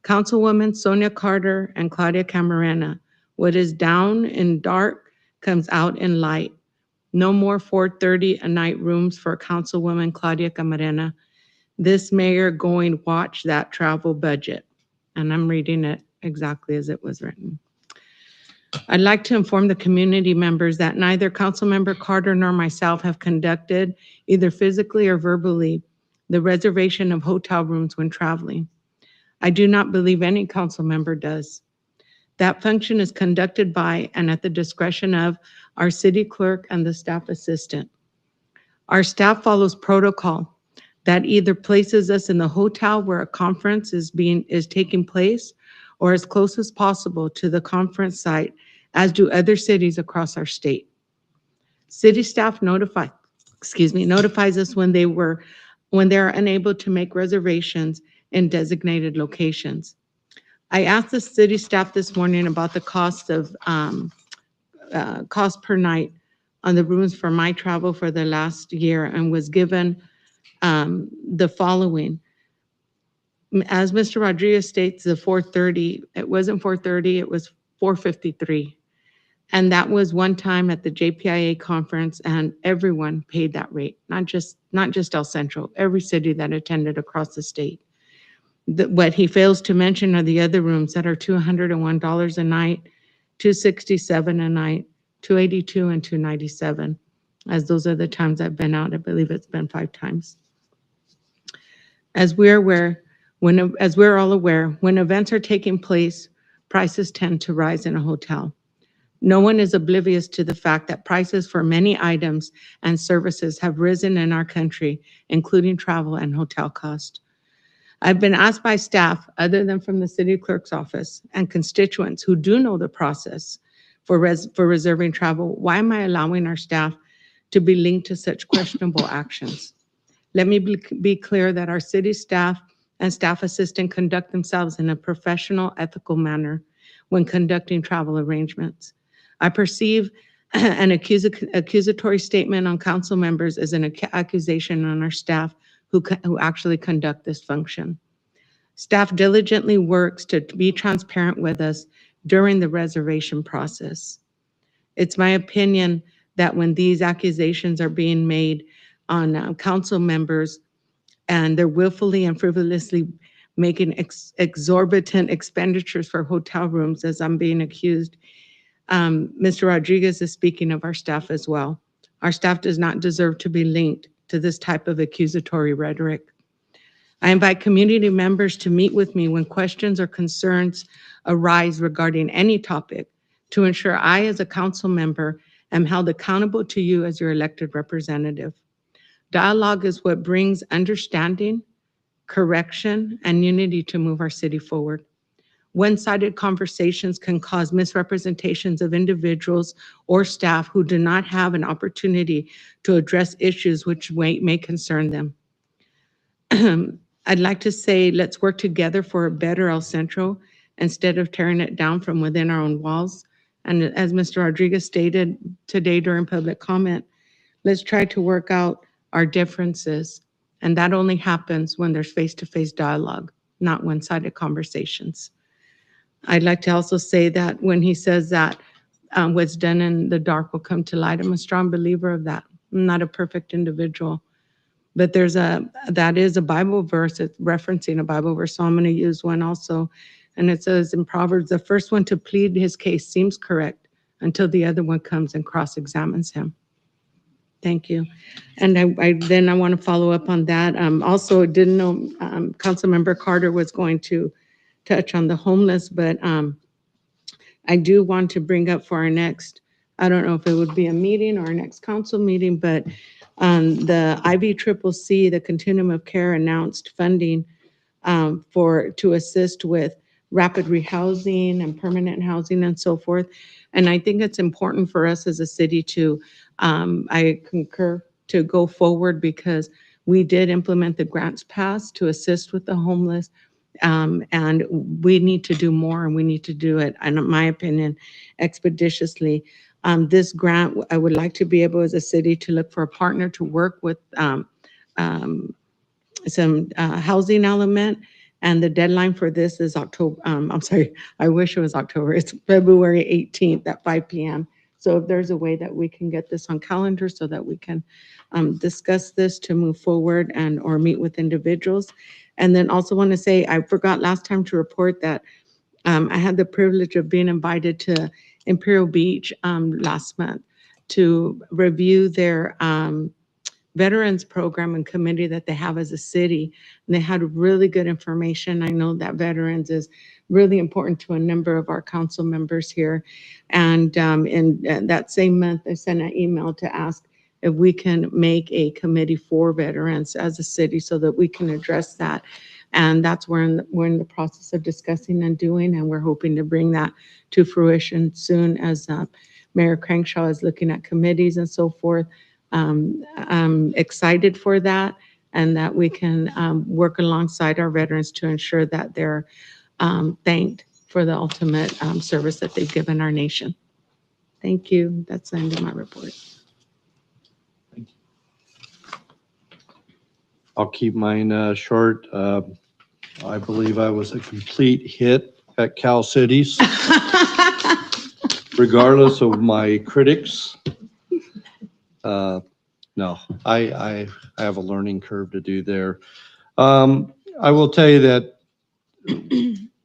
Councilwoman Sonia Carter and Claudia Camarena, what is down in dark comes out in light. No more 4:30 a night rooms for Councilwoman Claudia Camarena. This mayor going watch that travel budget. And I'm reading it exactly as it was written. I'd like to inform the community members that neither Councilmember Carter nor myself have conducted, either physically or verbally, the reservation of hotel rooms when traveling. I do not believe any council member does. That function is conducted by and at the discretion of our city clerk and the staff assistant. Our staff follows protocol that either places us in the hotel where a conference is taking place or as close as possible to the conference site, as do other cities across our state. City staff notifies us when they are unable to make reservations in designated locations. I asked the city staff this morning about the cost per night on the rooms for my travel for the last year and was given the following. As Mr. Rodriguez states, the 4:30, it wasn't 4:30, it was 4:53. And that was one time at the JPIA conference, and everyone paid that rate, not just El Centro, every city that attended across the state. What he fails to mention are the other rooms that are $201 a night, $267 a night, $282 and $297, as those are the times I've been out. I believe it's been 5 times. As we're all aware, when events are taking place, prices tend to rise in a hotel. No one is oblivious to the fact that prices for many items and services have risen in our country, including travel and hotel cost. I've been asked by staff, other than from the city clerk's office, and constituents who do know the process for reserving travel, why am I allowing our staff to be linked to such questionable actions? Let me be clear that our city staff and staff assistant conduct themselves in a professional, ethical manner when conducting travel arrangements. I perceive an accusatory statement on council members as an accusation on our staff who actually conduct this function. Staff diligently works to be transparent with us during the reservation process. It's my opinion that when these accusations are being made on council members and they're willfully and frivolously making exorbitant expenditures for hotel rooms, as I'm being accused. Mr. Rodriguez is speaking of our staff as well. Our staff does not deserve to be linked to this type of accusatory rhetoric. I invite community members to meet with me when questions or concerns arise regarding any topic to ensure I, as a council member, am held accountable to you as your elected representative. Dialogue is what brings understanding, correction, and unity to move our city forward. One-sided conversations can cause misrepresentations of individuals or staff who do not have an opportunity to address issues which may concern them. I'd like to say, let's work together for a better El Centro instead of tearing it down from within our own walls. And as Mr. Rodriguez stated today during public comment, let's try to work out our differences. And that only happens when there's face-to-face dialogue, not one-sided conversations. I'd like to also say that when he says that what's done in the dark will come to light, I'm a strong believer of that. I'm not a perfect individual. But that is a Bible verse. It's referencing a Bible verse. So I'm going to use one also. And it says in Proverbs, the first one to plead his case seems correct until the other one comes and cross-examines him. Thank you. And I want to follow up on that. Also, didn't know Councilmember Carter was going to touch on the homeless, but I do want to bring up for our next, I don't know if it would be a meeting or our next council meeting, but the IVCCC, the Continuum of Care, announced funding to assist with rapid rehousing and permanent housing and so forth. And I think it's important for us as a city to, I concur, to go forward because we did implement the grants pass to assist with the homeless. And we need to do more, and we need to do it, in my opinion, expeditiously. This grant, I would like to be able as a city to look for a partner to work with some housing element. And the deadline for this is October. I'm sorry, I wish it was October. It's February 18th at 5 p.m. So if there's a way that we can get this on calendar so that we can discuss this to move forward and or meet with individuals. And then also want to say, I forgot last time to report that I had the privilege of being invited to Imperial Beach last month to review their veterans program and committee that they have as a city. And they had really good information. I know that veterans is really important to a number of our council members here. And in that same month, I sent an email to ask if we can make a committee for veterans as a city so that we can address that. And that's we're in the process of discussing and doing, and we're hoping to bring that to fruition soon as Mayor Crankshaw is looking at committees and so forth. I'm excited for that and that we can work alongside our veterans to ensure that they're thanked for the ultimate service that they've given our nation. Thank you. That's the end of my report. I'll keep mine short. I believe I was a complete hit at Cal Cities, regardless of my critics. No, I have a learning curve to do there. I will tell you that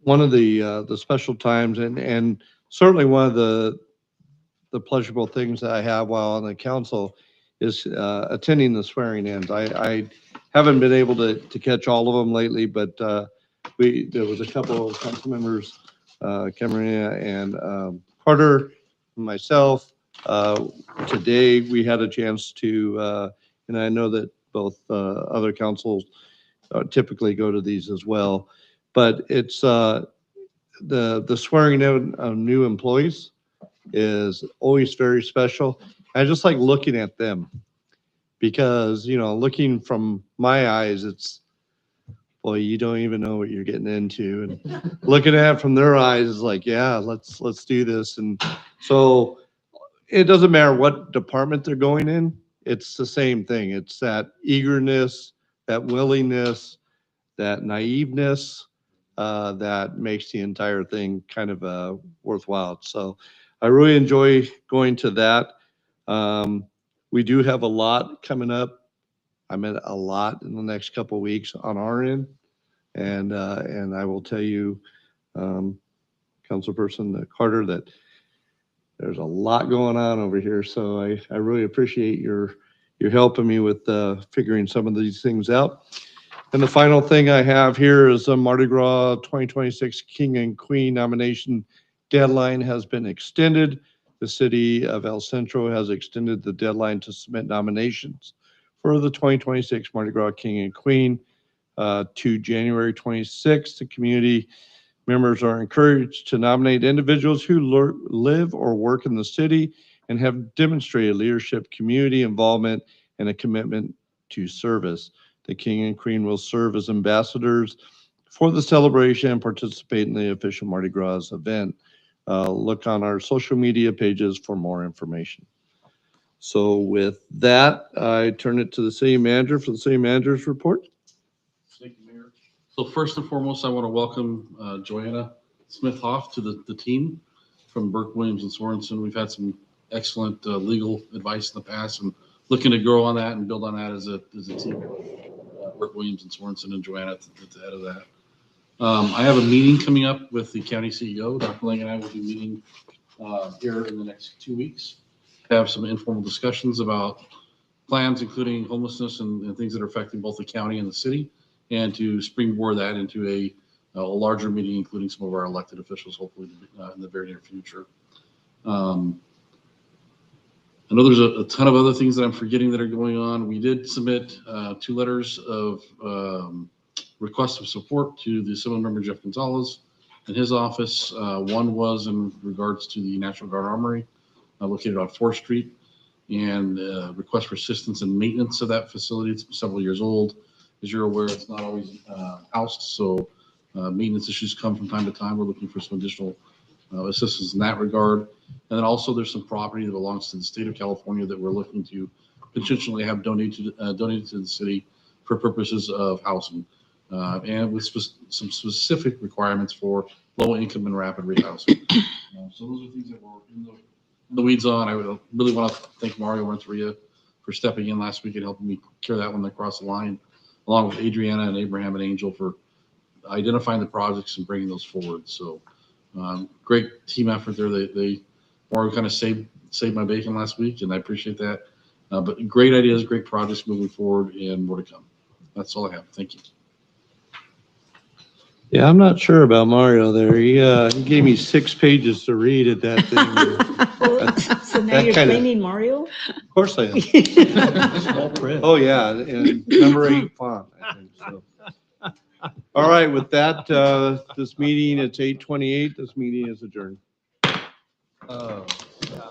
one of the special times and certainly one of the pleasurable things that I have while on the council is attending the swearing ins. I haven't been able to catch all of them lately, but there was a couple of council members, Cameron and Carter, and myself. Today we had a chance to, and I know that both other councils typically go to these as well, but it's the swearing in of new employees is always very special. I just like looking at them because, you know, looking from my eyes, it's, boy, you don't even know what you're getting into. And looking at it from their eyes is like, yeah, let's do this. And so it doesn't matter what department they're going in. It's the same thing. It's that eagerness, that willingness, that naiveness that makes the entire thing kind of worthwhile. So I really enjoy going to that. We do have a lot coming up. I meant a lot in the next couple of weeks on our end. And I will tell you, Councilperson Carter, that there's a lot going on over here. So I really appreciate your helping me with figuring some of these things out. And the final thing I have here is the Mardi Gras 2026 King and Queen nomination deadline has been extended. The city of El Centro has extended the deadline to submit nominations for the 2026 Mardi Gras King and Queen to January 26th. The community members are encouraged to nominate individuals who live or work in the city and have demonstrated leadership, community involvement, and a commitment to service. The King and Queen will serve as ambassadors for the celebration and participate in the official Mardi Gras event. Look on our social media pages for more information. So with that, I turn it to the city manager for the city manager's report. Thank you, Mayor. So first and foremost, I want to welcome Joanna Smith-Hoff to the team from Burke, Williams, and Sorensen. We've had some excellent legal advice in the past and looking to grow on that and build on that as a team. Burke, Williams, and Sorensen, and Joanna at the head of that. I have a meeting coming up with the county CEO. Dr. Lang and I will be meeting here in the next 2 weeks to have some informal discussions about plans, including homelessness and things that are affecting both the county and the city, and to springboard that into a larger meeting, including some of our elected officials, hopefully in the very near future. I know there's a ton of other things that I'm forgetting that are going on. We did submit 2 letters of request of support to the Assemblymember Jeff Gonzalez in his office. One was in regards to the National Guard Armory located on 4th Street, and request for assistance and maintenance of that facility. It's several years old. As you're aware, it's not always housed, so maintenance issues come from time to time. We're looking for some additional assistance in that regard. And then also there's some property that belongs to the state of California that we're looking to potentially have donated to the city for purposes of housing, and with some specific requirements for low income and rapid rehousing. So those are things that we're in the weeds on. I would really want to thank Mario Renteria for stepping in last week and helping me carry that one across the line, along with Adriana and Abraham and Angel for identifying the projects and bringing those forward. So great team effort there. Mario kind of saved my bacon last week, and I appreciate that. But great ideas, great projects moving forward, and more to come. That's all I have. Thank you. Yeah, I'm not sure about Mario there. He gave me 6 pages to read at that thing. So now you're blaming Mario? Of course I am. Small print. Oh, yeah, and number 8 font, I think so. All right, with that, this meeting, it's 8:28. This meeting is adjourned. Oh, yeah.